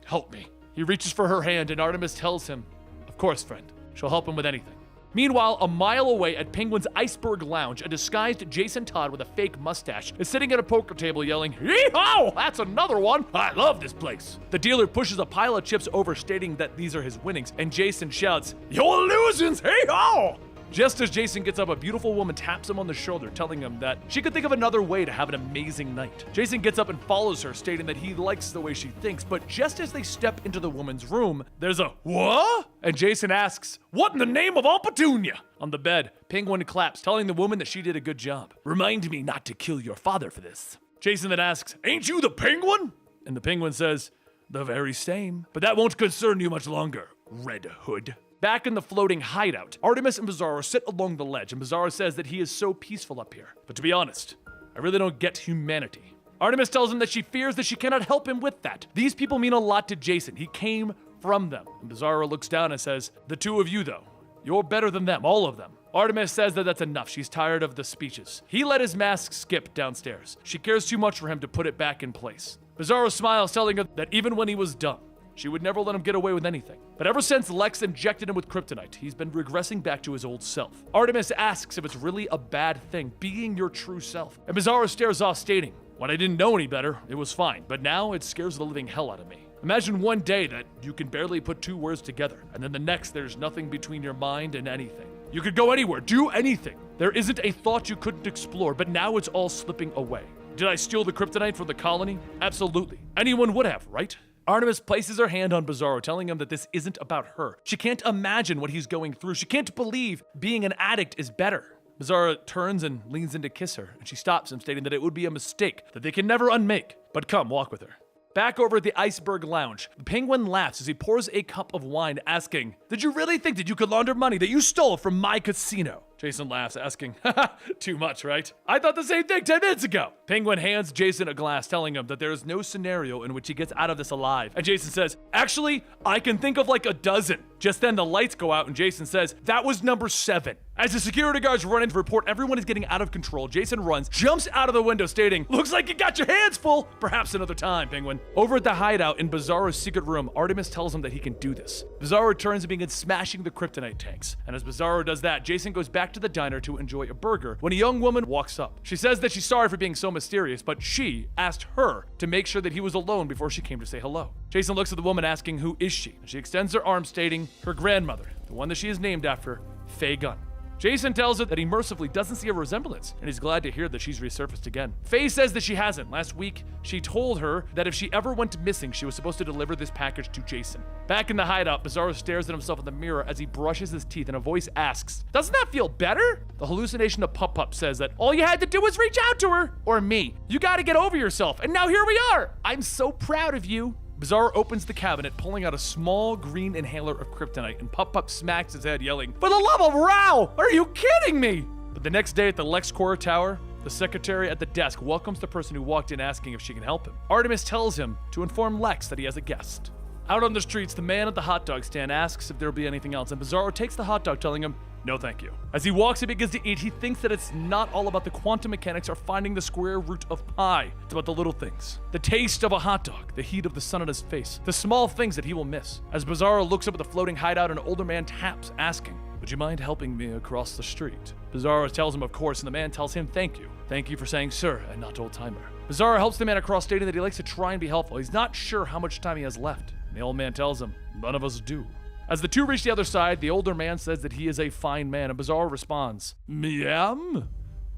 A: help me. He reaches for her hand, and ARTEMIS tells him, "Of course, friend. She'll help him with anything." Meanwhile, a mile away at Penguin's Iceberg Lounge, a disguised Jason Todd with a fake mustache is sitting at a poker table yelling, "Yee-haw! That's another one! I love this place!" The dealer pushes a pile of chips over, stating that these are his winnings, and Jason shouts, "Your losings! Hey-haw!" Just as Jason gets up, a beautiful woman taps him on the shoulder, telling him that she could think of another way to have an amazing night. Jason gets up and follows her, stating that he likes the way she thinks, but just as they step into the woman's room, there's a "What?" And Jason asks, "What in the name of all Petunia?" On the bed, Penguin claps, telling the woman that she did a good job. "Remind me not to kill your father for this." Jason then asks, "Ain't you the Penguin?" And the Penguin says, "The very same. But that won't concern you much longer, Red Hood." Back in the floating hideout, ARTEMIS and BIZARRO sit along the ledge, and BIZARRO says that he is so peaceful up here. But to be honest, I really don't get humanity. ARTEMIS tells him that she fears that she cannot help him with that. These people mean a lot to Jason. He came from them. And BIZARRO looks down and says, "The two of you, though, you're better than them, all of them." ARTEMIS says that that's enough. She's tired of the speeches. He let his mask skip downstairs. She cares too much for him to put it back in place. BIZARRO smiles, telling her that even when he was dumb, she would never let him get away with anything. But ever since Lex injected him with kryptonite, he's been regressing back to his old self. ARTEMIS asks if it's really a bad thing, being your true self. And BIZARRO stares off, stating, "When I didn't know any better, it was fine. But now it scares the living hell out of me. Imagine one day that you can barely put two words together, and then the next there's nothing between your mind and anything. You could go anywhere, do anything. There isn't a thought you couldn't explore, but now it's all slipping away. Did I steal the kryptonite from the colony? Absolutely. Anyone would have, right?" ARTEMIS places her hand on BIZARRO, telling him that this isn't about her. She can't imagine what he's going through. She can't believe being an addict is better. BIZARRO turns and leans in to kiss her, and she stops him, stating that it would be a mistake that they can never unmake. But come, walk with her. Back over at the Iceberg Lounge, the Penguin laughs as he pours a cup of wine, asking, "Did you really think that you could launder money that you stole from my casino?" Jason laughs, asking, "Haha, too much, right? I thought the same thing 10 minutes ago." Penguin hands Jason a glass, telling him that there is no scenario in which he gets out of this alive. And Jason says, "Actually, I can think of like a dozen." Just then the lights go out and Jason says, "That was number 7. As the security guards run in to report everyone is getting out of control, Jason runs, jumps out of the window, stating, "Looks like you got your hands full. Perhaps another time, Penguin." Over at the hideout in BIZARRO's secret room, ARTEMIS tells him that he can do this. BIZARRO turns and begins smashing the kryptonite tanks. And as BIZARRO does that, Jason goes back to the diner to enjoy a burger when a young woman walks up. She says that she's sorry for being so mysterious, but she asked her to make sure that he was alone before she came to say hello. Jason looks at the woman, asking, "Who is she?" And she extends her arm, stating, her grandmother, the one that she is named after, Faye Gunn. Jason tells her that he mercifully doesn't see a resemblance, and he's glad to hear that she's resurfaced again. Faye says that she hasn't. Last week, she told her that if she ever went missing, she was supposed to deliver this package to Jason. Back in the hideout, BIZARRO stares at himself in the mirror as he brushes his teeth, and a voice asks, "Doesn't that feel better?" The hallucination of Pup says that all you had to do was reach out to her, or me. You gotta get over yourself, and now here we are. I'm so proud of you. BIZARRO opens the cabinet, pulling out a small green inhaler of kryptonite, and Pup smacks his head, yelling, "For the love of Rao! Are you kidding me?" But the next day at the LexCorp Tower, the secretary at the desk welcomes the person who walked in asking if she can help him. ARTEMIS tells him to inform Lex that he has a guest. Out on the streets, the man at the hot dog stand asks if there'll be anything else, and BIZARRO takes the hot dog, telling him, "No thank you." As he walks and begins to eat, he thinks that it's not all about the quantum mechanics or finding the square root of pi. It's about the little things. The taste of a hot dog, the heat of the sun on his face, the small things that he will miss. As BIZARRO looks up at the floating hideout, an older man taps, asking, "Would you mind helping me across the street?" BIZARRO tells him of course, and the man tells him thank you. Thank you for saying sir and not old-timer. BIZARRO helps the man across, stating that he likes to try and be helpful. He's not sure how much time he has left. And the old man tells him, "None of us do." As the two reach the other side, the older man says that he is a fine man, and BIZARRO responds, "Me am?"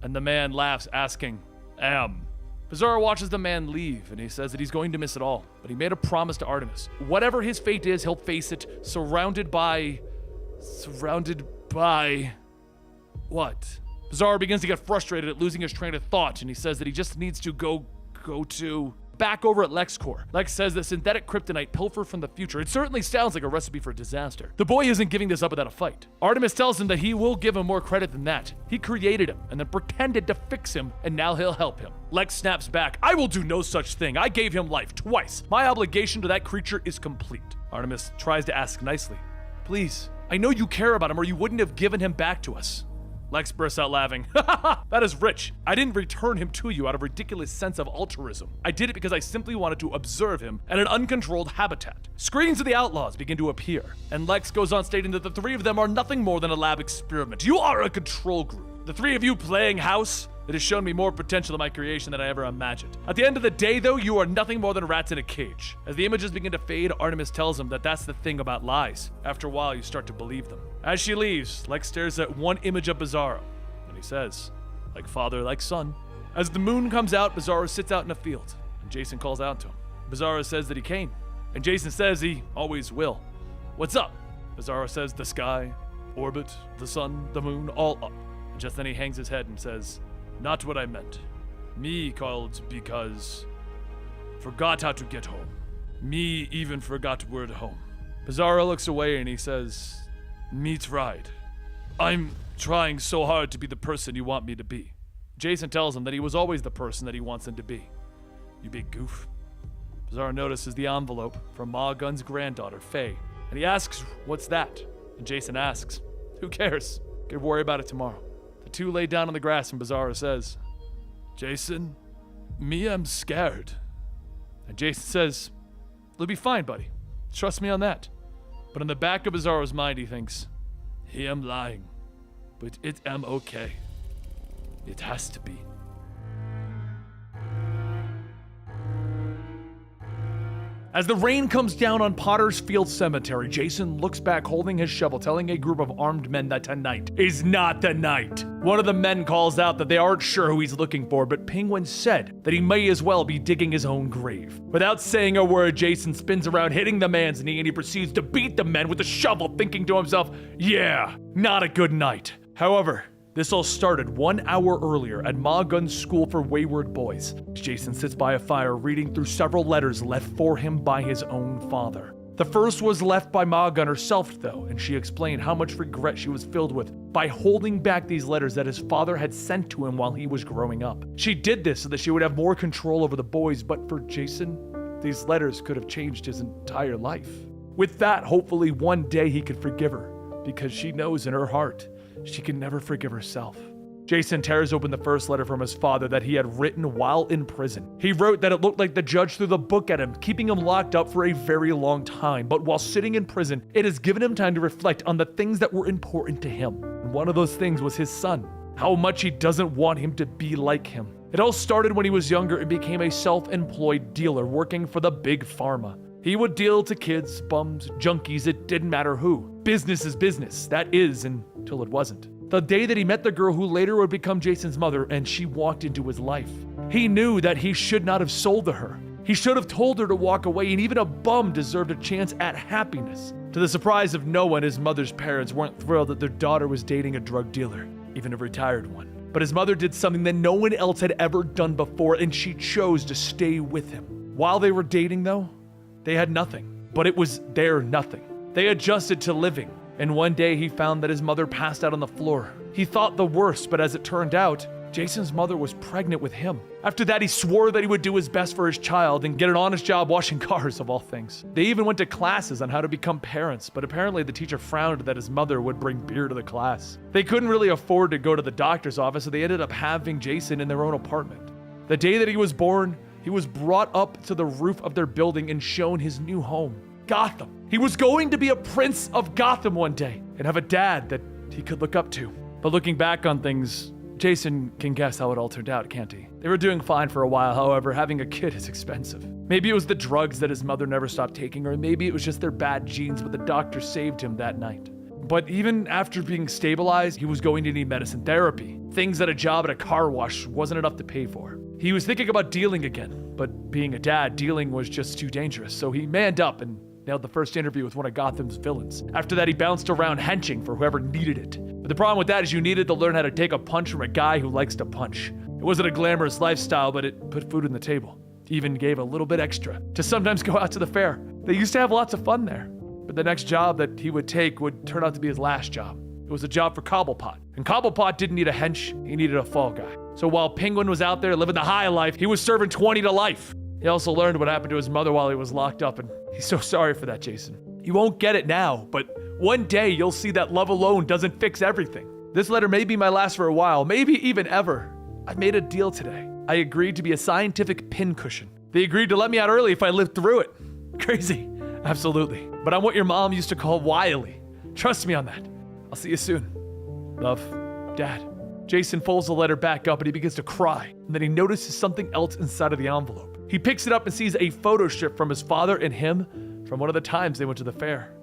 A: And the man laughs, asking, "Am." BIZARRO watches the man leave, and he says that he's going to miss it all, but he made a promise to ARTEMIS. Whatever his fate is, he'll face it, surrounded by... what? BIZARRO begins to get frustrated at losing his train of thought, and he says that he just needs to go to... Back over at LexCorp, Lex says that synthetic kryptonite pilfered from the future. It certainly sounds like a recipe for disaster. The boy isn't giving this up without a fight. ARTEMIS tells him that he will give him more credit than that. He created him and then pretended to fix him, and now he'll help him. Lex snaps back, "I will do no such thing. I gave him life twice. My obligation to that creature is complete." ARTEMIS tries to ask nicely, "Please, I know you care about him or you wouldn't have given him back to us." Lex bursts out laughing. "That is rich. I didn't return him to you out of a ridiculous sense of altruism. I did it because I simply wanted to observe him at an uncontrolled habitat." Screens of the Outlaws begin to appear, and Lex goes on stating that the three of them are nothing more than a lab experiment. "You are a control group. The three of you playing house, it has shown me more potential in my creation than I ever imagined. At the end of the day, though, you are nothing more than rats in a cage." As the images begin to fade, ARTEMIS tells him that that's the thing about lies. After a while, you start to believe them. As she leaves, Lex stares at one image of BIZARRO, and he says, "Like father, like son." As the moon comes out, BIZARRO sits out in a field, and Jason calls out to him. BIZARRO says that he came, and Jason says he always will. "What's up?" BIZARRO says, "The sky, orbit, the sun, the moon, all up." And just then he hangs his head and says, "Not what I meant. Me called because forgot how to get home. Me even forgot word home." BIZARRO looks away and he says, "Me tried. I'm trying so hard to be the person you want me to be." Jason tells him that he was always the person that he wants him to be. "You big goof." BIZARRO notices the envelope from Ma Gunn's granddaughter, Faye, and he asks, "What's that?" And Jason asks, "Who cares? Could worry about it tomorrow." The two lay down on the grass and BIZARRO says, "Jason, me am scared." And Jason says, "It'll be fine, buddy. Trust me on that." But in the back of BIZARRO's mind, he thinks, "He am lying, but it am okay. It has to be." As the rain comes down on Potter's Field Cemetery, Jason looks back holding his shovel, telling a group of armed men that tonight is not the night. One of the men calls out that they aren't sure who he's looking for, but Penguin said that he may as well be digging his own grave. Without saying a word, Jason spins around, hitting the man's knee, and he proceeds to beat the men with a shovel, thinking to himself, "Yeah, not a good night." However, this all started 1 hour earlier at Ma Gunn's school for wayward boys. Jason sits by a fire reading through several letters left for him by his own father. The first was left by Ma Gunn herself, though, and she explained how much regret she was filled with by holding back these letters that his father had sent to him while he was growing up. She did this so that she would have more control over the boys, but for Jason, these letters could have changed his entire life. With that, hopefully one day he could forgive her, because she knows in her heart she can never forgive herself. Jason tears open the first letter from his father that he had written while in prison. He wrote that it looked like the judge threw the book at him, keeping him locked up for a very long time. But while sitting in prison, it has given him time to reflect on the things that were important to him. And one of those things was his son. How much he doesn't want him to be like him. It all started when he was younger and became a self-employed dealer working for the big pharma. He would deal to kids, bums, junkies, it didn't matter who. Business is business, that is, until it wasn't. The day that he met the girl who later would become Jason's mother, and she walked into his life. He knew that he should not have sold to her. He should have told her to walk away, and even a bum deserved a chance at happiness. To the surprise of no one, his mother's parents weren't thrilled that their daughter was dating a drug dealer, even a retired one. But his mother did something that no one else had ever done before, and she chose to stay with him. While they were dating, though, they had nothing. But it was their nothing. They adjusted to living, and one day he found that his mother passed out on the floor. He thought the worst, but as it turned out, Jason's mother was pregnant with him. After that, he swore that he would do his best for his child and get an honest job washing cars, of all things. They even went to classes on how to become parents, but apparently the teacher frowned that his mother would bring beer to the class. They couldn't really afford to go to the doctor's office, so they ended up having Jason in their own apartment. The day that he was born, he was brought up to the roof of their building and shown his new home, Gotham. He was going to be a prince of Gotham one day and have a dad that he could look up to. But looking back on things, Jason can guess how it all turned out, can't he? They were doing fine for a while, however, having a kid is expensive. Maybe it was the drugs that his mother never stopped taking, or maybe it was just their bad genes, but the doctor saved him that night. But even after being stabilized, he was going to need medicine therapy, things that a job at a car wash wasn't enough to pay for. He was thinking about dealing again, but being a dad, dealing was just too dangerous, so he manned up and nailed the first interview with one of Gotham's villains. After that, he bounced around henching for whoever needed it. But the problem with that is you needed to learn how to take a punch from a guy who likes to punch. It wasn't a glamorous lifestyle, but it put food on the table. He even gave a little bit extra to sometimes go out to the fair. They used to have lots of fun there. But the next job that he would take would turn out to be his last job. It was a job for Cobblepot. And Cobblepot didn't need a hench, he needed a fall guy. So while Penguin was out there living the high life, he was serving 20 to life. He also learned what happened to his mother while he was locked up, and he's so sorry for that, Jason. You won't get it now, but one day you'll see that love alone doesn't fix everything. This letter may be my last for a while, maybe even ever. I've made a deal today. I agreed to be a scientific pincushion. They agreed to let me out early if I lived through it. Crazy, absolutely. But I'm what your mom used to call wily. Trust me on that. I'll see you soon. Love, Dad. Jason folds the letter back up and he begins to cry, and then he notices something else inside of the envelope. He picks it up and sees a photo strip from his father and him from one of the times they went to the fair.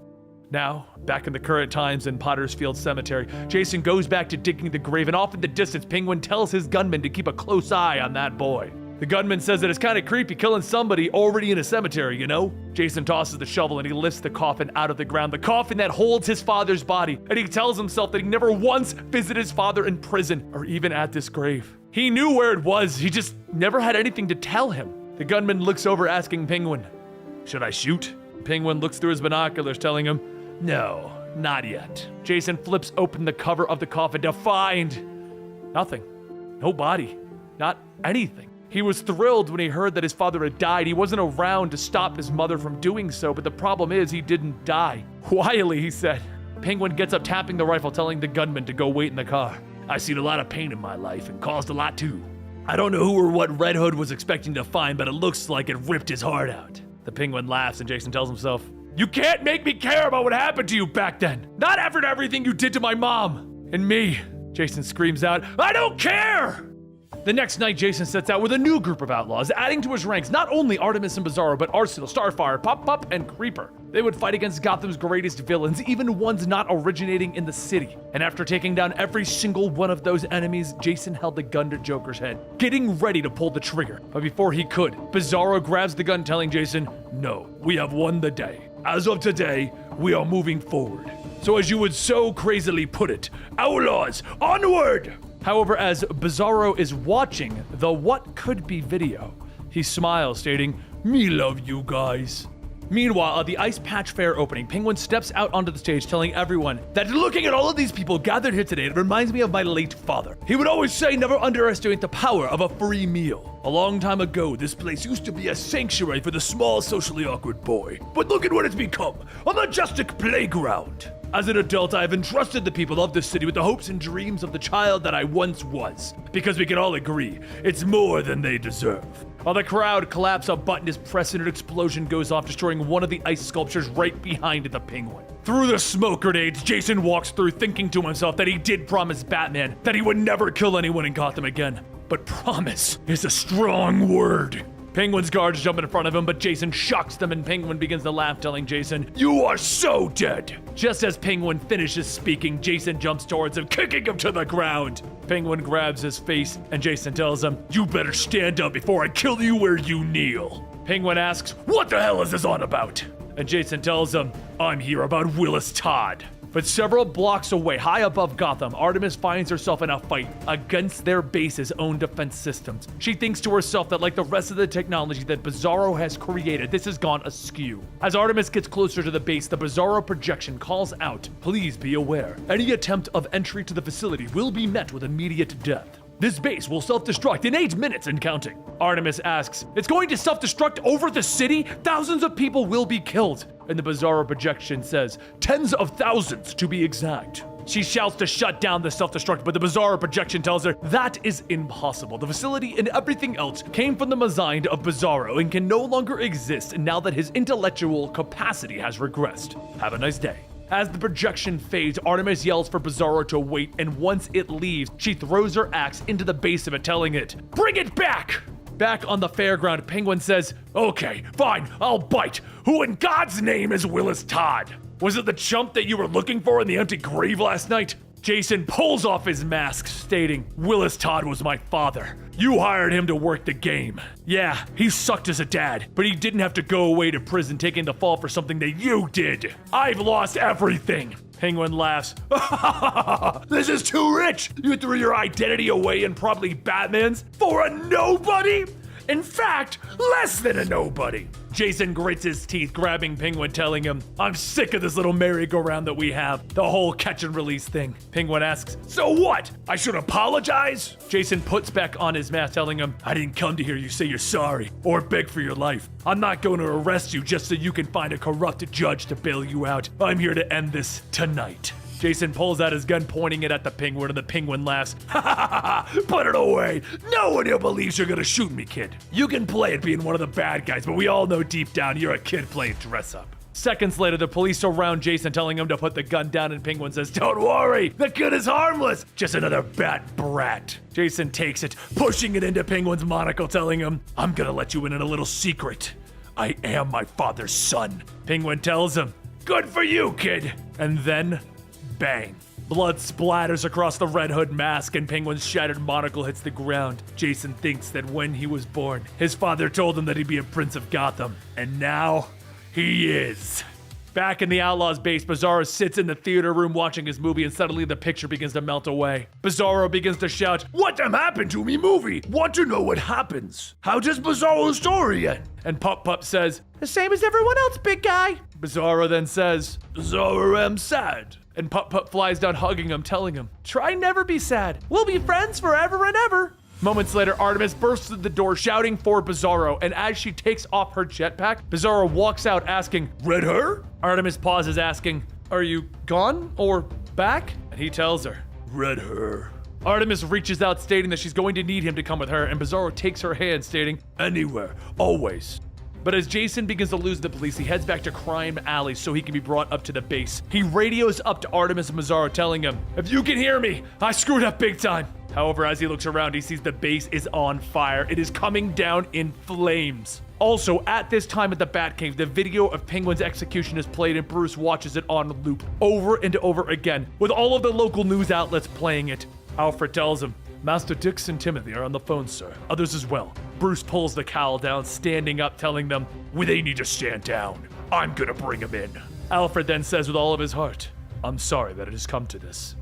A: Now, back in the current times in Pottersfield Cemetery, Jason goes back to digging the grave, and off in the distance, Penguin tells his gunman to keep a close eye on that boy. The gunman says that it's kind of creepy killing somebody already in a cemetery, you know? Jason tosses the shovel and he lifts the coffin out of the ground, the coffin that holds his father's body, and he tells himself that he never once visited his father in prison or even at this grave. He knew where it was, he just never had anything to tell him. The gunman looks over asking Penguin, "Should I shoot?" Penguin looks through his binoculars telling him, "No, not yet." Jason flips open the cover of the coffin to find nothing. No body. Not anything. He was thrilled when he heard that his father had died. He wasn't around to stop his mother from doing so, but the problem is he didn't die. Quietly, he said. Penguin gets up tapping the rifle, telling the gunman to go wait in the car. "I've seen a lot of pain in my life and caused a lot too. I don't know who or what Red Hood was expecting to find, but it looks like it ripped his heart out." The Penguin laughs and Jason tells himself, "You can't make me care about what happened to you back then. Not after everything you did to my mom and me." Jason screams out, "I don't care!" The next night, Jason sets out with a new group of outlaws, adding to his ranks not only Artemis and BIZARRO, but Arsenal, Starfire, Pop-Pop, and Creeper. They would fight against Gotham's greatest villains, even ones not originating in the city. And after taking down every single one of those enemies, Jason held the gun to Joker's head, getting ready to pull the trigger. But before he could, BIZARRO grabs the gun, telling Jason, "No, we have won the day. As of today, we are moving forward. So as you would so crazily put it, outlaws, onward!" However, as BIZARRO is watching the What Could Be video, he smiles, stating, "Me love you guys." Meanwhile, at the Ice Patch Fair opening, Penguin steps out onto the stage telling everyone that looking at all of these people gathered here today, it reminds me of my late father. He would always say never underestimate the power of a free meal. A long time ago, this place used to be a sanctuary for the small, socially awkward boy. But look at what it's become, a majestic playground. As an adult, I have entrusted the people of this city with the hopes and dreams of the child that I once was, because we can all agree, it's more than they deserve. While the crowd collapses, a button is pressed and an explosion goes off, destroying one of the ice sculptures right behind the Penguin. Through the smoke grenades, Jason walks through, thinking to himself that he did promise Batman that he would never kill anyone in Gotham again. But promise is a strong word. Penguin's guards jump in front of him, but Jason shocks them and Penguin begins to laugh, telling Jason, "You are so dead." Just as Penguin finishes speaking, Jason jumps towards him, kicking him to the ground. Penguin grabs his face and Jason tells him, "You better stand up before I kill you where you kneel." Penguin asks, "What the hell is this on about?" And Jason tells him, "I'm here about Willis Todd." But several blocks away, high above Gotham, Artemis finds herself in a fight against their base's own defense systems. She thinks to herself that like the rest of the technology that BIZARRO has created, this has gone askew. As Artemis gets closer to the base, the BIZARRO projection calls out, "Please be aware, any attempt of entry to the facility will be met with immediate death. This base will self-destruct in 8 minutes and counting." Artemis asks, "It's going to self-destruct over the city? Thousands of people will be killed." And the BIZARRO projection says, "Tens of thousands to be exact." She shouts to shut down the self-destruct, but the BIZARRO projection tells her that is impossible. The facility and everything else came from the mind of BIZARRO and can no longer exist now that his intellectual capacity has regressed. Have a nice day. As the projection fades, Artemis yells for BIZARRO to wait, and once it leaves, she throws her axe into the base of it, telling it, "Bring it back!" Back on the fairground, Penguin says, "Okay, fine, I'll bite. Who in God's name is Willis Todd? Was it the chump that you were looking for in the empty grave last night?" Jason pulls off his mask, stating, "Willis Todd was my father. You hired him to work the game. Yeah, he sucked as a dad, but he didn't have to go away to prison taking the fall for something that you did. I've lost everything." Penguin laughs. "This is too rich. You threw your identity away and probably Batman's for a nobody? In fact, less than a nobody." Jason grits his teeth, grabbing Penguin, telling him, "I'm sick of this little merry-go-round that we have, the whole catch and release thing." Penguin asks, "So what? I should apologize?" Jason puts back on his mask, telling him, "I didn't come to hear you say you're sorry or beg for your life. I'm not going to arrest you just so you can find a corrupt judge to bail you out. I'm here to end this tonight." Jason pulls out his gun, pointing it at the Penguin, and the Penguin laughs. "Ha ha ha ha! Put it away! No one here believes you're gonna shoot me, kid. You can play it being one of the bad guys, but we all know deep down you're a kid playing dress-up." Seconds later, the police surround Jason, telling him to put the gun down, and Penguin says, "Don't worry, the kid is harmless. Just another bat brat." Jason takes it, pushing it into Penguin's monocle, telling him, "I'm gonna let you in on a little secret. I am my father's son." Penguin tells him, "Good for you, kid." And then, bang. Blood splatters across the Red Hood mask and Penguin's shattered monocle hits the ground. Jason thinks that when he was born, his father told him that he'd be a prince of Gotham. And now, he is. Back in the Outlaws base, BIZARRO sits in the theater room watching his movie, and suddenly the picture begins to melt away. BIZARRO begins to shout, "What damn happened to me movie? Want to know what happens? How does BIZARRO's story end?" And Pup Pup says, "The same as everyone else, big guy." BIZARRO then says, "BIZARRO am sad." And Pup Pup flies down, hugging him, telling him, "Try never be sad. We'll be friends forever and ever." Moments later, Artemis bursts through the door shouting for BIZARRO, and as she takes off her jetpack, BIZARRO walks out asking, "Red her?" Artemis pauses, asking, "Are you gone or back?" And he tells her, "Red her." Artemis reaches out, stating that she's going to need him to come with her, and BIZARRO takes her hand, stating, "Anywhere, always." But as Jason begins to lose the police, he heads back to Crime Alley so he can be brought up to the base. He radios up to Artemis and BIZARRO, telling him, "If you can hear me, I screwed up big time." However, as he looks around, he sees the base is on fire. It is coming down in flames. Also, at this time at the Batcave, the video of Penguin's execution is played and Bruce watches it on loop over and over again, with all of the local news outlets playing it. Alfred tells him, "Master Dix and Timothy are on the phone, sir. Others as well." Bruce pulls the cowl down, standing up, telling them, "Well, they need to stand down. I'm gonna bring them in." Alfred then says with all of his heart, "I'm sorry that it has come to this."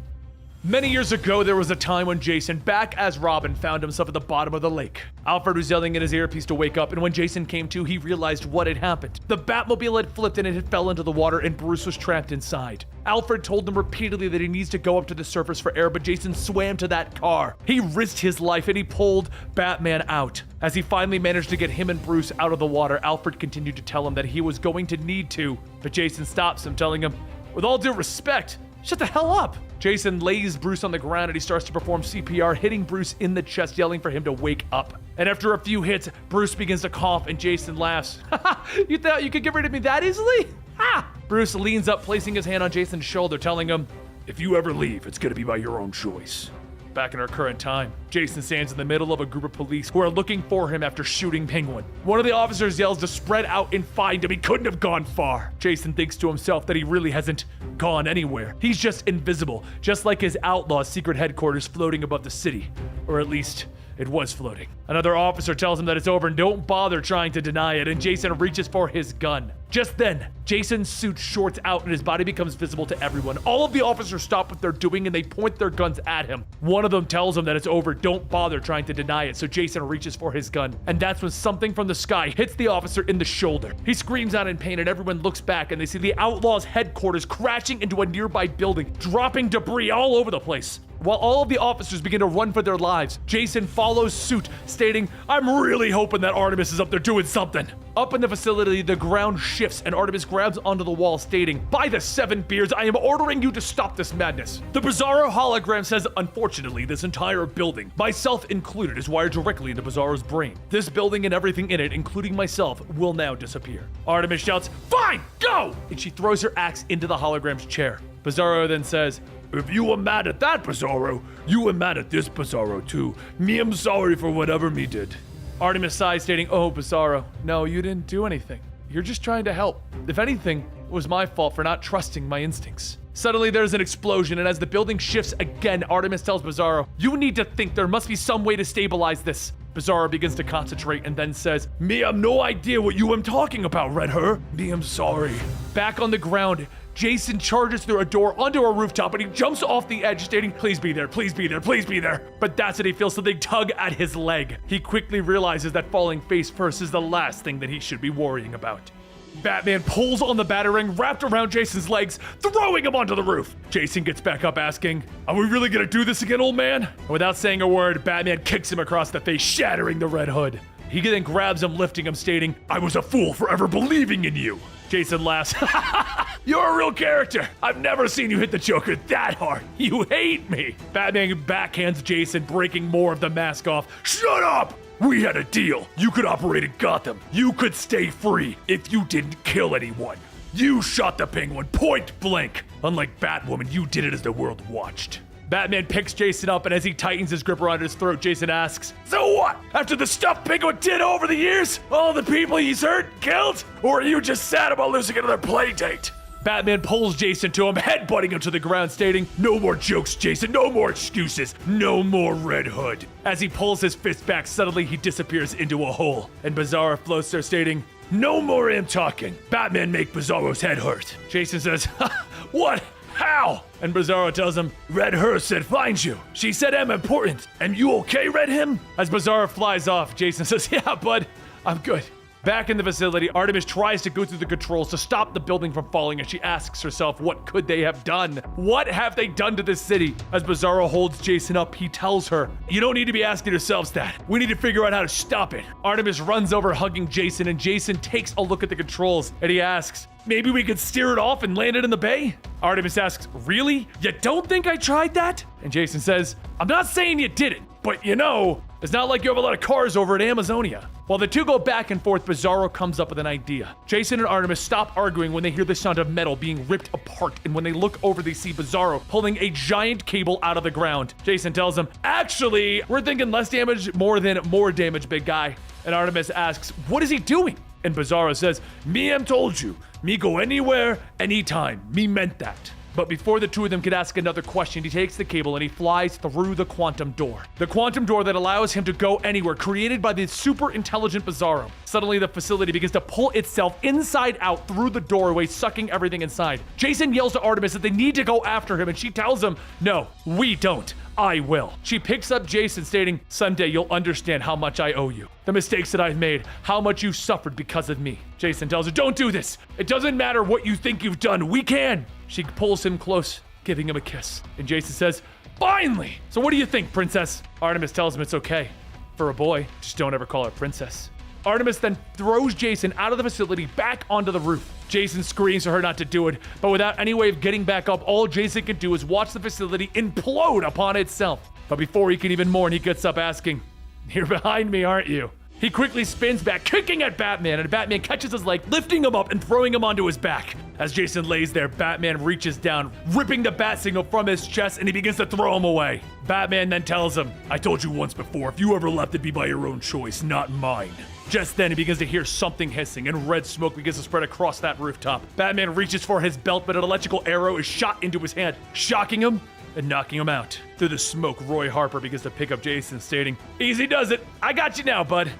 A: Many years ago, there was a time when Jason, back as Robin, found himself at the bottom of the lake. Alfred was yelling in his earpiece to wake up, and when Jason came to, he realized what had happened. The Batmobile had flipped and it had fell into the water, and Bruce was trapped inside. Alfred told him repeatedly that he needs to go up to the surface for air, but Jason swam to that car. He risked his life and he pulled Batman out. As he finally managed to get him and Bruce out of the water, Alfred continued to tell him that he was going to need to, but Jason stops him, telling him, "With all due respect, shut the hell up." Jason lays Bruce on the ground and he starts to perform CPR, hitting Bruce in the chest, yelling for him to wake up. And after a few hits, Bruce begins to cough and Jason laughs. "Ha! You thought you could get rid of me that easily? Ha!" Bruce leans up, placing his hand on Jason's shoulder, telling him, "If you ever leave, it's gonna be by your own choice." back in our current time. Jason stands in the middle of a group of police who are looking for him after shooting Penguin. One of the officers yells to spread out and find him. He couldn't have gone far. Jason thinks to himself that he really hasn't gone anywhere. He's just invisible, just like his Outlaws' secret headquarters floating above the city. Or at least, it was floating. Another officer tells him that it's over and don't bother trying to deny it, and Jason reaches for his gun. Just then, Jason's suit shorts out and his body becomes visible to everyone. All of the officers stop what they're doing and they point their guns at him. One of them tells him that it's over, don't bother trying to deny it, so Jason reaches for his gun. And that's when something from the sky hits the officer in the shoulder. He screams out in pain and everyone looks back and they see the Outlaws' headquarters crashing into a nearby building, dropping debris all over the place. While all of the officers begin to run for their lives, Jason follows suit, stating, "I'm really hoping that Artemis is up there doing something." Up in the facility, the ground shifts and Artemis grabs onto the wall, stating, "By the 7 beards, I am ordering you to stop this madness." The BIZARRO hologram says, "Unfortunately, this entire building, myself included, is wired directly into BIZARRO's brain. This building and everything in it, including myself, will now disappear." Artemis shouts, "Fine, go!" And she throws her axe into the hologram's chair. BIZARRO then says, "If you were mad at that, BIZARRO, you were mad at this BIZARRO too. Me, I'm sorry for whatever me did." Artemis sighs, stating, "Oh, BIZARRO, no, you didn't do anything. You're just trying to help. If anything, it was my fault for not trusting my instincts." Suddenly, there's an explosion, and as the building shifts again, Artemis tells BIZARRO, "You need to think there must be some way to stabilize this." BIZARRO begins to concentrate and then says, "Me, I'm no idea what you am talking about, redhood. Me, I'm sorry." Back on the ground, Jason charges through a door onto a rooftop and he jumps off the edge, stating, "Please be there, please be there, please be there." But that's when he feels something tug at his leg. He quickly realizes that falling face first is the last thing that he should be worrying about. Batman pulls on the batarang wrapped around Jason's legs, throwing him onto the roof. Jason gets back up asking, "Are we really gonna do this again, old man?" And without saying a word, Batman kicks him across the face, shattering the Red Hood. He then grabs him, lifting him, stating, "I was a fool for ever believing in you." Jason laughs, "You're a real character. I've never seen you hit the Joker that hard. You hate me." Batman backhands Jason, breaking more of the mask off. "Shut up! We had a deal. You could operate in Gotham. You could stay free if you didn't kill anyone. You shot the Penguin point blank. Unlike Batwoman, you did it as the world watched." Batman picks Jason up, and as he tightens his grip around his throat, Jason asks, "So what? After the stuff Penguin did over the years? All the people he's hurt and killed? Or are you just sad about losing another play date?" Batman pulls Jason to him, headbutting him to the ground, stating, "No more jokes, Jason. No more excuses. No more Red Hood." As he pulls his fist back, suddenly he disappears into a hole, and BIZARRO floats there, stating, "No more am talking. Batman make BIZARRO's head hurt." Jason says, "Ha, what? How?" And BIZARRO tells him, "Red Her said find you. She said I'm important. Am you okay, Red Him?" As BIZARRO flies off, Jason says, "Yeah, bud, I'm good." Back in the facility, Artemis tries to go through the controls to stop the building from falling, and she asks herself, what could they have done? What have they done to this city? As BIZARRO holds Jason up, he tells her, "You don't need to be asking yourselves that. We need to figure out how to stop it." Artemis runs over hugging Jason, and Jason takes a look at the controls, and he asks, "Maybe we could steer it off and land it in the bay?" Artemis asks, "Really? You don't think I tried that?" And Jason says, "I'm not saying you didn't, but you know, it's not like you have a lot of cars over at Amazonia." While the two go back and forth, BIZARRO comes up with an idea. Jason and Artemis stop arguing when they hear the sound of metal being ripped apart, and when they look over, they see BIZARRO pulling a giant cable out of the ground. Jason tells him, "Actually, we're thinking less damage more than more damage, big guy." And Artemis asks, "What is he doing?" And BIZARRO says, "Me am told you. Me go anywhere, anytime. Me meant that." But before the two of them could ask another question, he takes the cable and he flies through the quantum door. The quantum door that allows him to go anywhere, created by the super intelligent BIZARRO. Suddenly, the facility begins to pull itself inside out through the doorway, sucking everything inside. Jason yells to Artemis that they need to go after him, and she tells him, "No, we don't. I will." She picks up Jason, stating, "Someday you'll understand how much I owe you. The mistakes that I've made, how much you suffered because of me." Jason tells her, "Don't do this. It doesn't matter what you think you've done. We can." She pulls him close, giving him a kiss. And Jason says, "Finally! So what do you think, princess?" Artemis tells him it's okay. For a boy, just don't ever call her princess. Artemis then throws Jason out of the facility back onto the roof. Jason screams for her not to do it, but without any way of getting back up, all Jason can do is watch the facility implode upon itself. But before he can even mourn, he gets up asking, "You're behind me, aren't you?" He quickly spins back, kicking at Batman, and Batman catches his leg, lifting him up and throwing him onto his back. As Jason lays there, Batman reaches down, ripping the bat signal from his chest, and he begins to throw him away. Batman then tells him, "I told you once before, if you ever left, it'd be by your own choice, not mine." Just then, he begins to hear something hissing, and red smoke begins to spread across that rooftop. Batman reaches for his belt, but an electrical arrow is shot into his hand, shocking him and knocking him out. Through the smoke, Roy Harper begins to pick up Jason, stating, "Easy does it. I got you now, bud."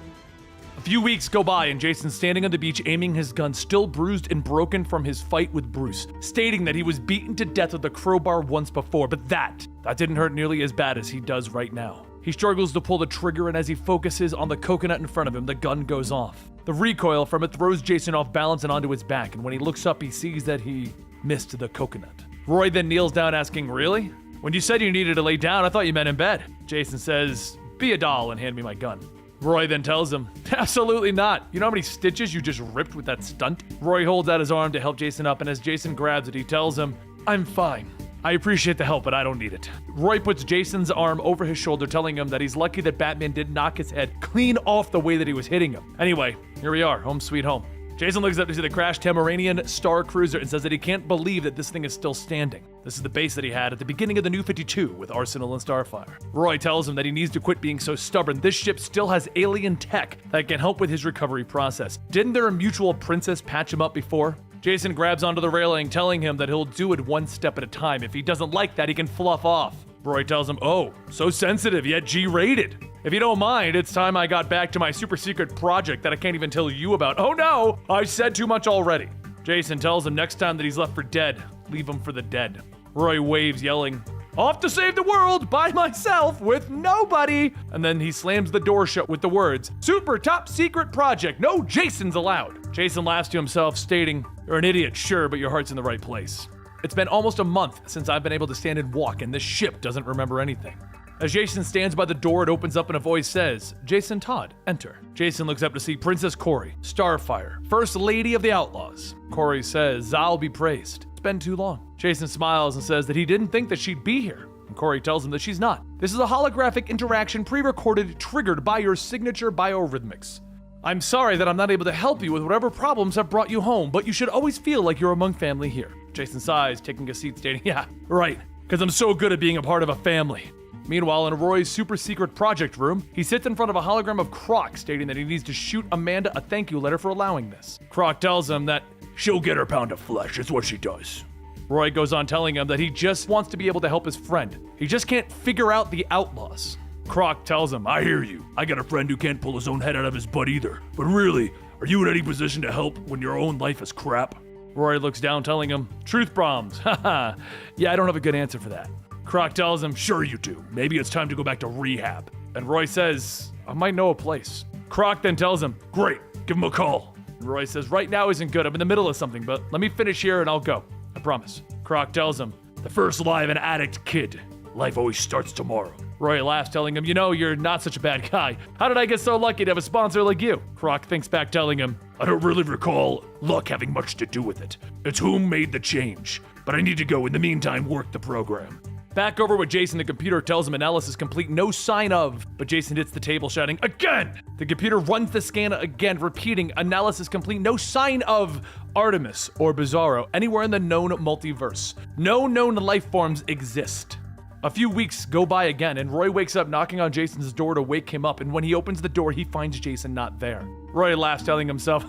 A: A few weeks go by, and Jason's standing on the beach aiming his gun, still bruised and broken from his fight with Bruce, stating that he was beaten to death with a crowbar once before, but that didn't hurt nearly as bad as he does right now. He struggles to pull the trigger, and as he focuses on the coconut in front of him, the gun goes off. The recoil from it throws Jason off balance and onto his back, and when he looks up, he sees that he missed the coconut. Roy then kneels down asking, "Really? When you said you needed to lay down, I thought you meant in bed." Jason says, "Be a doll and hand me my gun." Roy then tells him, "Absolutely not. You know how many stitches you just ripped with that stunt?" Roy holds out his arm to help Jason up, and as Jason grabs it, he tells him, "I'm fine. I appreciate the help, but I don't need it." Roy puts Jason's arm over his shoulder, telling him that he's lucky that Batman didn't knock his head clean off the way that he was hitting him. Anyway, here we are, home sweet home. Jason looks up to see the crashed Tamaranian Star Cruiser and says that he can't believe that this thing is still standing. This is the base that he had at the beginning of the New 52 with Arsenal and Starfire. Roy tells him that he needs to quit being so stubborn. This ship still has alien tech that can help with his recovery process. Didn't their mutual princess patch him up before? Jason grabs onto the railing, telling him that he'll do it one step at a time. If he doesn't like that, he can fluff off. Roy tells him, "Oh, so sensitive, yet G-rated. If you don't mind, it's time I got back to my super secret project that I can't even tell you about." "Oh no, I said too much already." Jason tells him next time that he's left for dead, leave him for the dead. Roy waves, yelling, "Off to save the world by myself with nobody!" And then he slams the door shut with the words, "Super top secret project, no Jasons allowed." Jason laughs to himself, stating, "You're an idiot, sure, but your heart's in the right place. It's been almost a month since I've been able to stand and walk, and this ship doesn't remember anything." As Jason stands by the door, it opens up and a voice says, "Jason Todd, enter." Jason looks up to see Princess Corey, Starfire, First Lady of the Outlaws. Corey says, "Zal be praised. It's been too long." Jason smiles and says that he didn't think that she'd be here. And Corey tells him that she's not. "This is a holographic interaction pre-recorded, triggered by your signature biorhythmics. I'm sorry that I'm not able to help you with whatever problems have brought you home, but you should always feel like you're among family here." Jason sighs, taking a seat, stating, "Yeah, right, because I'm so good at being a part of a family." Meanwhile, in Roy's super secret project room, he sits in front of a hologram of Croc, stating that he needs to shoot Amanda a thank you letter for allowing this. Croc tells him that she'll get her pound of flesh, it's what she does. Roy goes on telling him that he just wants to be able to help his friend. He just can't figure out the Outlaws. Croc tells him, "I hear you. I got a friend who can't pull his own head out of his butt either. But really, are you in any position to help when your own life is crap?" Roy looks down, telling him, "Truth bombs. Haha. Yeah, I don't have a good answer for that." Croc tells him, "Sure you do. Maybe it's time to go back to rehab." And Roy says, "I might know a place." Croc then tells him, "Great, give him a call." And Roy says, "Right now isn't good. I'm in the middle of something, but let me finish here and I'll go. I promise." Croc tells him, "The first lie of an addict kid. Life always starts tomorrow." Roy laughs, telling him, "You know, you're not such a bad guy. How did I get so lucky to have a sponsor like you?" Croc thinks back, telling him, "I don't really recall luck having much to do with it. It's whom made the change. But I need to go in the meantime work the program." Back over with Jason, the computer tells him analysis complete, no sign of, but Jason hits the table shouting, "Again!" The computer runs the scan again, repeating, analysis complete, no sign of Artemis or BIZARRO anywhere in the known multiverse. No known life forms exist. A few weeks go by again, and Roy wakes up knocking on Jason's door to wake him up, and when he opens the door, he finds Jason not there. Roy laughs, telling himself,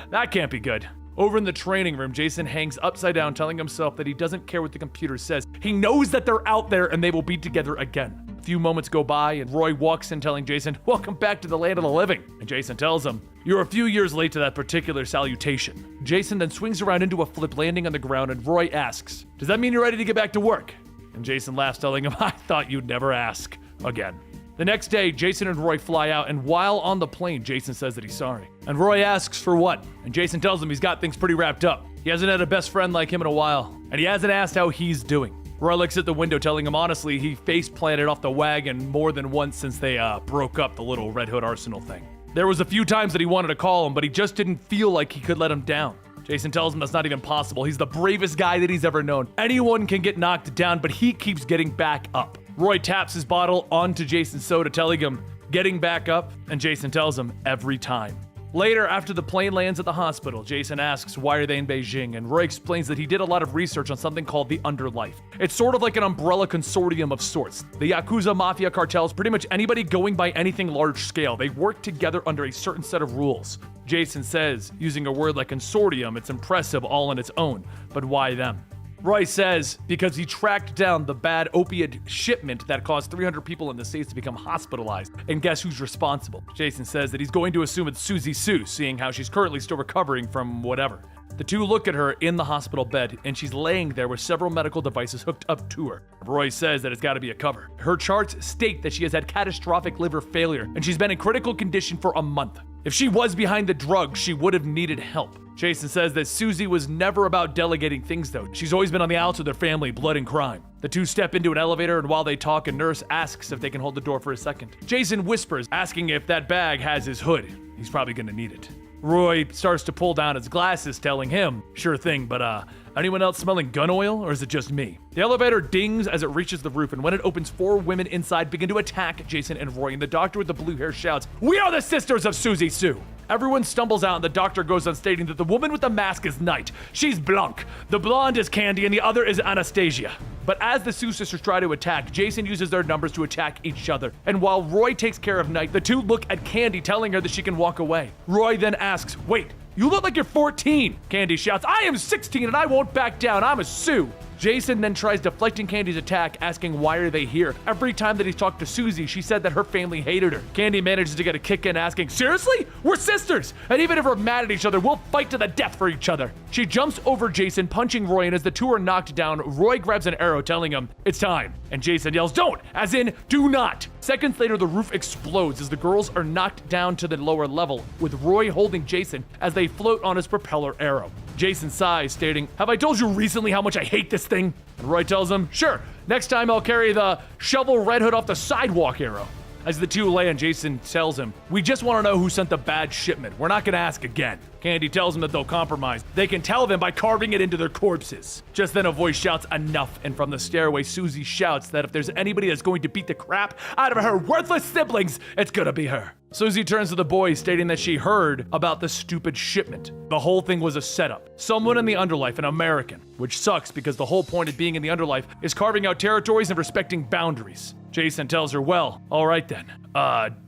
A: "That can't be good." Over in the training room, Jason hangs upside down, telling himself that he doesn't care what the computer says. He knows that they're out there and they will be together again. A few moments go by and Roy walks in, telling Jason, "Welcome back to the land of the living." And Jason tells him, "You're a few years late to that particular salutation." Jason then swings around into a flip, landing on the ground, and Roy asks, "Does that mean you're ready to get back to work?" And Jason laughs, telling him, "I thought you'd never ask." Again. The next day, Jason and Roy fly out, and while on the plane, Jason says that he's sorry. And Roy asks for what? And Jason tells him he's got things pretty wrapped up. He hasn't had a best friend like him in a while, and he hasn't asked how he's doing. Roy looks at the window, telling him honestly he face-planted off the wagon more than once since they broke up the little Red Hood Arsenal thing. There was a few times that he wanted to call him, but he just didn't feel like he could let him down. Jason tells him that's not even possible. He's the bravest guy that he's ever known. Anyone can get knocked down, but he keeps getting back up. Roy taps his bottle onto Jason's soda, telling him, "Getting back up?" And Jason tells him, "Every time." Later, after the plane lands at the hospital, Jason asks why are they in Beijing, and Roy explains that he did a lot of research on something called the Underlife. It's sort of like an umbrella consortium of sorts. The Yakuza mafia cartels, pretty much anybody going by anything large scale, they work together under a certain set of rules. Jason says, using a word like consortium, it's impressive all on its own, but why them? Roy says because he tracked down the bad opiate shipment that caused 300 people in the States to become hospitalized, and guess who's responsible? Jason says that he's going to assume it's Susie Sue, seeing how she's currently still recovering from whatever. The two look at her in the hospital bed, and she's laying there with several medical devices hooked up to her. Roy says that it's gotta be a cover. Her charts state that she has had catastrophic liver failure, and she's been in critical condition for a month. If she was behind the drugs, she would have needed help. Jason says that Susie was never about delegating things though. She's always been on the outs with her family, blood and crime. The two step into an elevator, and while they talk, a nurse asks if they can hold the door for a second. Jason whispers, asking if that bag has his hood. He's probably gonna need it. Roy starts to pull down his glasses, telling him, sure thing, but anyone else smelling gun oil, or is it just me? The elevator dings as it reaches the roof, and when it opens, 4 women inside begin to attack Jason and Roy, and the doctor with the blue hair shouts, "We are the sisters of Susie Sue!" Everyone stumbles out, and the doctor goes on stating that the woman with the mask is Night. She's Blanc. The blonde is Candy, and the other is Anastasia. But as the Sue sisters try to attack, Jason uses their numbers to attack each other. And while Roy takes care of Night, the two look at Candy, telling her that she can walk away. Roy then asks, "Wait, you look like you're 14. Candy shouts, "I am 16 and I won't back down. I'm a Sue." Jason then tries deflecting Candy's attack, asking why are they here. Every time that he's talked to Susie, she said that her family hated her. Candy manages to get a kick in, asking, "Seriously? We're sisters! And even if we're mad at each other, we'll fight to the death for each other." She jumps over Jason, punching Roy, and as the two are knocked down, Roy grabs an arrow, telling him, "It's time." And Jason yells, "Don't!" As in, do not! Seconds later, the roof explodes as the girls are knocked down to the lower level, with Roy holding Jason as they float on his propeller arrow. Jason sighs, stating, "Have I told you recently how much I hate this thing?" And Roy tells him, "Sure, next time I'll carry the shovel Red Hood off the sidewalk arrow." As the two land, Jason tells him, "We just want to know who sent the bad shipment. We're not going to ask again." Candy tells him that they'll compromise. They can tell them by carving it into their corpses. Just then a voice shouts, "Enough," and from the stairway, Susie shouts that if there's anybody that's going to beat the crap out of her worthless siblings, it's gonna be her. Susie turns to the boys, stating that she heard about the stupid shipment. The whole thing was a setup. Someone in the Underlife, an American, which sucks because the whole point of being in the Underlife is carving out territories and respecting boundaries. Jason tells her, "Well, all right then.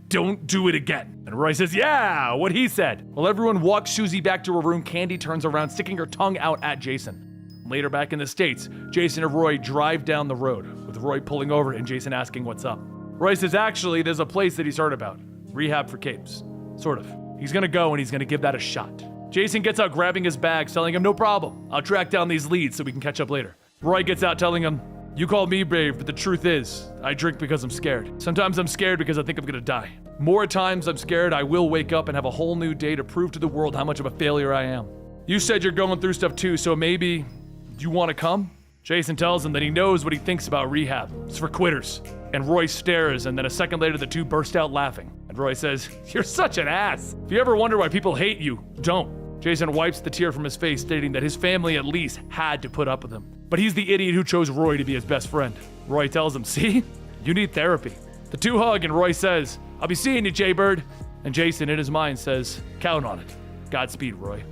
A: Don't do it again." And Roy says, "Yeah, what he said." While everyone walks Susie back to her room, Candy turns around, sticking her tongue out at Jason. Later back in the States, Jason and Roy drive down the road, with Roy pulling over and Jason asking what's up. Roy says actually there's a place that he's heard about. Rehab for capes. Sort of. He's gonna go and he's gonna give that a shot. Jason gets out grabbing his bags, telling him, "No problem. I'll track down these leads so we can catch up later." Roy gets out telling him, "You call me brave, but the truth is, I drink because I'm scared. Sometimes I'm scared because I think I'm gonna die. More times I'm scared I will wake up and have a whole new day to prove to the world how much of a failure I am. You said you're going through stuff too, so maybe you want to come?" Jason tells him that he knows what he thinks about rehab. It's for quitters. And Roy stares, and then a second later the two burst out laughing. And Roy says, "You're such an ass. If you ever wonder why people hate you, don't." Jason wipes the tear from his face, stating that his family at least had to put up with him. But he's the idiot who chose Roy to be his best friend. Roy tells him, "See? You need therapy." The two hug, and Roy says, "I'll be seeing you, Jaybird." And Jason, in his mind, says, "Count on it. Godspeed, Roy."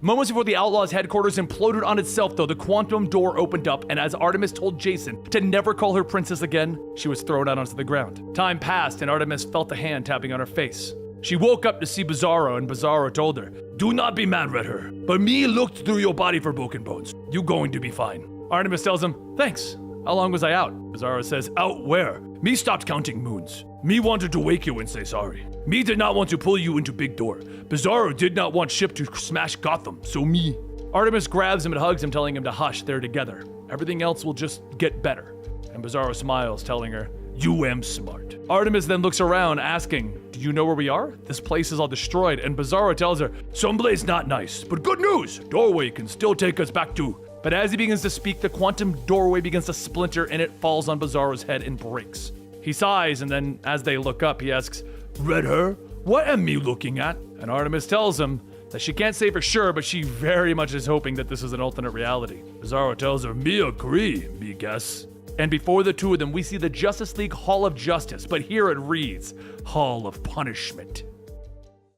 A: Moments before the Outlaws headquarters imploded on itself, though, the quantum door opened up, and as Artemis told Jason to never call her princess again, she was thrown out onto the ground. Time passed, and Artemis felt a hand tapping on her face. She woke up to see BIZARRO, and BIZARRO told her, "Do not be mad at her, but me looked through your body for broken bones. You going to be fine." Artemis tells him, "Thanks. How long was I out?" BIZARRO says, "Out where? Me stopped counting moons. Me wanted to wake you and say sorry. Me did not want to pull you into Big Door. BIZARRO did not want Ship to smash Gotham, so me." Artemis grabs him and hugs him, telling him to hush, they're together. Everything else will just get better. And BIZARRO smiles, telling her, "You am smart." Artemis then looks around, asking, "Do you know where we are? This place is all destroyed." And BIZARRO tells her, "Someplace not nice, but good news! Doorway can still take us back to..." But as he begins to speak, the quantum doorway begins to splinter and it falls on BIZARRO's head and breaks. He sighs, and then as they look up, he asks, "Red Her, what am me looking at?" And Artemis tells him that she can't say for sure, but she very much is hoping that this is an alternate reality. BIZARRO tells her, "Me agree, me guess." And before the two of them, we see the Justice League Hall of Justice, but here it reads, Hall of Punishment.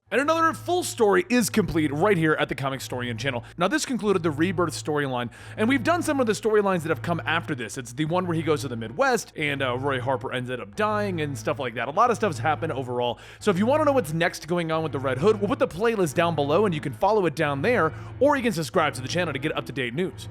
A: And another full story is complete right here at the Comicstorian channel. Now, this concluded the Rebirth storyline, and we've done some of the storylines that have come after this. It's the one where he goes to the Midwest, and Roy Harper ended up dying, and stuff like that. A lot of stuff's happened overall. So if you want to know what's next going on with the Red Hood, we'll put the playlist down below, and you can follow it down there, or you can subscribe to the channel to get up-to-date news.